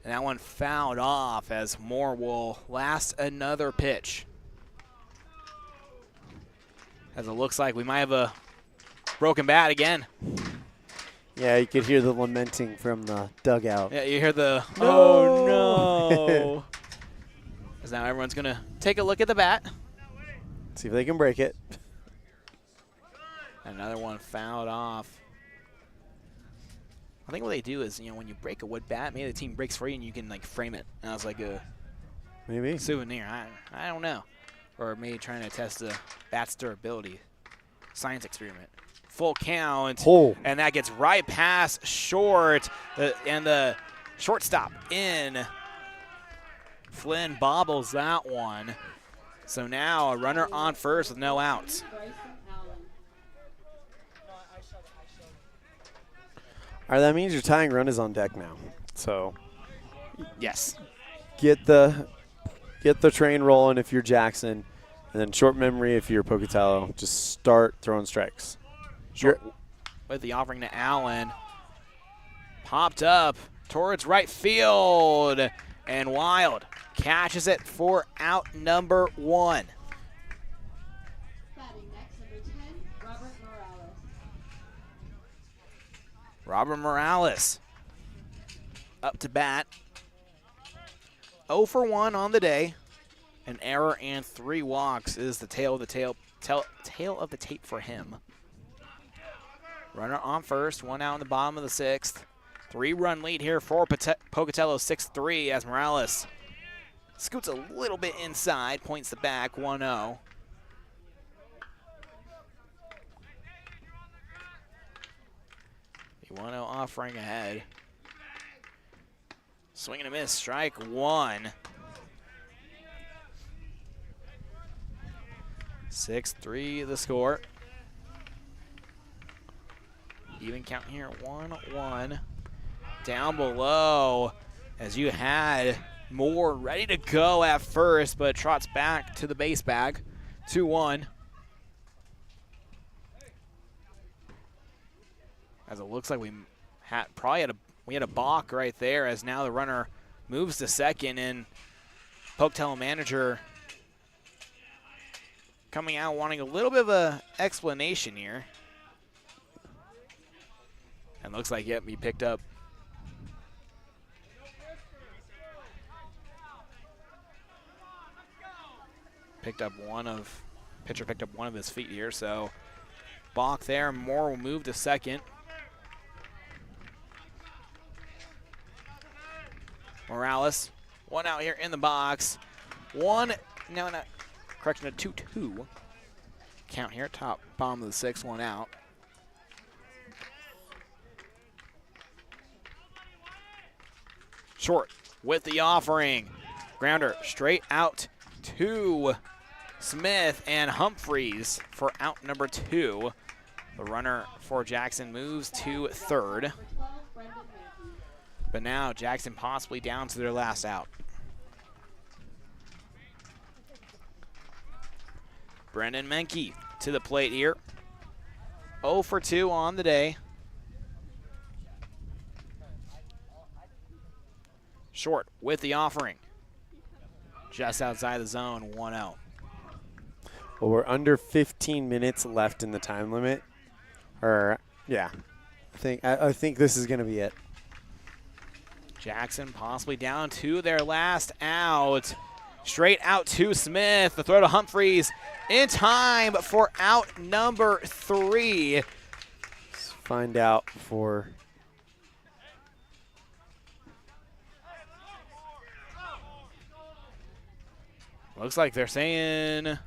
[SPEAKER 1] And that one fouled off as Moore will last another pitch. As it looks like we might have a broken bat again.
[SPEAKER 4] Yeah, you could hear the lamenting from the dugout.
[SPEAKER 1] Yeah, you hear the, oh no. As now everyone's going to take a look at the bat.
[SPEAKER 4] See if they can break it.
[SPEAKER 1] Another one fouled off. I think what they do is, when you break a wood bat, maybe the team breaks for you and you can frame it as like a
[SPEAKER 4] maybe
[SPEAKER 1] souvenir. I don't know. Or maybe trying to test the bat's durability. Science experiment. Full count.
[SPEAKER 4] Oh.
[SPEAKER 1] And that gets right past Short. And the shortstop in. Flynn bobbles that one. So now a runner on first with no outs.
[SPEAKER 4] All right, that means your tying run is on deck now. So
[SPEAKER 1] yes.
[SPEAKER 4] Get the train rolling if you're Jackson. And then short memory if you're Pocatello. Just start throwing strikes.
[SPEAKER 1] Short with the offering to Allen. Popped up towards right field. And Wild catches it for out number 1.
[SPEAKER 8] Batting next, number 10, Robert Morales.
[SPEAKER 1] Robert Morales up to bat. 0 for 1 on the day. An error and 3 walks is the tail of the tape for him. Runner on first, 1 out in the bottom of the 6th. 3-run lead here for Pocatello, 6-3 as Morales scoots a little bit inside, points the back, 1-0. The 1-0 offering ahead. Swing and a miss, strike 1. 6-3 the score. Even count here, 1-1. Down below, as you had Moore ready to go at first, but trots back to the base bag. 2-1. As it looks like we had a balk right there, as now the runner moves to second, and Pocatello manager coming out wanting a little bit of an explanation here. And looks like, yep, he picked up. Pitcher picked up one of his feet here, so balk there. Moore will move to second. Morales, one out here in the box. Correction, a 2-2. Count here, bottom of the sixth, one out. Short with the offering. Grounder straight out to Smith, and Humphreys for out number 2. The runner for Jackson moves to third. But now Jackson possibly down to their last out. Brendan Menke to the plate here. 0 for 2 on the day. Short with the offering. Just outside the zone, 1-0.
[SPEAKER 4] Well, we're under 15 minutes left in the time limit. I think this is going to be it.
[SPEAKER 1] Jackson possibly down to their last out. Straight out to Smith. The throw to Humphreys in time for out number 3.
[SPEAKER 4] Let's find out before.
[SPEAKER 1] Looks like they're saying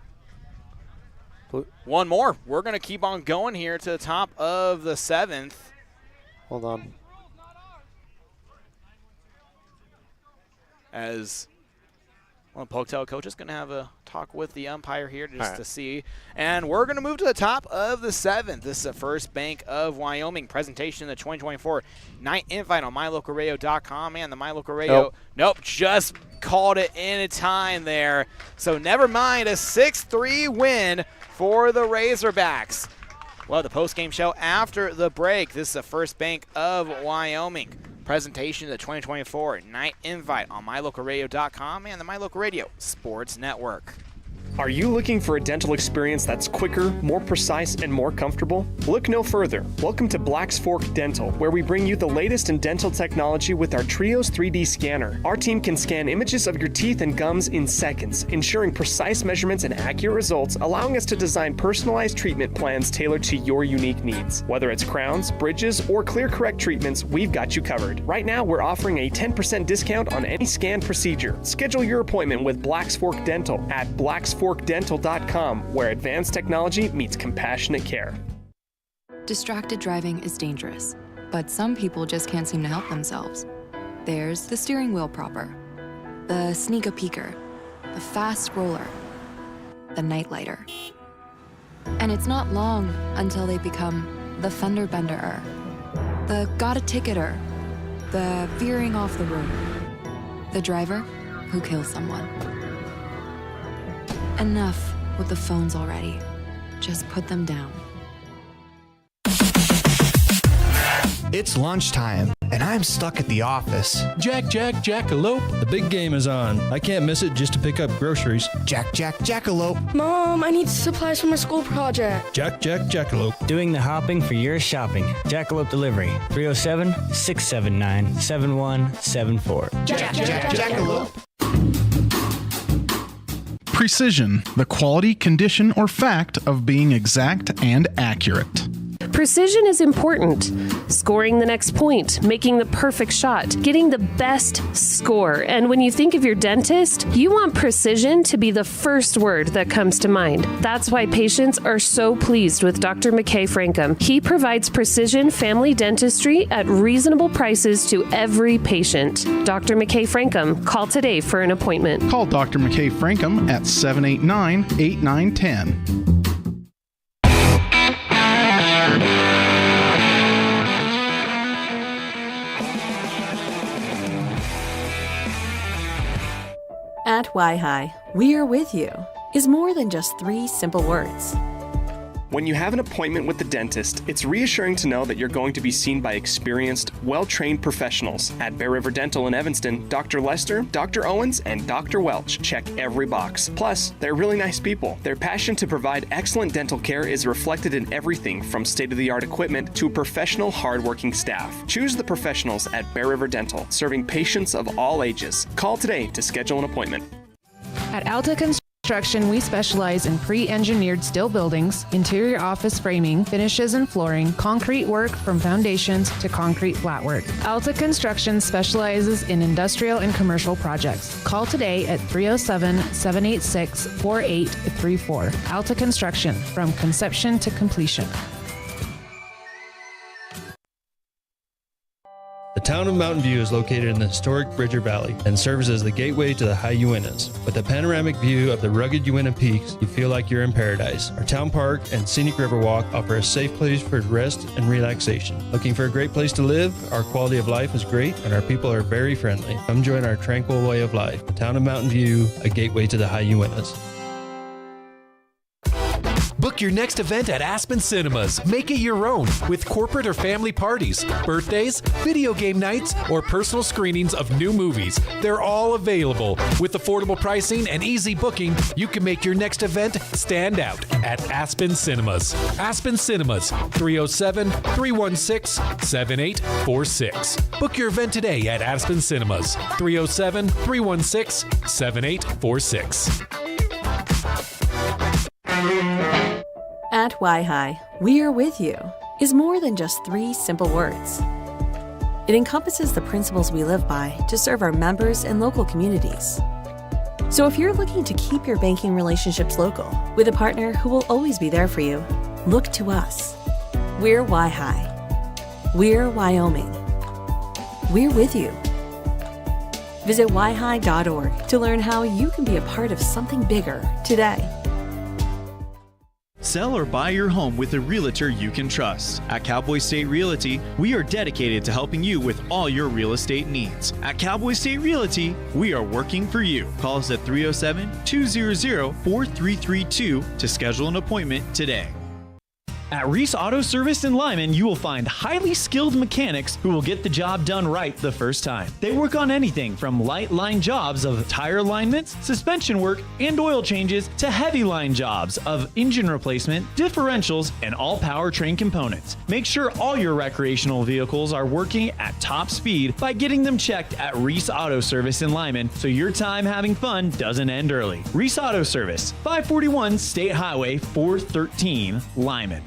[SPEAKER 1] one more. We're going to keep on going here to the top of the 7th.
[SPEAKER 4] Hold on.
[SPEAKER 1] As well, Pocatello coach is going to have a talk with the umpire here just to see. And we're going to move to the top of the 7th. This is the First Bank of Wyoming presentation of the 2024 Night Invite on MyLocalRadio.com and the MyLocal Radio. Nope, just called it in time there. So never mind, a 6-3 win for the Razorbacks. Well, the postgame show after the break. This is the First Bank of Wyoming presentation of the 2024 Night Invite on MyLocalRadio.com and the MyLocal Radio Sports Network.
[SPEAKER 13] Are you looking for a dental experience that's quicker, more precise, and more comfortable? Look no further. Welcome to Black's Fork Dental, where we bring you the latest in dental technology with our Trios 3D scanner. Our team can scan images of your teeth and gums in seconds, ensuring precise measurements and accurate results, allowing us to design personalized treatment plans tailored to your unique needs. Whether it's crowns, bridges, or clear correct treatments, we've got you covered. Right now, we're offering a 10% discount on any scan procedure. Schedule your appointment with Black's Fork Dental at blacksforkdental.com, where advanced technology meets compassionate care.
[SPEAKER 9] Distracted driving is dangerous, but some people just can't seem to help themselves. There's the steering wheel propper, the sneak-a-peeker, the fast roller, the nightlighter. And it's not long until they become the fender benderer, the got-a-ticketer, the veering off the road, the driver who kills someone. Enough with the phones already. Just put them down.
[SPEAKER 22] It's lunchtime, and I'm stuck at the office.
[SPEAKER 10] Jackalope. The big game is on. I can't miss it just to pick up groceries.
[SPEAKER 22] Jackalope.
[SPEAKER 11] Mom, I need supplies for my school project.
[SPEAKER 10] Jackalope.
[SPEAKER 24] Doing the hopping for your shopping. Jackalope Delivery. 307-679-7174.
[SPEAKER 22] Jackalope.
[SPEAKER 7] Precision, the quality, condition, or fact of being exact and accurate.
[SPEAKER 25] Precision is important. Scoring the next point, making the perfect shot, getting the best score. And when you think of your dentist, you want precision to be the first word that comes to mind. That's why patients are so pleased with Dr. McKay Frankum. He provides precision family dentistry at reasonable prices to every patient. Dr. McKay Frankum, call today for an appointment.
[SPEAKER 7] Call Dr. McKay Frankum at 789-8910.
[SPEAKER 26] At Y-Hi, we're with you is more than just 3 simple words.
[SPEAKER 13] When you have an appointment with the dentist, it's reassuring to know that you're going to be seen by experienced, well-trained professionals. At Bear River Dental in Evanston, Dr. Lester, Dr. Owens, and Dr. Welch check every box. Plus, they're really nice people. Their passion to provide excellent dental care is reflected in everything from state-of-the-art equipment to professional, hard-working staff. Choose the professionals at Bear River Dental, serving patients of all ages. Call today to schedule an appointment.
[SPEAKER 12] At Alta Construction, we specialize in pre-engineered steel buildings, interior office framing, finishes and flooring, concrete work from foundations to concrete flat work. Alta Construction specializes in industrial and commercial projects. Call today at 307-786-4834. Alta Construction, from conception to completion.
[SPEAKER 10] The town of Mountain View is located in the historic Bridger Valley and serves as the gateway to the high Uintas. With a panoramic view of the rugged Uinta peaks, you feel like you're in paradise. Our town park and scenic river walk offer a safe place for rest and relaxation. Looking for a great place to live? Our quality of life is great and our people are very friendly. Come join our tranquil way of life. The town of Mountain View, a gateway to the high Uintas.
[SPEAKER 14] Book your next event at Aspen Cinemas. Make it your own with corporate or family parties, birthdays, video game nights, or personal screenings of new movies. They're all available. With affordable pricing and easy booking, you can make your next event stand out at Aspen Cinemas. Aspen Cinemas, 307-316-7846. Book your event today at Aspen Cinemas, 307-316-7846.
[SPEAKER 15] At Y-Hi, "We're with you" is more than just 3 simple words. It encompasses the principles we live by to serve our members and local communities. So if you're looking to keep your banking relationships local with a partner who will always be there for you, look to us. We're Y-Hi. We're Wyoming. We're with you. Visit yhi.org to learn how you can be a part of something bigger today.
[SPEAKER 16] Sell or buy your home with a realtor you can trust. At Cowboy State Realty, we are dedicated to helping you with all your real estate needs. At Cowboy State Realty, we are working for you. Call us at 307-200-4332 to schedule an appointment today. At Reese Auto Service in Lyman, you will find highly skilled mechanics who will get the job done right the first time. They work on anything from light line jobs of tire alignments, suspension work, and oil changes to heavy line jobs of engine replacement, differentials, and all powertrain components. Make sure all your recreational vehicles are working at top speed by getting them checked at Reese Auto Service in Lyman so your time having fun doesn't end early. Reese Auto Service, 541 State Highway 413, Lyman.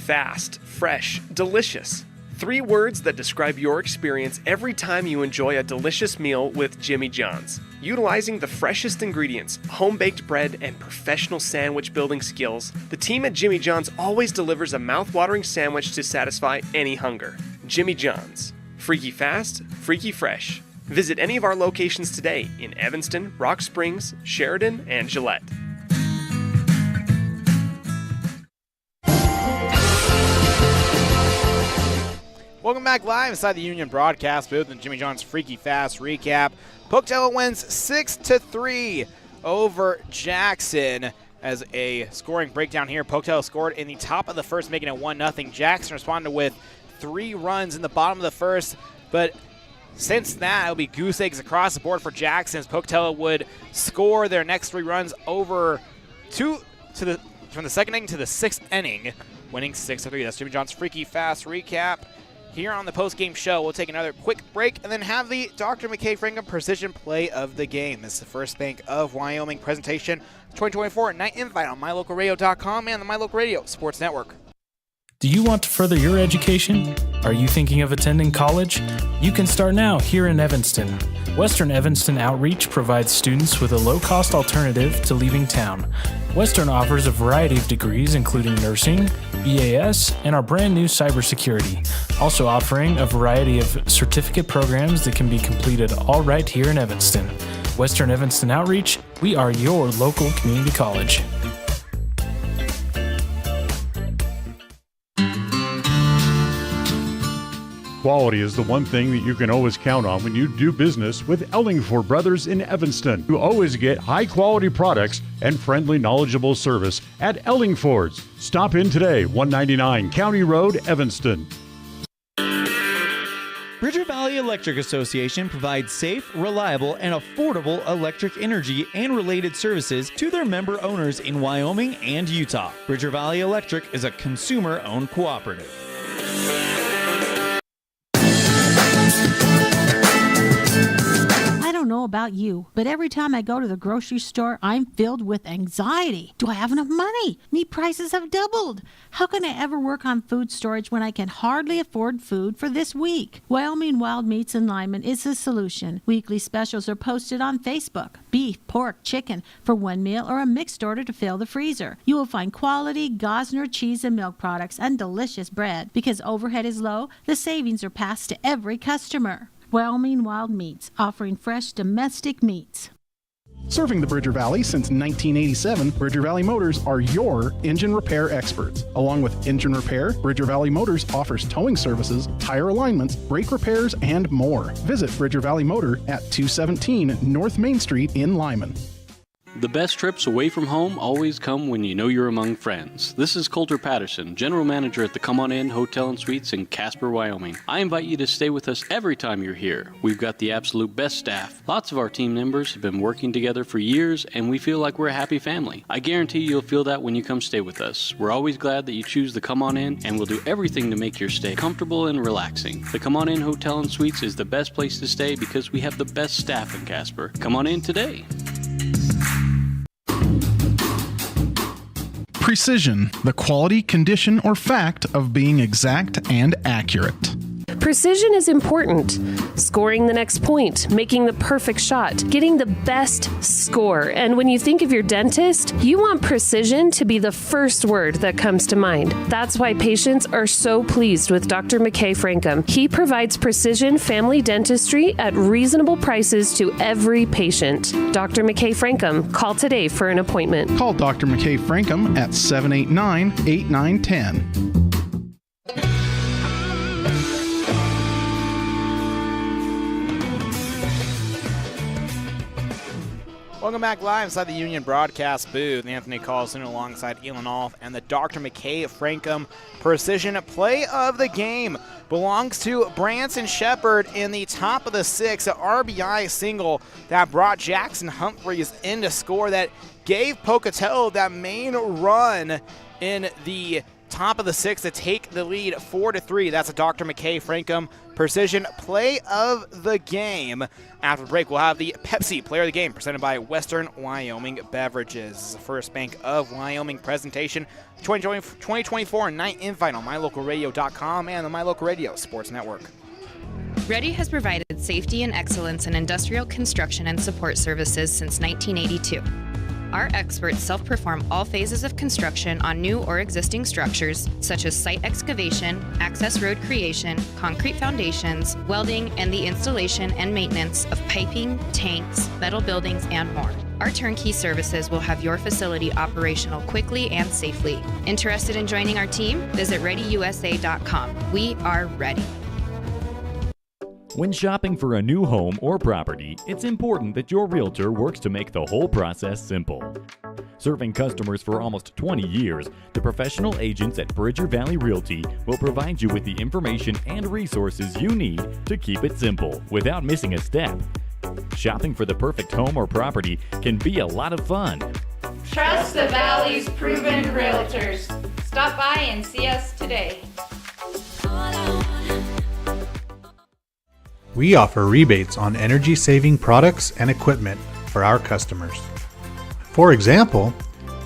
[SPEAKER 13] Fast, fresh, delicious. 3 words that describe your experience every time you enjoy a delicious meal with Jimmy John's. Utilizing the freshest ingredients, home-baked bread, and professional sandwich building skills, the team at Jimmy John's always delivers a mouth-watering sandwich to satisfy any hunger. Jimmy John's. Freaky fast, freaky fresh. Visit any of our locations today in Evanston, Rock Springs, Sheridan, and Gillette.
[SPEAKER 1] Welcome back live inside the Union broadcast booth and Jimmy John's Freaky Fast recap. Pocatello wins 6-3 over Jackson. As a scoring breakdown here, Pocatello scored in the top of the first, making it 1-0. Jackson responded with 3 runs in the bottom of the first, but since that, it'll be goose eggs across the board for Jackson as Pocatello would score their next 3 runs over from the second inning to the 6th inning, winning 6-3. That's Jimmy John's Freaky Fast recap. Here on the post-game show, we'll take another quick break and then have the Dr. McKay Franklin Precision Play of the Game. This is the First Bank of Wyoming presentation 2024 Night Invite on MyLocalRadio.com and the My Local Radio Sports Network.
[SPEAKER 17] Do you want to further your education? Are you thinking of attending college? You can start now here in Evanston. Western Evanston Outreach provides students with a low-cost alternative to leaving town. Western offers a variety of degrees including nursing, EAS, and our brand new cybersecurity. Also offering a variety of certificate programs that can be completed all right here in Evanston. Western Evanston Outreach, we are your local community college.
[SPEAKER 5] Quality is the one thing that you can always count on when you do business with Ellingford Brothers in Evanston. You always get high-quality products and friendly, knowledgeable service at Ellingford's. Stop in today, 199 County Road, Evanston.
[SPEAKER 16] Bridger Valley Electric Association provides safe, reliable, and affordable electric energy and related services to their member owners in Wyoming and Utah. Bridger Valley Electric is a consumer-owned cooperative.
[SPEAKER 18] I don't know about you, but every time I go to the grocery store, I'm filled with anxiety. Do I have enough money? Meat prices have doubled. How can I ever work on food storage when I can hardly afford food for this week? Wyoming Wild Meats in Lyman is the solution. Weekly specials are posted on Facebook. Beef, pork, chicken for one meal or a mixed order to fill the freezer. You will find quality Gosner cheese and milk products and delicious bread. Because overhead is low, the savings are passed to every customer. Wyoming Wild Meats, offering fresh domestic meats.
[SPEAKER 7] Serving the Bridger Valley since 1987, Bridger Valley Motors are your engine repair experts. Along with engine repair, Bridger Valley Motors offers towing services, tire alignments, brake repairs, and more. Visit Bridger Valley Motor at 217 North Main Street in Lyman.
[SPEAKER 19] The best trips away from home always come when you know you're among friends. This is Coulter Patterson, General Manager at the Come On In Hotel and Suites in Casper, Wyoming. I invite you to stay with us every time you're here. We've got the absolute best staff. Lots of our team members have been working together for years, and we feel like we're a happy family. I guarantee you'll feel that when you come stay with us. We're always glad that you choose the Come On In, and we'll do everything to make your stay comfortable and relaxing. The Come On In Hotel and Suites is the best place to stay because we have the best staff in Casper. Come on in today.
[SPEAKER 7] Precision, the quality, condition, or fact of being exact and accurate.
[SPEAKER 25] Precision is important. Scoring the next point, making the perfect shot, getting the best score. And when you think of your dentist, you want precision to be the first word that comes to mind. That's why patients are so pleased with Dr. McKay Frankum. He provides precision family dentistry at reasonable prices to every patient. Dr. McKay Frankum, call today for an appointment.
[SPEAKER 7] Call Dr. McKay Frankum at 789-8910.
[SPEAKER 1] Welcome back live inside the Union broadcast booth. Anthony Carlson alongside Elan Olliff, and the Dr. McKay Frankum Precision Play of the Game belongs to Branson Shepard in the top of the sixth, an RBI single that brought Jackson Humphreys in to score, that gave Pocatello that main run in the top of the sixth to take the lead 4-3. That's a Dr. McKay Frankum Precision Play of the Game. After the break, we'll have the Pepsi Player of the Game presented by Western Wyoming Beverages. This is the First Bank of Wyoming presentation, 2024 Night Invite on MyLocalRadio.com and the My Local Radio Sports Network.
[SPEAKER 20] Ready has provided safety and excellence in industrial construction and support services since 1982. Our experts self-perform all phases of construction on new or existing structures, such as site excavation, access road creation, concrete foundations, welding, and the installation and maintenance of piping, tanks, metal buildings, and more. Our turnkey services will have your facility operational quickly and safely. Interested in joining our team? Visit ReadyUSA.com. We are ready.
[SPEAKER 21] When shopping for a new home or property, it's important that your realtor works to make the whole process simple. Serving customers for almost 20 years, the professional agents at Bridger Valley Realty will provide you with the information and resources you need to keep it simple without missing a step. Shopping for the perfect home or property can be a lot of fun.
[SPEAKER 26] Trust the Valley's proven realtors. Stop by and see us today.
[SPEAKER 27] We offer rebates on energy-saving products and equipment for our customers. For example,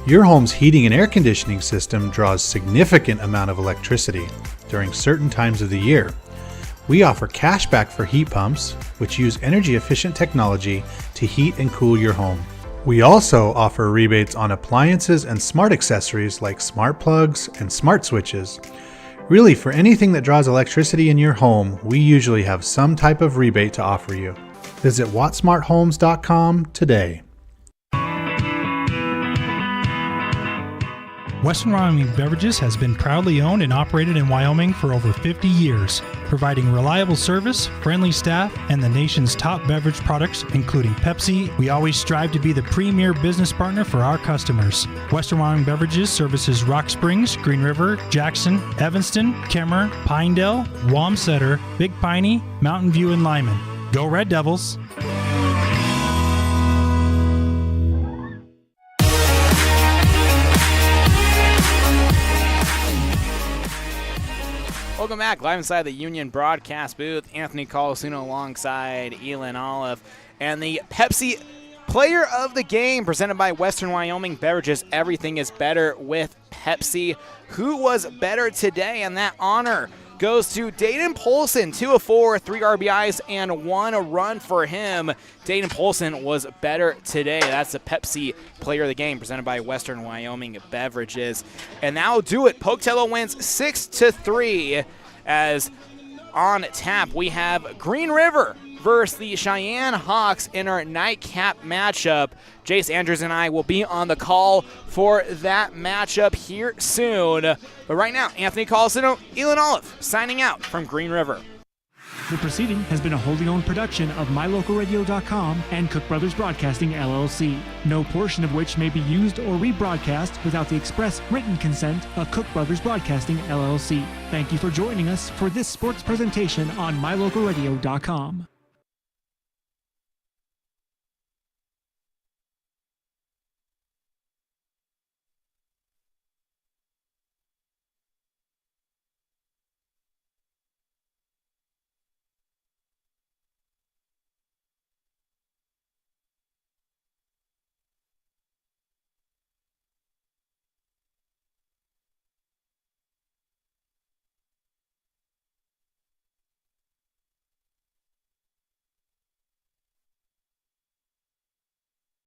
[SPEAKER 27] your home's heating and air conditioning system draws significant amount of electricity during certain times of the year. We offer cashback for heat pumps, which use energy-efficient technology to heat and cool your home. We also offer rebates on appliances and smart accessories like smart plugs and smart switches. Really, for anything that draws electricity in your home, we usually have some type of rebate to offer you. Visit wattsmarthomes.com today.
[SPEAKER 2] Western Wyoming Beverages has been proudly owned and operated in Wyoming for over 50 years, providing reliable service, friendly staff, and the nation's top beverage products, including Pepsi. We always strive to be the premier business partner for our customers. Western Wyoming Beverages services Rock Springs, Green River, Jackson, Evanston, Kemmer, Pinedale, Wamsutter, Big Piney, Mountain View, and Lyman. Go Red Devils!
[SPEAKER 1] Welcome back, live inside the Union broadcast booth. Anthony Colasino alongside Elan Olliff. And the Pepsi Player of the Game presented by Western Wyoming Beverages. Everything is better with Pepsi. Who was better today? And that honor goes to Dayton Polson, 2 of 4, 3 RBIs, and 1 run for him. Dayton Polson was better today. That's the Pepsi Player of the Game presented by Western Wyoming Beverages. And that'll do it. Pocatello wins 6-3 as on tap we have Green River versus the Cheyenne Hawks in our nightcap matchup. Jace Andrews and I will be on the call for that matchup here soon. But right now, Anthony Colasino, Elan Olliff signing out from Green River.
[SPEAKER 3] The proceeding has been a wholly owned production of MyLocalRadio.com and Cook Brothers Broadcasting, LLC. No portion of which may be used or rebroadcast without the express written consent of Cook Brothers Broadcasting, LLC. Thank you for joining us for this sports presentation on MyLocalRadio.com.